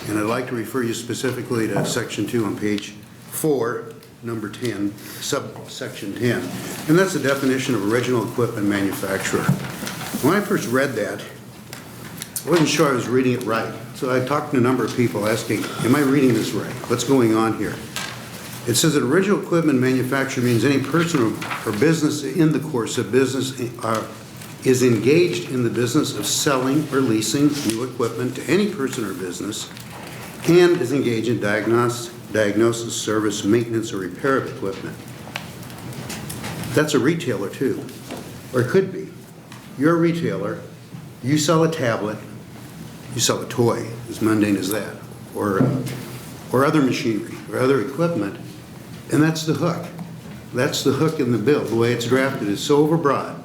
S13: And I'd like to refer you specifically to Section 2 on page 4, number 10, subsection 10. And that's the definition of original equipment manufacturer. When I first read that, I wasn't sure I was reading it right. So I talked to a number of people asking, am I reading this right? What's going on here? It says that original equipment manufacturer means any person or business in the course of business is engaged in the business of selling or leasing new equipment to any person or business and is engaged in diagnosis, service, maintenance, or repair of equipment. That's a retailer too, or it could be. You're a retailer, you sell a tablet, you sell a toy, as mundane as that, or other machinery or other equipment, and that's the hook. That's the hook in the bill. The way it's drafted is so overbroad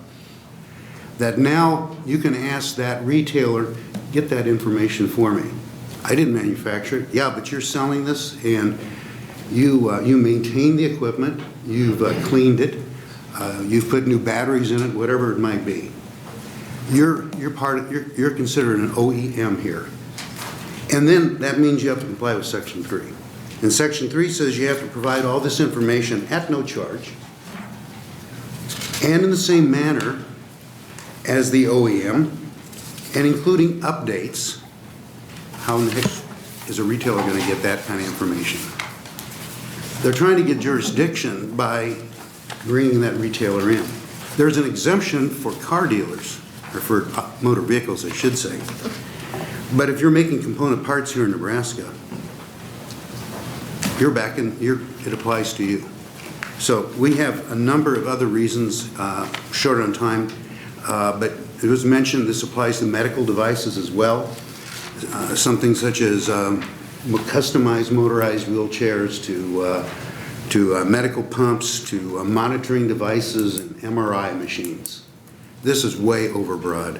S13: that now you can ask that retailer, get that information for me. I didn't manufacture it. Yeah, but you're selling this, and you maintain the equipment, you've cleaned it, you've put new batteries in it, whatever it might be. You're considered an OEM here. And then that means you have to comply with Section 3. And Section 3 says you have to provide all this information at no charge and in the same manner as the OEM, and including updates. How in the heck is a retailer going to get that kind of information? They're trying to get jurisdiction by bringing that retailer in. There's an exemption for car dealers, or for motor vehicles, I should say. But if you're making component parts here in Nebraska, it applies to you. So we have a number of other reasons, short on time, but it was mentioned this applies to medical devices as well. Something such as customized motorized wheelchairs to medical pumps, to monitoring devices and MRI machines. This is way overbroad.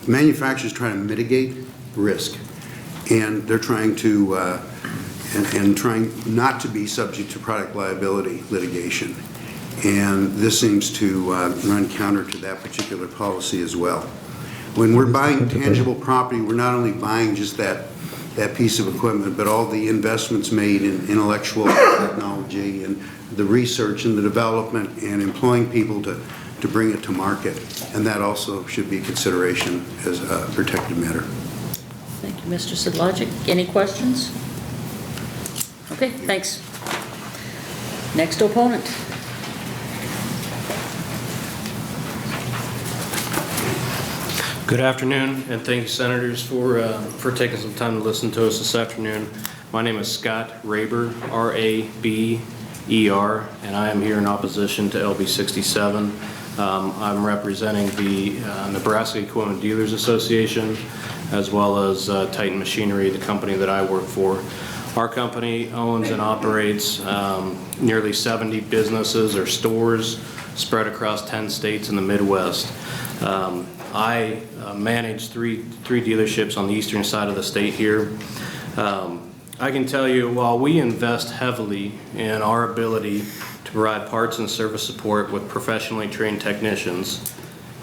S13: Manufacturers trying to mitigate risk, and they're trying to trying not to be subject to product liability litigation. And this seems to run counter to that particular policy as well. When we're buying tangible property, we're not only buying just that piece of equipment, but all the investments made in intellectual technology and the research and the development and employing people to bring it to market. And that also should be a consideration as a protected matter.
S6: Thank you, Mr. Sedlacek. Any questions? Okay, thanks. Next opponent.
S22: Good afternoon, and thank you, Senators, for taking some time to listen to us this afternoon. My name is Scott Raber, R-A-B-E-R, and I am here in opposition to LB 67. I'm representing the Nebraska Equipment Dealers Association, as well as Titan Machinery, the company that I work for. Our company owns and operates nearly 70 businesses or stores spread across 10 states in the Midwest. I manage three dealerships on the eastern side of the state here. I can tell you, while we invest heavily in our ability to provide parts and service support with professionally trained technicians,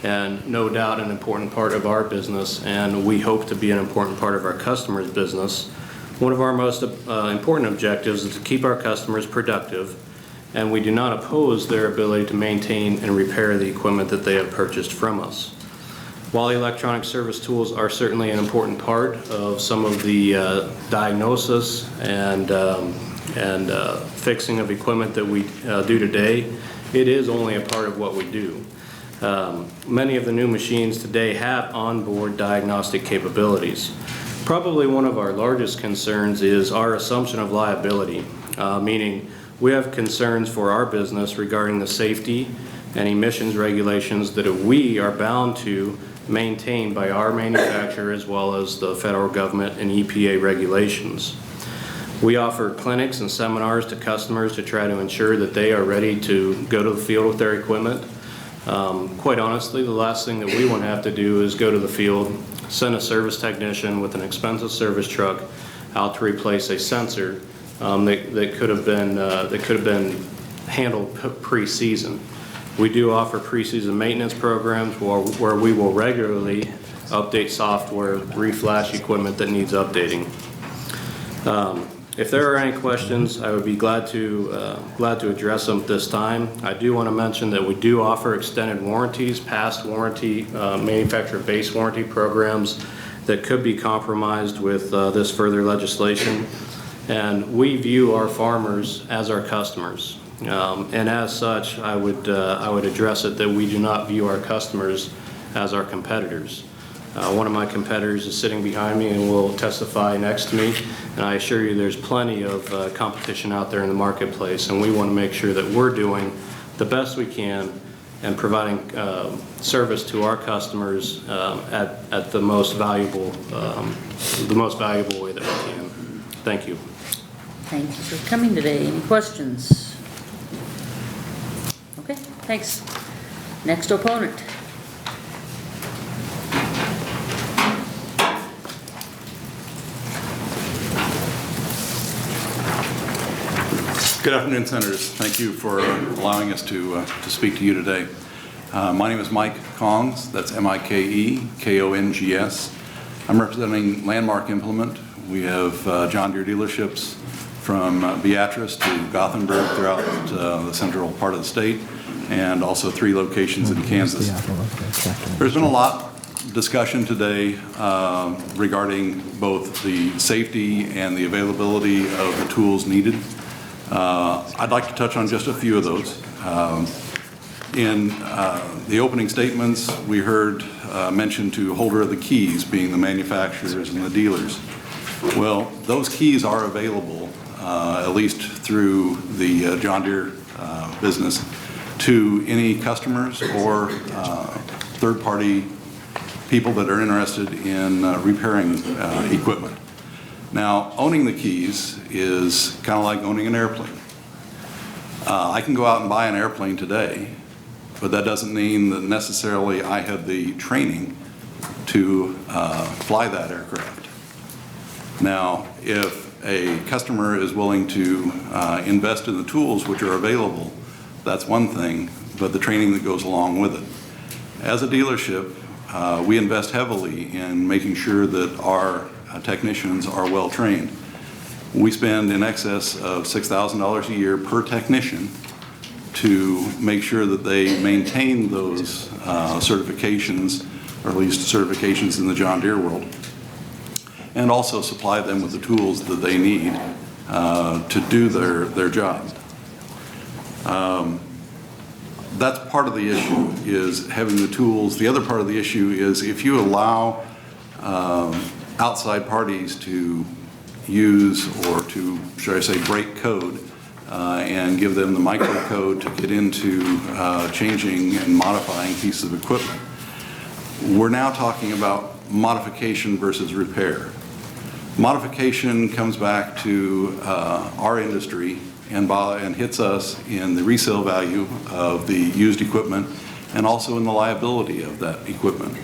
S22: and no doubt an important part of our business, and we hope to be an important part of our customers' business, one of our most important objectives is to keep our customers productive, and we do not oppose their ability to maintain and repair the equipment that they have purchased from us. While electronic service tools are certainly an important part of some of the diagnosis and and fixing of equipment that we do today, it is only a part of what we do. Many of the new machines today have onboard diagnostic capabilities. Probably one of our largest concerns is our assumption of liability, meaning we have concerns for our business regarding the safety and emissions regulations that we are bound to maintain by our manufacturer as well as the federal government and EPA regulations. We offer clinics and seminars to customers to try to ensure that they are ready to go to the field with their equipment. Quite honestly, the last thing that we want to have to do is go to the field, send a service technician with an expensive service truck out to replace a sensor that could have been handled pre-season. We do offer pre-season maintenance programs where we will regularly update software, reflash equipment that needs updating. If there are any questions, I would be glad to address them at this time. I do want to mention that we do offer extended warranties, past warranty, manufacturer-based warranty programs that could be compromised with this further legislation. And we view our farmers as our customers. And as such, I would address it that we do not view our customers as our competitors. One of my competitors is sitting behind me and will testify next to me, and I assure you there's plenty of competition out there in the marketplace, and we want to make sure that we're doing the best we can and providing service to our customers at the most valuable way that we can. Thank you.
S6: Thank you for coming today. Any questions? Okay, thanks. Next opponent.
S14: Good afternoon, Senators. Thank you for allowing us to speak to you today. My name is Mike Kongs. That's M-I-K-E-K-O-N-G-S. I'm representing Landmark Implement. We have John Deere dealerships from Beatrice to Gothenburg throughout the central part of the state, and also 3 locations in Kansas. There's been a lot of discussion today regarding both the safety and the availability of the tools needed. I'd like to touch on just a few of those. In the opening statements, we heard mention to holder of the keys being the manufacturers and the dealers. Well, those keys are available, at least through the John Deere business, to any customers or third-party people that are interested in repairing equipment. Now, owning the keys is kind of like owning an airplane. I can go out and buy an airplane today, but that doesn't mean that necessarily I have the training to fly that aircraft. Now, if a customer is willing to invest in the tools which are available, that's one thing, but the training that goes along with it. As a dealership, we invest heavily in making sure that our technicians are well trained. We spend in excess of $6,000 a year per technician to make sure that they maintain those certifications, or at least certifications in the John Deere world, and also supply them with the tools that they need to do their job. That's part of the issue, is having the tools. The other part of the issue is if you allow outside parties to use, or to, should I say, break code and give them the microcode to get into changing and modifying pieces of equipment. We're now talking about modification versus repair. Modification comes back to our industry and hits us in the resale value of the used equipment and also in the liability of that equipment.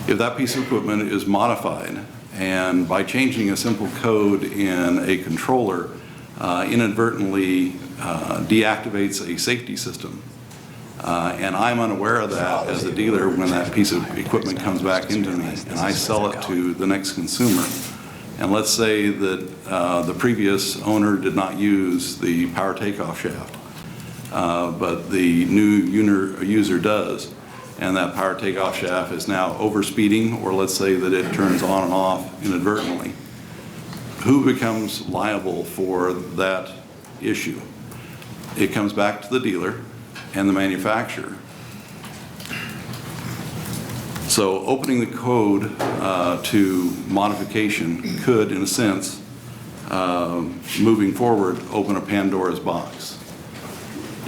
S14: If that piece of equipment is modified, and by changing a simple code in a controller inadvertently deactivates a safety system, and I'm unaware of that as a dealer when that piece of equipment comes back into me and I sell it to the next consumer, and let's say that the previous owner did not use the power takeoff shaft, but the new user does, and that power takeoff shaft is now overspeeding, or let's say that it turns on and off inadvertently. who becomes liable for that issue? It comes back to the dealer and the manufacturer. So opening the code to modification could, in a sense, moving forward, open a Pandora's box.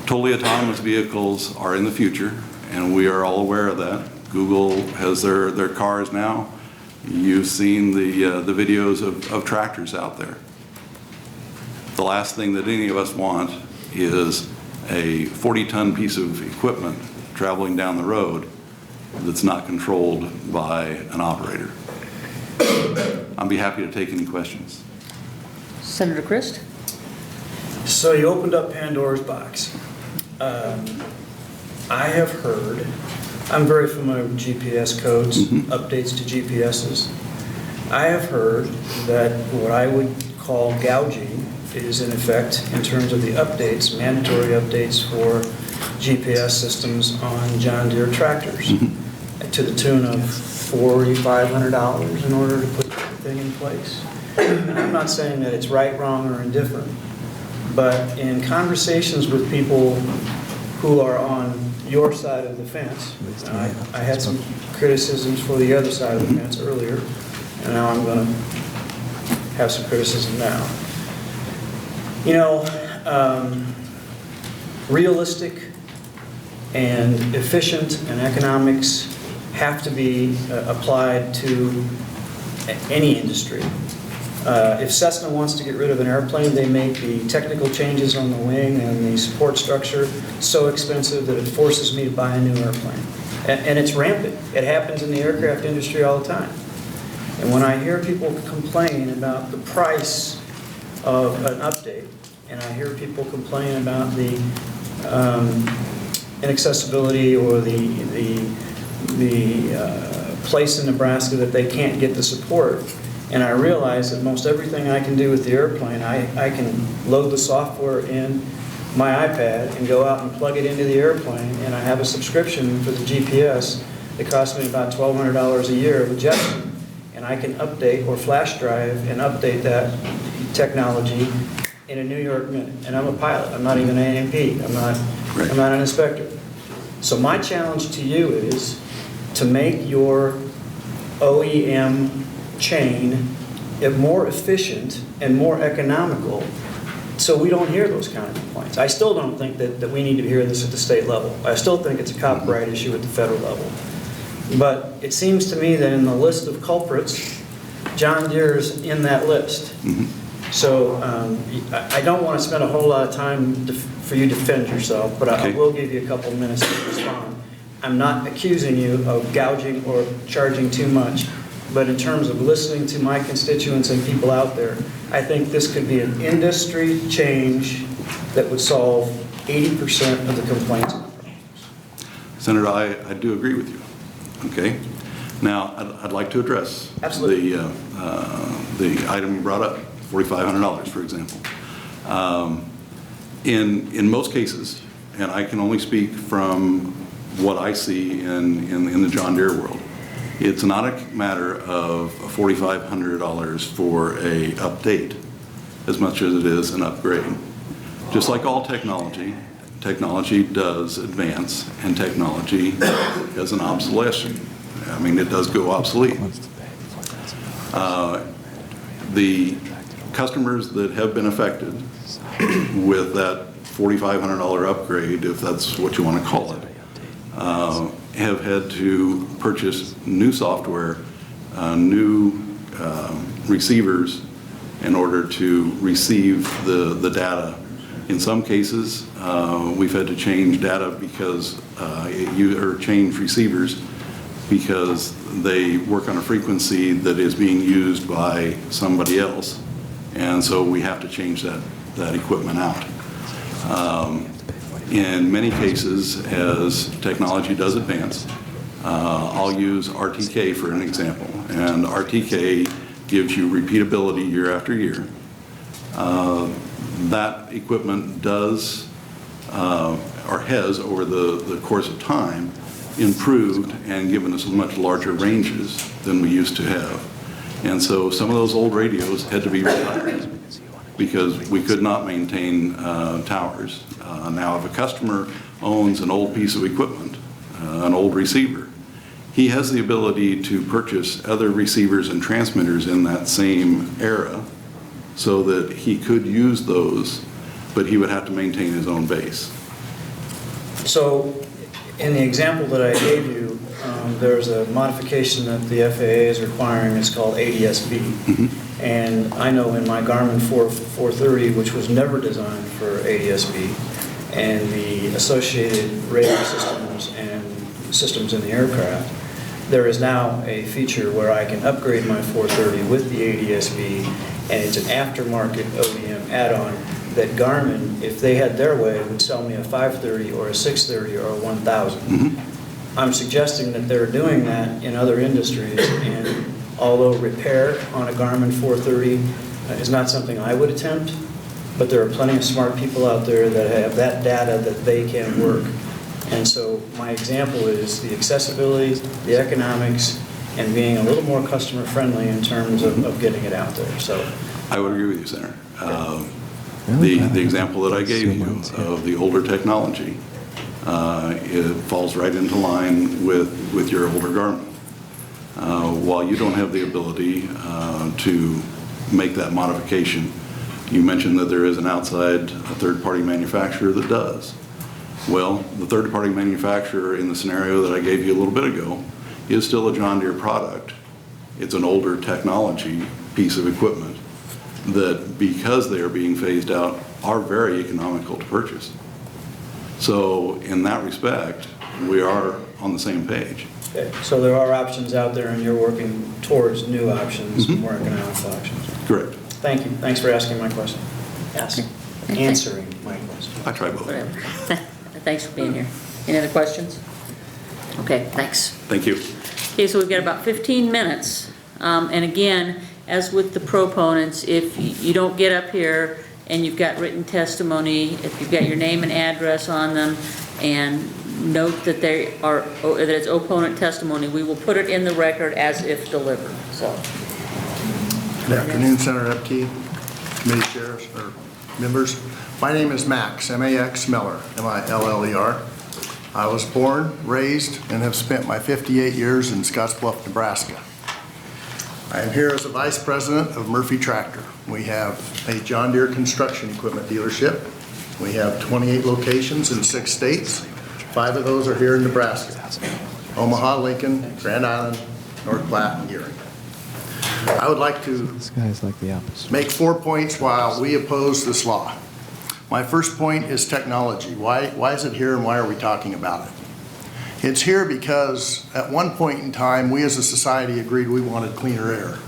S14: Totally autonomous vehicles are in the future, and we are all aware of that. Google has their cars now. You've seen the videos of tractors out there. The last thing that any of us want is a 40-ton piece of equipment traveling down the road that's not controlled by an operator. I'd be happy to take any questions.
S6: Senator Christ?
S10: So you opened up Pandora's box. I have heard, I'm very familiar with GPS codes, updates to GPSs. I have heard that what I would call gouging is in effect in terms of the updates, mandatory updates for GPS systems on John Deere tractors to the tune of $4,500 in order to put the thing in place. And I'm not saying that it's right, wrong, or indifferent, but in conversations with people who are on your side of the fence, I had some criticisms for the other side of the fence earlier, and now I'm going to have some criticism now. You know, realistic and efficient and economics have to be applied to any industry. If Cessna wants to get rid of an airplane, they make the technical changes on the wing and the support structure so expensive that it forces me to buy a new airplane. And it's rampant. It happens in the aircraft industry all the time. And when I hear people complain about the price of an update, and I hear people complain about the inaccessibility or the place in Nebraska that they can't get the support, and I realize that most everything I can do with the airplane, I can load the software in my iPad and go out and plug it into the airplane, and I have a subscription for the GPS that costs me about $1,200 a year with JetStream, and I can update or flash drive and update that technology in a New York minute. And I'm a pilot. I'm not even an AMP. I'm not an inspector. So my challenge to you is to make your OEM chain more efficient and more economical so we don't hear those kind of complaints. I still don't think that we need to hear this at the state level. I still think it's a copyright issue at the federal level. But it seems to me that in the list of culprits, John Deere's in that list. So I don't want to spend a whole lot of time for you to defend yourself, but I will give you a couple minutes to respond. I'm not accusing you of gouging or charging too much, but in terms of listening to my constituents and people out there, I think this could be an industry change that would solve 80% of the complaints.
S14: Senator, I do agree with you. Okay. Now, I'd like to address the item you brought up, $4,500, for example. In most cases, and I can only speak from what I see in the John Deere world, it's not a matter of $4,500 for a update as much as it is an upgrade. Just like all technology, technology does advance and technology has an obsolescence. I mean, it does go obsolete. The customers that have been affected with that $4,500 upgrade, if that's what you want to call it, have had to purchase new software, new receivers in order to receive the data. In some cases, we've had to change data because or change receivers because they work on a frequency that is being used by somebody else, and so we have to change that equipment out. In many cases, as technology does advance, I'll use RTK for an example, and RTK gives you repeatability year after year. That equipment does, or has over the course of time, improved and given us much larger ranges than we used to have. And so some of those old radios had to be retired because we could not maintain towers. Now, if a customer owns an old piece of equipment, an old receiver, he has the ability to purchase other receivers and transmitters in that same era so that he could use those, but he would have to maintain his own base.
S10: So in the example that I gave you, there's a modification that the FAA is requiring. It's called ADS-B. And I know in my Garmin 430, which was never designed for ADS-B, and the associated radar systems and systems in the aircraft, there is now a feature where I can upgrade my 430 with the ADS-B, and it's an aftermarket ODM add-on that Garmin, if they had their way, would sell me a 530 or a 630 or a 1000. I'm suggesting that they're doing that in other industries, and although repair on a Garmin 430 is not something I would attempt, but there are plenty of smart people out there that have that data that they can work. And so my example is the accessibility, the economics, and being a little more customer friendly in terms of getting it out there. So
S14: I would agree with you, Senator. The example that I gave you of the older technology, it falls right into line with your older Garmin. While you don't have the ability to make that modification, you mentioned that there is an outside third-party manufacturer that does. Well, the third-party manufacturer in the scenario that I gave you a little bit ago is still a John Deere product. It's an older technology piece of equipment that, because they are being phased out, are very economical to purchase. So in that respect, we are on the same page.
S10: okay. So there are options out there, and you're working towards new options, more economical options.
S14: Correct.
S10: Thank you. Thanks for asking my question. Answering my question.
S14: I try both.
S6: Thanks for being here. Any other questions? Okay, thanks.
S14: Thank you.
S6: Okay, so we've got about 15 minutes. And again, as with the proponents, if you don't get up here and you've got written testimony, if you've got your name and address on them, and note that they are, that it's opponent testimony, we will put it in the record as if delivered. So.
S16: Good afternoon, Senator Epke, committee chairs, or members. My name is Max, M-A-X Miller, M-I-L-L-E-R. I was born, raised, and have spent my 58 years in Scottsbluff, Nebraska. I am here as the Vice President of Murphy Tractor. We have a John Deere construction equipment dealership. We have 28 locations in 6 states. 5 of those are here in Nebraska: Omaha, Lincoln, Grand Island, North Platte, and Gearing. I would like to make 4 points while we oppose this law. My first point is technology. Why is it here, and why are we talking about it? It's here because at one point in time, we as a society agreed we wanted cleaner air.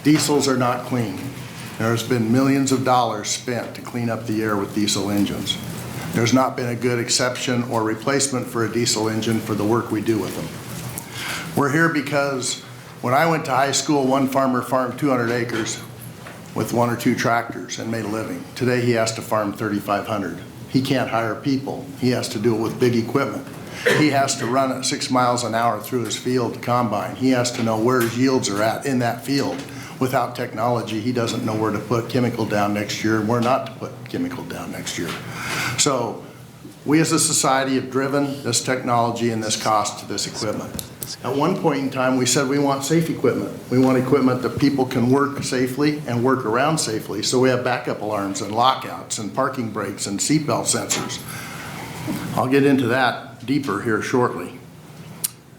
S16: Diesels are not clean. There's been millions of dollars spent to clean up the air with diesel engines. There's not been a good exception or replacement for a diesel engine for the work we do with them. We're here because when I went to high school, one farmer farmed 200 acres with 1 or 2 tractors and made a living. Today he has to farm 3,500. He can't hire people. He has to do it with big equipment. He has to run at 6 miles an hour through his field combine. He has to know where his yields are at in that field. Without technology, he doesn't know where to put chemical down next year and where not to put chemical down next year. So we as a society have driven this technology and this cost to this equipment. At one point in time, we said we want safe equipment. We want equipment that people can work safely and work around safely. So we have backup alarms and lockouts and parking brakes and seatbelt sensors. I'll get into that deeper here shortly.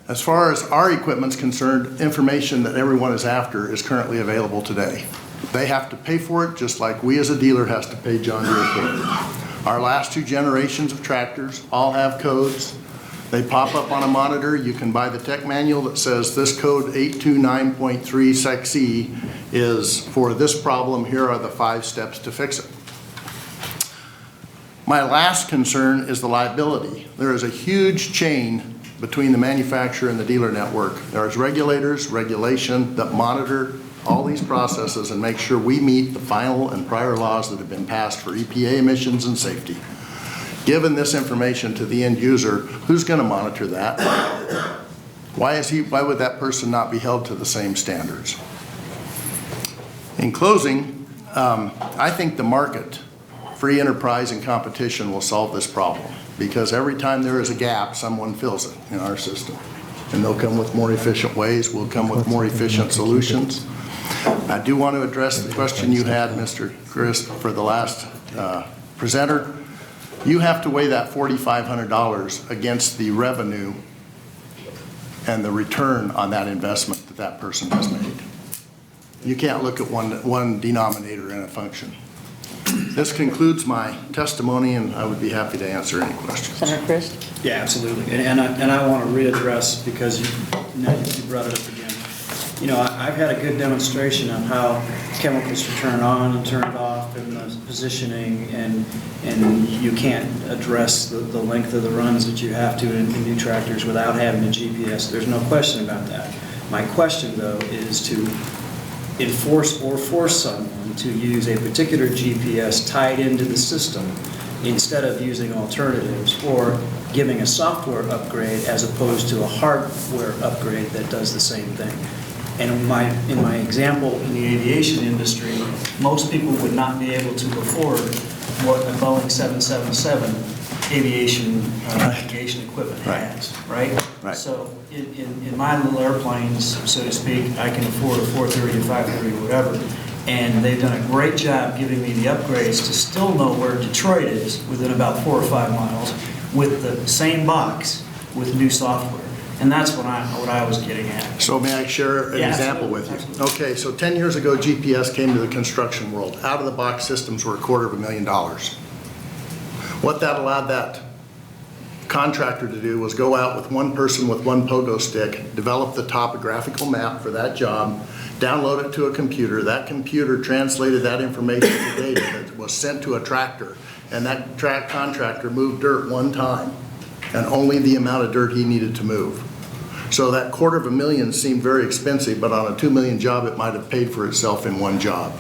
S16: As far as our equipment's concerned, information that everyone is after is currently available today. They have to pay for it just like we as a dealer has to pay John Deere equipment. Our last 2 generations of tractors all have codes. They pop up on a monitor. You can buy the tech manual that says this code 829.3 Sec E is for this problem. Here are the 5 steps to fix it. My last concern is the liability. There is a huge chain between the manufacturer and the dealer network. There's regulators, regulation that monitor all these processes and make sure we meet the final and prior laws that have been passed for EPA emissions and safety. Given this information to the end user, who's going to monitor that? Why would that person not be held to the same standards? In closing, I think the market, free enterprise and competition will solve this problem, because every time there is a gap, someone fills it in our system. And they'll come with more efficient ways, we'll come with more efficient solutions. I do want to address the question you had, Mr. Chris, for the last presenter. You have to weigh that $4,500 against the revenue and the return on that investment that that person has made. You can't look at one denominator in a function. This concludes my testimony, and I would be happy to answer any questions.
S6: Senator Christ?
S10: Yeah, absolutely. And I want to readdress, because you brought it up again. You know, I've had a good demonstration on how chemicals are turned on and turned off, and the positioning, and you can't address the length of the runs that you have to in new tractors without having a GPS. There's no question about that. My question, though, is to enforce or force someone to use a particular GPS tied into the system instead of using alternatives, or giving a software upgrade as opposed to a hardware upgrade that does the same thing. And in my example, in the aviation industry, most people would not be able to afford what a Boeing 777 aviation equipment has, right? So in my little airplanes, so to speak, I can afford a 430 to 530 or whatever, and they've done a great job giving me the upgrades to still know where Detroit is within about 4 or 5 miles with the same box with new software. And that's what I was getting at.
S16: So may I share an example with you? Okay, so 10 years ago, GPS came to the construction world. Out-of-the-box systems were $250,000. What that allowed that contractor to do was go out with one person with one pogo stick, develop the topographical map for that job, download it to a computer. That computer translated that information to data that was sent to a tractor, and that contractor moved dirt one time, and only the amount of dirt he needed to move. So that $250,000 seemed very expensive, but on a $2 million job, it might have paid for itself in one job.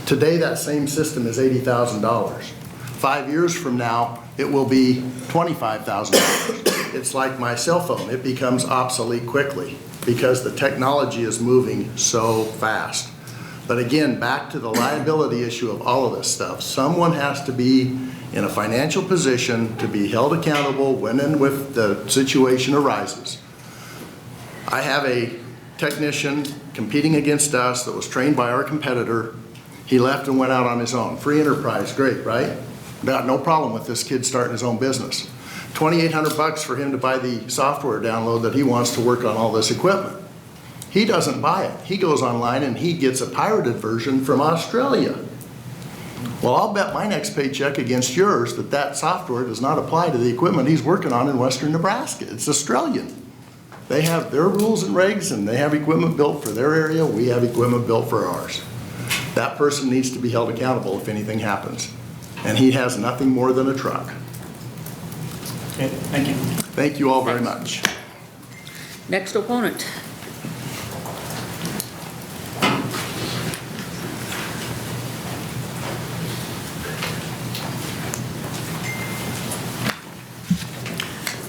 S16: Today, that same system is $80,000. 5 years from now, it will be $25,000. It's like my cell phone. It becomes obsolete quickly because the technology is moving so fast. But again, back to the liability issue of all of this stuff. Someone has to be in a financial position to be held accountable when and if the situation arises. I have a technician competing against us that was trained by our competitor. He left and went out on his own. Free enterprise, great, right? Got no problem with this kid starting his own business. $2,800 for him to buy the software download that he wants to work on all this equipment. He doesn't buy it. He goes online and he gets a pirated version from Australia. Well, I'll bet my next paycheck against yours that that software does not apply to the equipment he's working on in western Nebraska. It's Australian. They have their rules and regs, and they have equipment built for their area. We have equipment built for ours. That person needs to be held accountable if anything happens. And he has nothing more than a truck.
S10: Okay, thank you.
S16: Thank you all very much.
S6: Next opponent.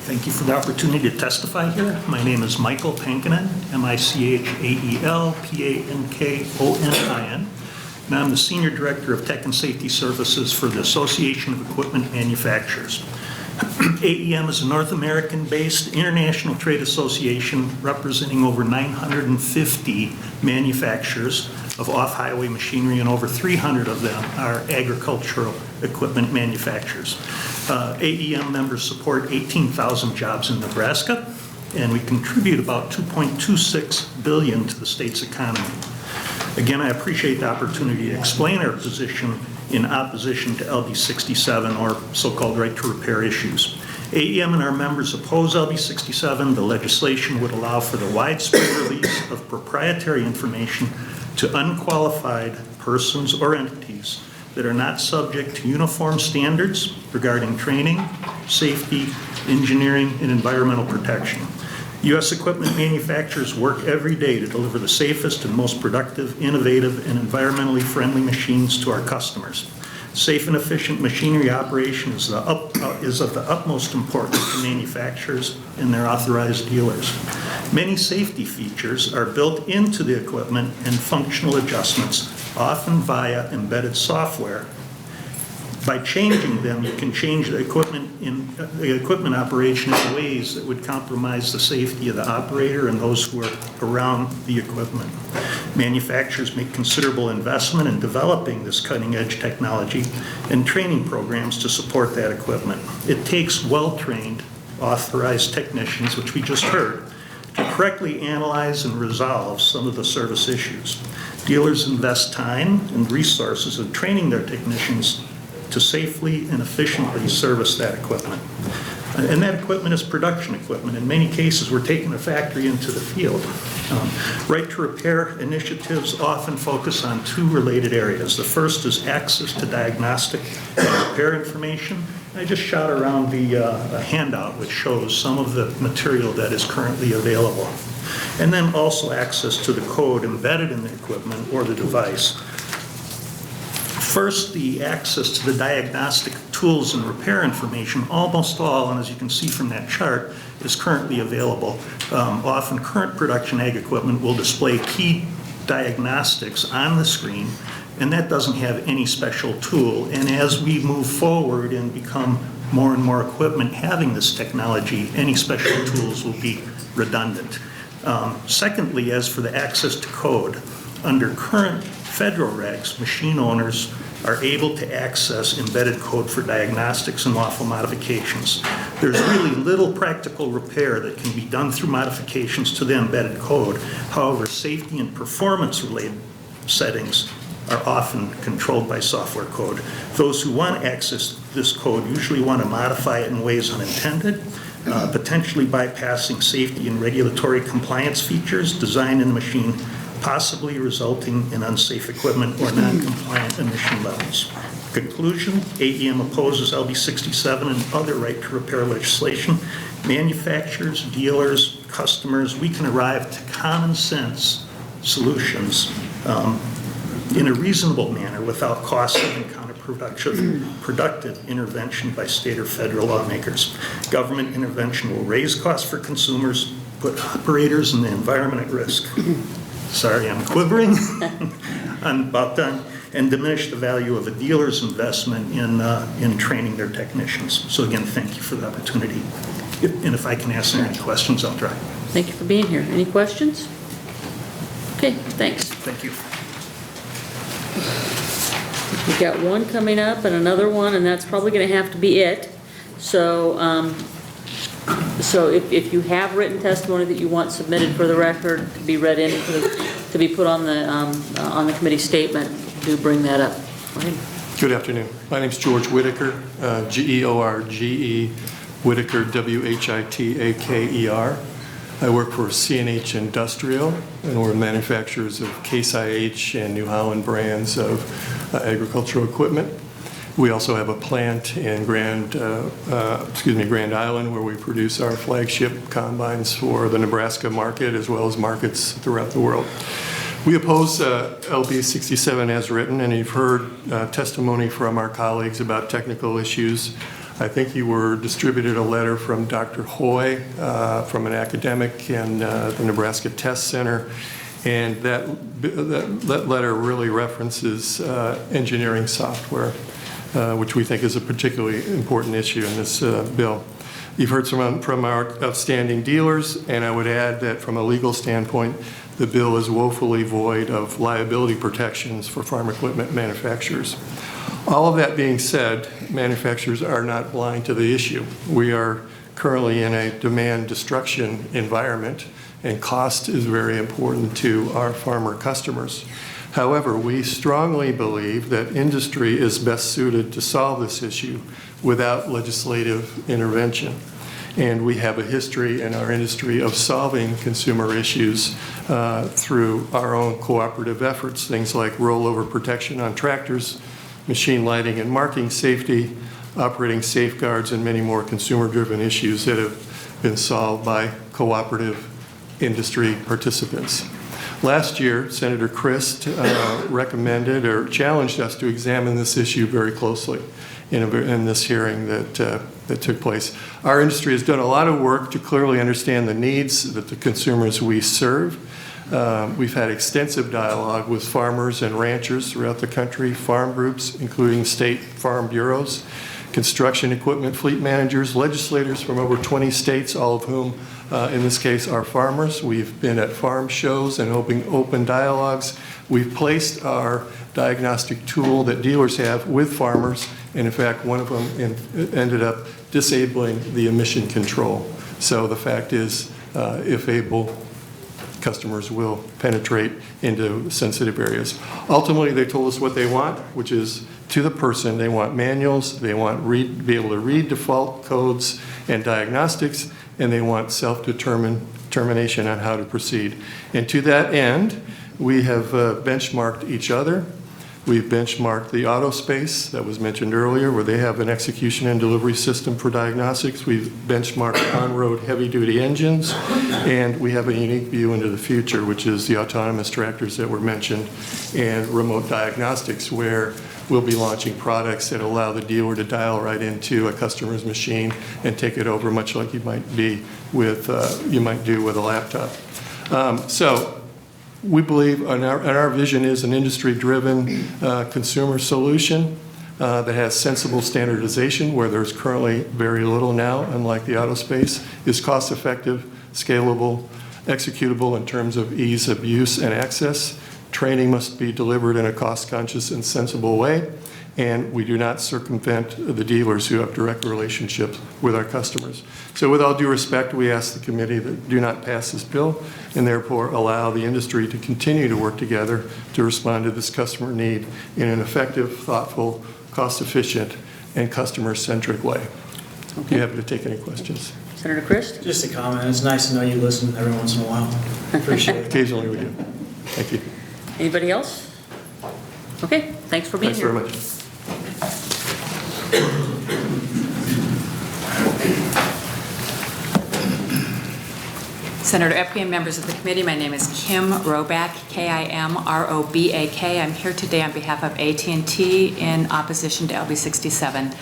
S1: Thank you for the opportunity to testify here. My name is Michael Pankinen, M-I-C-H-A-E-L-P-A-N-K-O-N-I-N, and I'm the Senior Director of Tech and Safety Services for the Association of Equipment Manufacturers. AEM is a North American-based international trade association representing over 950 manufacturers of off-highway machinery, and over 300 of them are agricultural equipment manufacturers. AEM members support 18,000 jobs in Nebraska, and we contribute about $2.26 billion to the state's economy. Again, I appreciate the opportunity to explain our position in opposition to LB 67, or so-called right to repair issues. AEM and our members oppose LB 67. The legislation would allow for the widespread release of proprietary information to unqualified persons or entities that are not subject to uniform standards regarding training, safety, engineering, and environmental protection. U.S. equipment manufacturers work every day to deliver the safest and most productive, innovative, and environmentally friendly machines to our customers. Safe and efficient machinery operation is of the utmost importance to manufacturers and their authorized dealers. Many safety features are built into the equipment and functional adjustments, often via embedded software. By changing them, you can change the equipment operation in ways that would compromise the safety of the operator and those who are around the equipment. Manufacturers make considerable investment in developing this cutting-edge technology and training programs to support that equipment. It takes well-trained, authorized technicians, which we just heard, to correctly analyze and resolve some of the service issues. Dealers invest time and resources in training their technicians to safely and efficiently service that equipment. And that equipment is production equipment. In many cases, we're taking a factory into the field. Right to repair initiatives often focus on two related areas. The first is access to diagnostic and repair information. I just shot around a handout which shows some of the material that is currently available. And then also access to the code embedded in the equipment or the device. First, the access to the diagnostic tools and repair information, almost all, and as you can see from that chart, is currently available. Often current production ag equipment will display key diagnostics on the screen, and that doesn't have any special tool. And as we move forward and become more and more equipment having this technology, any special tools will be redundant. Secondly, as for the access to code, under current federal regs, machine owners are able to access embedded code for diagnostics and lawful modifications. There's really little practical repair that can be done through modifications to the embedded code. However, safety and performance-related settings are often controlled by software code. Those who want access to this code usually want to modify it in ways unintended, potentially bypassing safety and regulatory compliance features designed in the machine, possibly resulting in unsafe equipment or non-compliant emission levels. Conclusion, AEM opposes LB 67 and other right to repair legislation. Manufacturers, dealers, customers, we can arrive to common sense solutions in a reasonable manner without costly and counterproductive intervention by state or federal lawmakers. Government intervention will raise costs for consumers, put operators and the environment at risk. Sorry, I'm quivering. I'm about done. And diminish the value of a dealer's investment in training their technicians. So again, thank you for the opportunity. And if I can answer any questions, I'll try.
S6: Thank you for being here. Any questions? Okay, thanks.
S1: Thank you.
S6: We've got one coming up and another one, and that's probably going to have to be it. So, so if you have written testimony that you want submitted for the record to be read in, to be put on the committee statement, do bring that up. Go ahead.
S3: Good afternoon. My name is George Whitaker, George Whitaker, Whitaker. I work for CNH Industrial, and we're manufacturers of Case IH and New Holland brands of agricultural equipment. We also have a plant in Grand Island where we produce our flagship combines for the Nebraska market as well as markets throughout the world. We oppose LB 67 as written, and you've heard testimony from our colleagues about technical issues. I think you were distributed a letter from Dr. Hoy, from an academic in the Nebraska Test Center, and that letter really references engineering software, which we think is a particularly important issue in this bill. You've heard from our outstanding dealers, and I would add that from a legal standpoint, the bill is woefully void of liability protections for farm equipment manufacturers. All of that being said, manufacturers are not blind to the issue. We are currently in a demand destruction environment, and cost is very important to our farmer customers. However, we strongly believe that industry is best suited to solve this issue without legislative intervention. And we have a history in our industry of solving consumer issues through our own cooperative efforts, things like rollover protection on tractors, machine lighting and marking safety, operating safeguards, and many more consumer-driven issues that have been solved by cooperative industry participants. Last year, Senator Christ recommended or challenged us to examine this issue very closely in this hearing that took place. Our industry has done a lot of work to clearly understand the needs that the consumers we serve. We've had extensive dialogue with farmers and ranchers throughout the country, farm groups, including state farm bureaus, construction equipment fleet managers, legislators from over 20 states, all of whom, in this case, are farmers. We've been at farm shows and open dialogues. We've placed our diagnostic tool that dealers have with farmers, and in fact, one of them ended up disabling the emission control. So the fact is, if able, customers will penetrate into sensitive areas. Ultimately, they told us what they want, which is to the person. They want manuals, they want be able to read default codes and diagnostics, and they want self-determination on how to proceed. And to that end, we have benchmarked each other. We've benchmarked the auto space that was mentioned earlier, where they have an execution and delivery system for diagnostics. We've benchmarked on-road heavy-duty engines, and we have a unique view into the future, which is the autonomous tractors that were mentioned, and remote diagnostics, where we'll be launching products that allow the dealer to dial right into a customer's machine and take it over, much like you might do with a laptop. So we believe, and our vision is an industry-driven consumer solution that has sensible standardization, where there's currently very little now, unlike the auto space, is cost-effective, scalable, executable in terms of ease of use and access. Training must be delivered in a cost-conscious and sensible way, and we do not circumvent the dealers who have direct relationships with our customers. So with all due respect, we ask the committee that do not pass this bill, and therefore allow the industry to continue to work together to respond to this customer need in an effective, thoughtful, cost-efficient, and customer-centric way. Okay. You happy to take any questions?
S6: Senator Christ?
S10: Just a comment. It's nice to know you listen every once in a while. Appreciate it.
S3: Occasionally we do. Thank you.
S6: Anybody else? Okay, thanks for being here.
S3: Thanks very much.
S12: Senator Epke and members of the committee, my name is Kim Roback, K-I-M-R-O-B-A-K. I'm here today on behalf of AT&T in opposition to LB 67.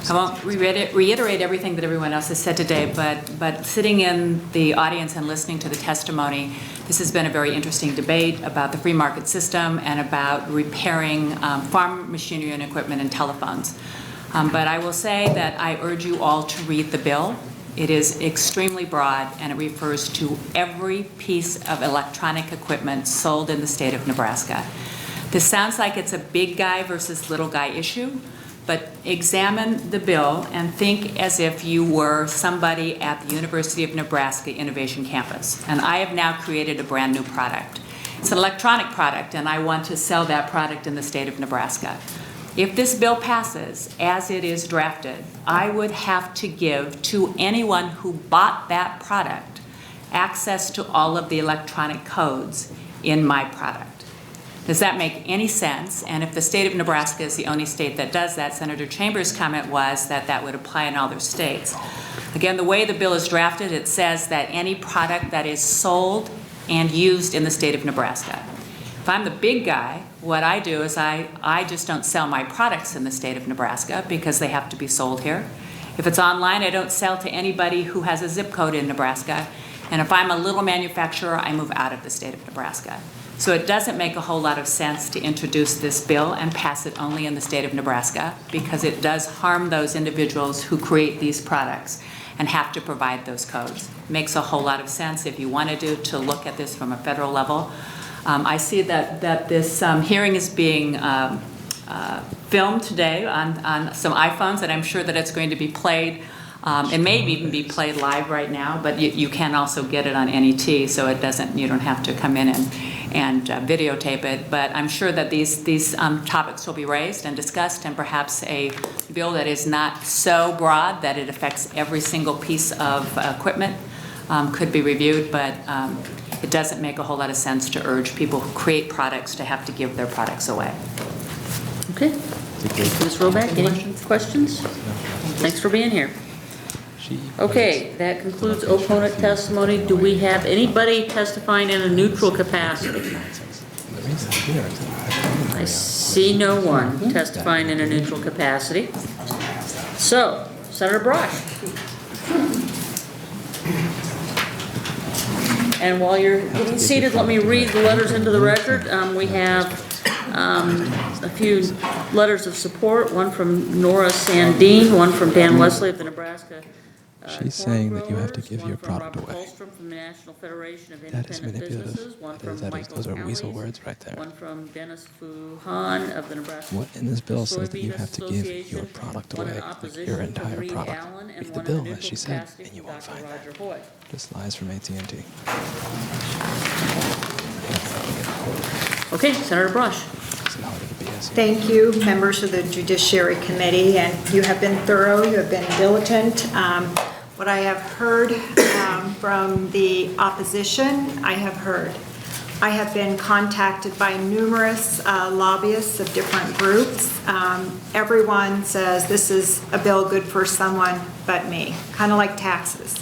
S12: I won't reiterate everything that everyone else has said today, but sitting in the audience and listening to the testimony, this has been a very interesting debate about the free market system and about repairing farm machinery and equipment and telephones. But I will say that I urge you all to read the bill. It is extremely broad, and it refers to every piece of electronic equipment sold in the state of Nebraska. This sounds like it's a big guy versus little guy issue, but examine the bill and think as if you were somebody at the University of Nebraska Innovation Campus. And I have now created a brand new product. It's an electronic product, and I want to sell that product in the state of Nebraska. If this bill passes as it is drafted, I would have to give to anyone who bought that product access to all of the electronic codes in my product. Does that make any sense? And if the state of Nebraska is the only state that does that, Senator Chambers' comment was that that would apply in all their states. Again, the way the bill is drafted, it says that any product that is sold and used in the state of Nebraska. If I'm the big guy, what I do is I just don't sell my products in the state of Nebraska because they have to be sold here. If it's online, I don't sell to anybody who has a zip code in Nebraska. And if I'm a little manufacturer, I move out of the state of Nebraska. So it doesn't make a whole lot of sense to introduce this bill and pass it only in the state of Nebraska, because it does harm those individuals who create these products and have to provide those codes. It makes a whole lot of sense if you want to look at this from a federal level. I see that this hearing is being filmed today on some iPhones, and I'm sure that it's going to be played. It may even be played live right now, but you can also get it on NET, so you don't have to come in and videotape it. But I'm sure that these topics will be raised and discussed, and perhaps a bill that is not so broad that it affects every single piece of equipment could be reviewed, but it doesn't make a whole lot of sense to urge people who create products to have to give their products away.
S6: Okay. Ms. Roback, any questions? Thanks for being here. Okay, that concludes opponent testimony. Do we have anybody testifying in a neutral capacity? I see no one testifying in a neutral capacity. So, Senator Brosh. And while you're getting seated, let me read the letters into the record. We have a few letters of support, one from Nora Sandine, one from Dan Wesley of the Nebraska
S5: She's saying that you have to give your product away.
S6: From the National Federation of
S5: That is
S6: Independent
S5: manipulative.
S6: Businesses, one from Michael
S5: Those are weasel
S6: Cowley's,
S5: words right there.
S6: one from Dennis Fuhan of the Nebraska
S5: What in this bill says that you
S6: Soybean
S5: have to give
S6: Association,
S5: your product
S6: one in
S5: away, like
S6: opposition
S5: your
S6: from
S5: entire
S6: Reed
S5: product?
S6: Allen, and
S5: Read the
S6: one in
S5: bill,
S6: neutral
S5: as she said,
S6: capacity
S5: and you
S6: from
S5: won't
S6: Dr.
S5: find
S6: Roger
S5: that.
S6: Hoy.
S5: Just lies from AT&T.
S6: Okay, Senator Brush.
S17: Thank you, members of the Judiciary Committee, and you have been thorough, you have been diligent. What I have heard from the opposition, I have heard. I have been contacted by numerous lobbyists of different groups. Everyone says this is a bill good for someone but me, kind of like taxes.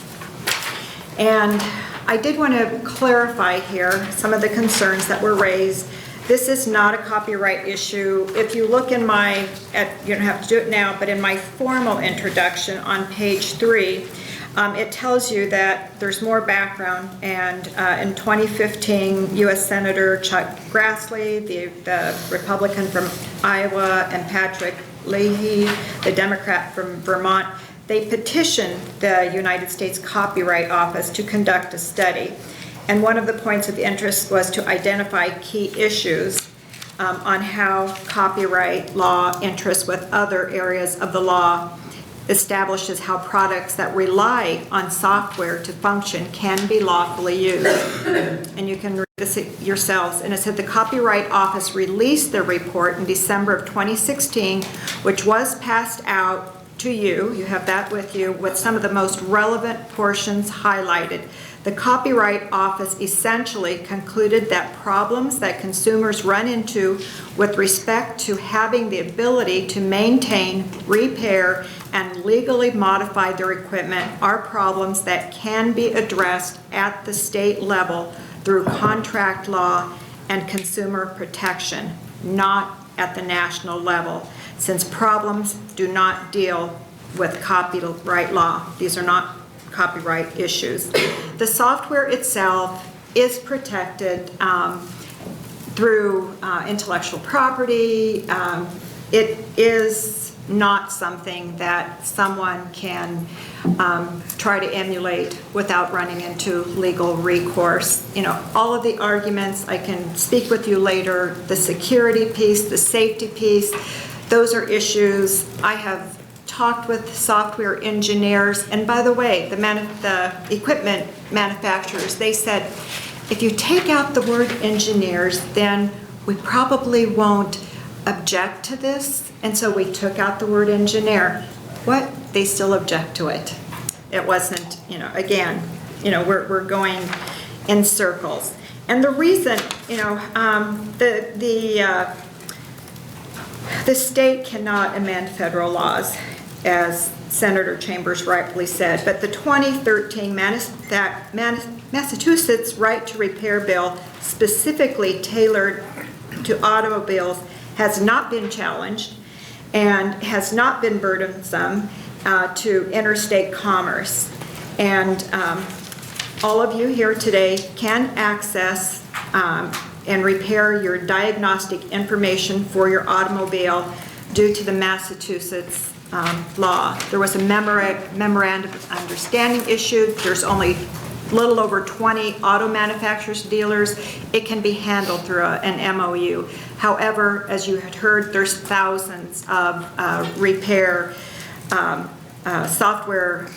S17: And I did want to clarify here some of the concerns that were raised. This is not a copyright issue. If you look in my, you don't have to do it now, but in my formal introduction on page 3, it tells you that there's more background, and in 2015, U.S. Senator Chuck Grassley, the Republican from Iowa, and Patrick Leahy, the Democrat from Vermont, they petitioned the United States Copyright Office to conduct a study. And one of the points of interest was to identify key issues on how copyright law interests with other areas of the law, establishes how products that rely on software to function can be lawfully used. And you can read this yourselves. And it said the Copyright Office released their report in December of 2016, which was passed out to you. You have that with you, with some of the most relevant portions highlighted. The Copyright Office essentially concluded that problems that consumers run into with respect to having the ability to maintain, repair, and legally modify their equipment are problems that can be addressed at the state level through contract law and consumer protection, not at the national level, since problems do not deal with copyright law. These are not copyright issues. The software itself is protected through intellectual property. It is not something that someone can try to emulate without running into legal recourse. You know, all of the arguments, I can speak with you later, the security piece, the safety piece, those are issues. I have talked with software engineers, and by the way, the equipment manufacturers, they said, if you take out the word engineers, then we probably won't object to this, and so we took out the word engineer. What? They still object to it. It wasn't, you know, again, you know, we're going in circles. And the reason, you know, the state cannot amend federal laws, as Senator Chambers rightfully said, but the 2013 Massachusetts Right to Repair bill, specifically tailored to automobiles, has not been challenged and has not been burdensome to interstate commerce. And all of you here today can access and repair your diagnostic information for your automobile due to the Massachusetts law. There was a memorandum of understanding issued. There's only a little over 20 auto manufacturers, dealers. It can be handled through an MOU. However, as you had heard, there's thousands of repair software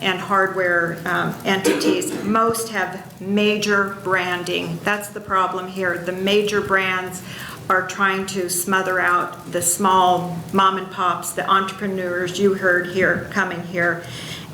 S17: and hardware entities. Most have major branding. That's the problem here. The major brands are trying to smother out the small mom and pops, the entrepreneurs you heard here, coming here.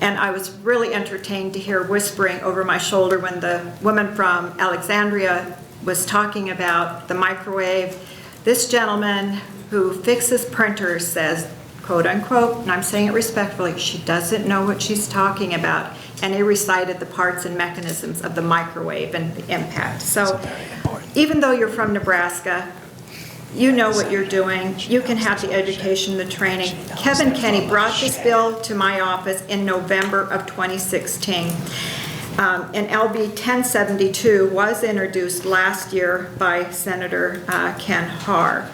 S17: And I was really entertained to hear whispering over my shoulder when the woman from Alexandria was talking about the microwave. This gentleman who fixes printers says, quote unquote, and I'm saying it respectfully, she doesn't know what she's talking about. And they recited the parts and mechanisms of the microwave and the impact. So even though you're from Nebraska, you know what you're doing. You can have the education, the training. Kevin Kenny brought this bill to my office in November of 2016. And LB 1072 was introduced last year by Senator Ken Haar.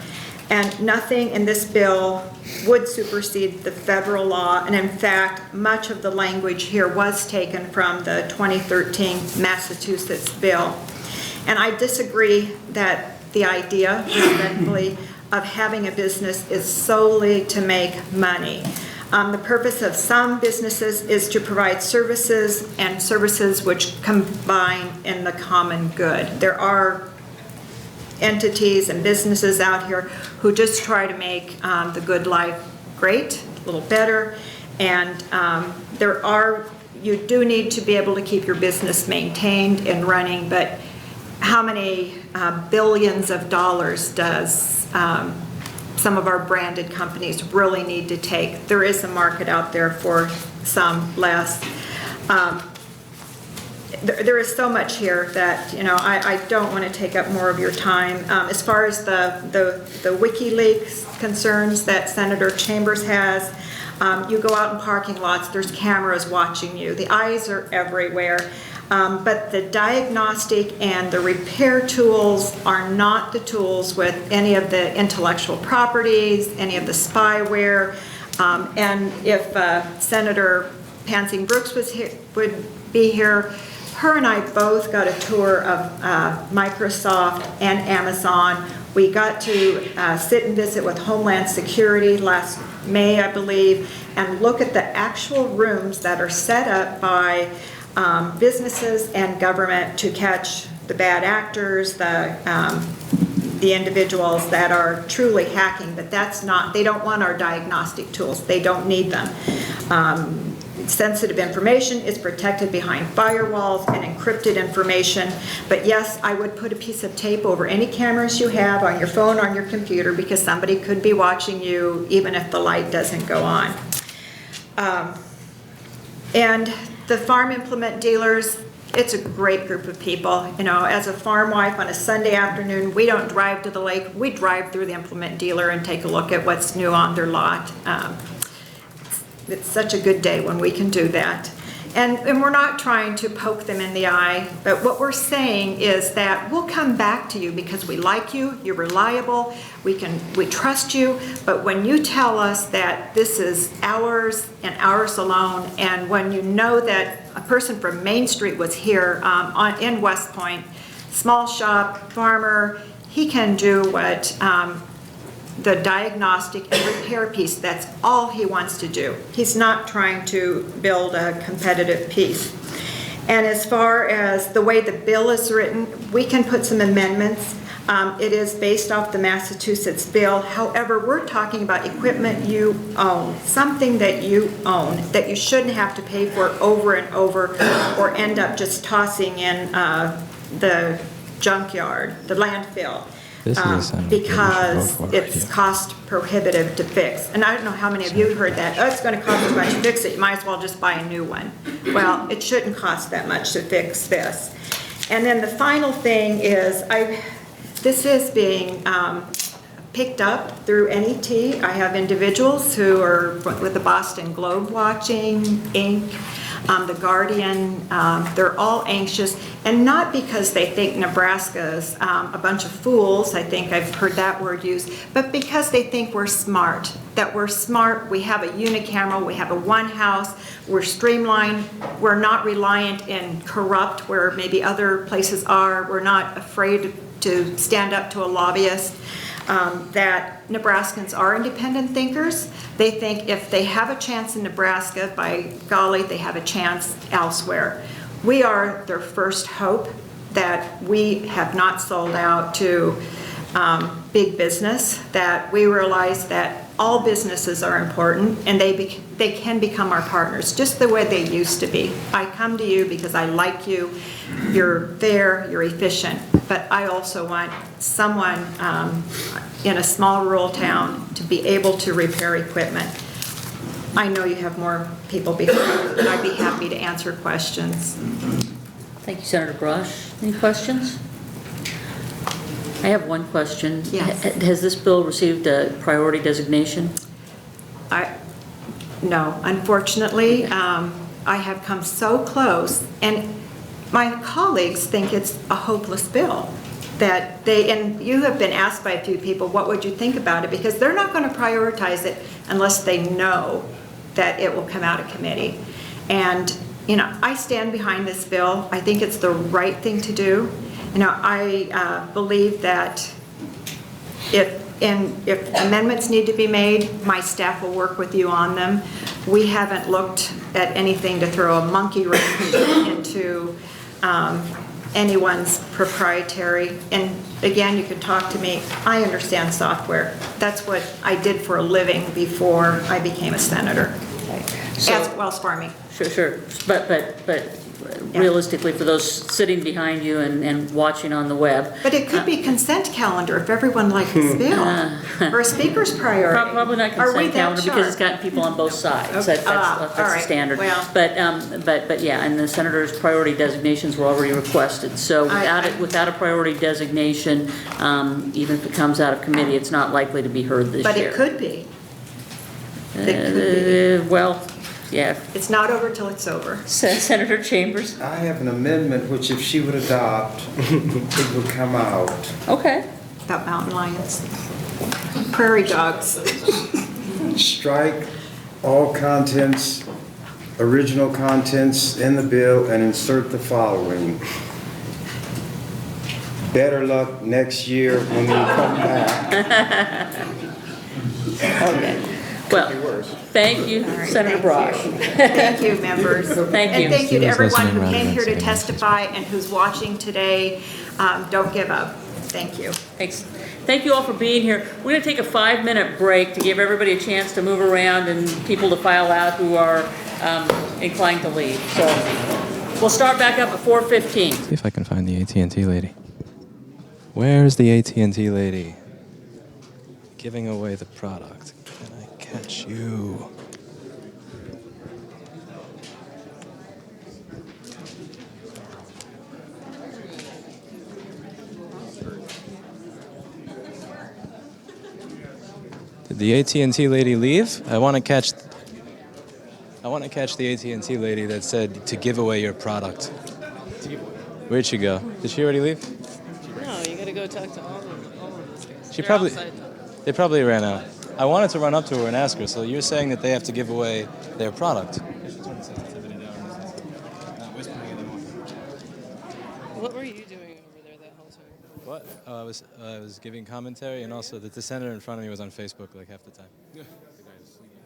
S17: And nothing in this bill would supersede the federal law. And in fact, much of the language here was taken from the 2013 Massachusetts bill. And I disagree that the idea, respectfully, of having a business is solely to make money. The purpose of some businesses is to provide services, and services which combine in the common good. There are entities and businesses out here who just try to make the good life great, a little better, and you do need to be able to keep your business maintained and running, but how many billions of dollars does some of our branded companies really need to take? There is a market out there for some less. There is so much here that, I don't want to take up more of your time. As far as the WikiLeaks concerns that Senator Chambers has, you go out in parking lots, there's cameras watching you. The eyes are everywhere. But the diagnostic and the repair tools are not the tools with any of the intellectual properties, any of the spyware. And if Senator Pansy Brooks would be here, her and I both got a tour of Microsoft and Amazon. We got to sit and visit with Homeland Security last May, I believe, and look at the actual rooms that are set up by businesses and government to catch the bad actors, the individuals that are truly hacking, but they don't want our diagnostic tools. They don't need them. Sensitive information is protected behind firewalls and encrypted information. But yes, I would put a piece of tape over any cameras you have on your phone, on your computer, because somebody could be watching you even if the light doesn't go on. And the farm implement dealers, it's a great group of people. As a farm wife on a Sunday afternoon, we don't drive to the lake. We drive through the implement dealer and take a look at what's new on their lot. It's such a good day when we can do that. And we're not trying to poke them in the eye, but what we're saying is that we'll come back to you because we like you, you're reliable, we trust you, but when you tell us that this is ours and ours alone, and when you know that a person from Main Street was here in West Point, small shop, farmer, he can do what the diagnostic and repair piece, that's all he wants to do. He's not trying to build a competitive piece. And as far as the way the bill is written, we can put some amendments. It is based off the Massachusetts bill. However, we're talking about equipment you own, something that you own, that you shouldn't have to pay for over and over or end up just tossing in the junkyard, the landfill. Because it's cost prohibitive to fix. And I don't know how many of you heard that, it's going to cost too much to fix it, you might as well just buy a new one. Well, it shouldn't cost that much to fix this. And then the final thing is, this is being picked up through NET. I have individuals who are with the Boston Globe watching, Inc., The Guardian, they're all anxious, and not because they think Nebraska's a bunch of fools, I think I've heard that word used, but because they think we're smart, we have a unicameral, we have a one house, we're streamlined, we're not reliant and corrupt where maybe other places are, we're not afraid to stand up to a lobbyist. That Nebraskans are independent thinkers. They think if they have a chance in Nebraska, by golly, they have a chance elsewhere. We are their first hope, that we have not sold out to big business, that we realize that all businesses are important, and they can become our partners, just the way they used to be. I come to you because I like you, you're fair, you're efficient, but I also want someone in a small rural town to be able to repair equipment. I know you have more people behind you, but I'd be happy to answer questions.
S6: Thank you, Senator Brush. Any questions? I have one question.
S17: Yes.
S6: Has this bill received a priority designation?
S17: No, unfortunately, I have come so close, and my colleagues think it's a hopeless bill. And you have been asked by a few people, what would you think about it? Because they're not going to prioritize it unless they know that it will come out of committee. And, I stand behind this bill. I think it's the right thing to do. I believe that if amendments need to be made, my staff will work with you on them. We haven't looked at anything to throw a monkey wrench into anyone's proprietary. And again, you can talk to me. I understand software. That's what I did for a living before I became a senator.
S6: So,
S17: Ask Wells Farming.
S6: Sure. But realistically, for those sitting behind you and watching on the web.
S17: But it could be consent calendar if everyone liked this bill. Or a speaker's priority.
S6: Probably not consent calendar because it's got people on both sides.
S17: Okay.
S6: That's the standard.
S17: Well.
S6: But yeah, and the senator's priority designations were already requested. So without a priority designation, even if it comes out of committee, it's not likely to be heard this year.
S17: But it could be. It could be.
S6: Well, yeah.
S17: It's not over till it's over.
S6: Senator Chambers.
S15: I have an amendment which if she would adopt, it would come out.
S6: Okay.
S17: About mountain lions. Prairie dogs.
S15: Strike all contents, original contents in the bill and insert the following. Better luck next year when we come back.
S6: Okay. Well, thank you, Senator Brock.
S17: Thank you, members.
S6: Thank you.
S17: And thank you to everyone who came here to
S5: Thanks.
S17: testify and who's watching today. Don't give up. Thank you.
S6: Thanks. Thank you all for being here. We're going to take a 5-minute break to give everybody a chance to move around and people to file out who are inclined to leave. So we'll start back up at 4:15.
S5: See if I can find the AT&T lady. Where's the AT&T lady? Giving away the product. Can I catch you? Did the AT&T lady leave? I want to catch the AT&T lady that said to give away your product. Where'd she go? Did she already leave?
S18: No, you gotta go talk to all of them.
S5: She probably, they probably ran out. I wanted to run up to her and ask her, so you're saying that they have to give away their product?
S18: What were you doing over there that whole time?
S5: What? I was giving commentary, and also the senator in front of me was on Facebook like half the time. Yeah. The guy was sleeping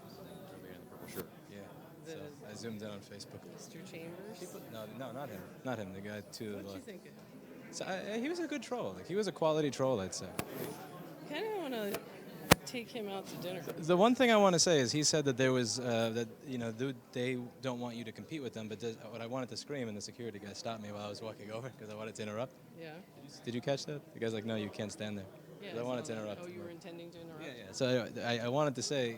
S5: earlier in the purple shirt. Yeah. So I zoomed in on Facebook.
S18: Mr. Chambers?
S5: No, not him. Not him. The guy to the
S18: What'd you
S5: left.
S18: think of him?
S5: So he was a good troll. Like he was a quality troll, I'd say.
S18: Kind of want to take him out to dinner.
S5: The one thing I want to say is he said that there was they don't want you to compete with them, but what I wanted to scream and the security guy stopped me while I was walking over because I wanted to interrupt.
S18: Yeah.
S5: Did you catch that? The guy's like, no, you can't stand there.
S18: Yeah,
S5: I wanted to interrupt.
S18: Oh, you were intending to interrupt?
S5: Yeah. So I wanted to say,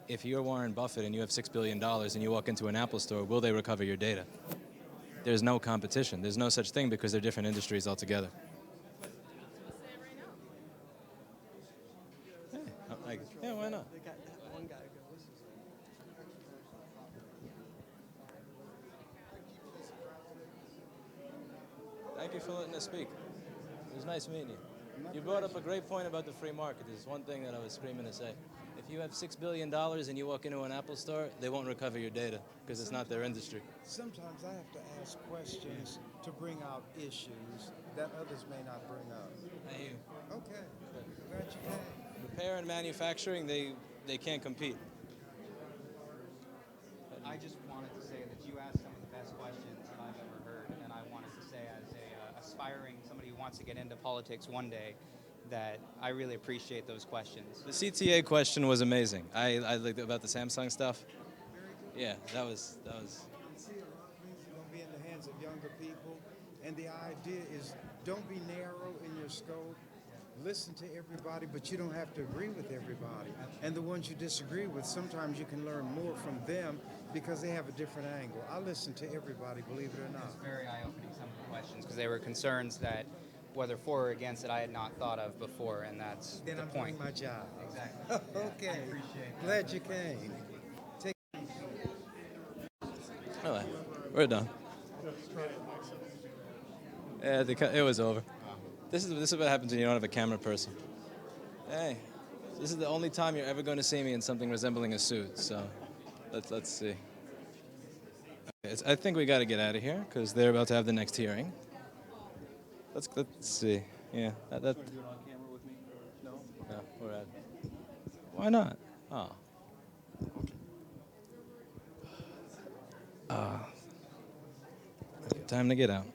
S5: if you're Warren Buffett and you have $6 billion and you walk into an Apple store, will they recover your data? There's no competition. There's no such thing because they're different industries altogether. Yeah, why not? Thank you for letting us speak. It was nice meeting you. You brought up a great point about the free market. There's one thing that I was screaming to say. If you have $6 billion and you walk into an Apple store, they won't recover your data because it's not their industry.
S15: Sometimes I have to ask questions to bring out issues that others may not bring up.
S5: I hear you.
S15: Okay. Glad you came.
S5: Repair and manufacturing, they can't compete.
S20: I just wanted to say that you asked some of the best questions that I've ever heard, and I wanted to say as a aspiring somebody who wants to get into politics one day that I really appreciate those questions.
S5: The CTA question was amazing. I liked about the Samsung stuff. Yeah, that was.
S15: You see, a lot of things are going to be in the hands of younger people, and the idea is don't be narrow in your scope. Listen to everybody, but you don't have to agree with everybody. And the ones you disagree with, sometimes you can learn more from them because they have a different angle. I listen to everybody, believe it or not.
S20: It's very eye-opening, some of the questions, because they were concerns that whether for or against it, I had not thought of before, and that's
S15: Then
S20: the
S15: I'm
S20: point.
S15: doing my job.
S20: Exactly.
S15: Okay.
S20: I appreciate that.
S15: Glad you came. Take
S5: All right, we're done. Yeah, it was over. This is what happens when you don't have a camera person. Hey, this is the only time you're ever going to see me in something resembling a suit. So, let's see. Okay, I think we got to get out of here because they're about to have the next hearing. Let's see. Yeah, that.
S3: Do it on camera with me? No?
S5: Yeah, we're at. Why not? Oh. Okay, time to get out.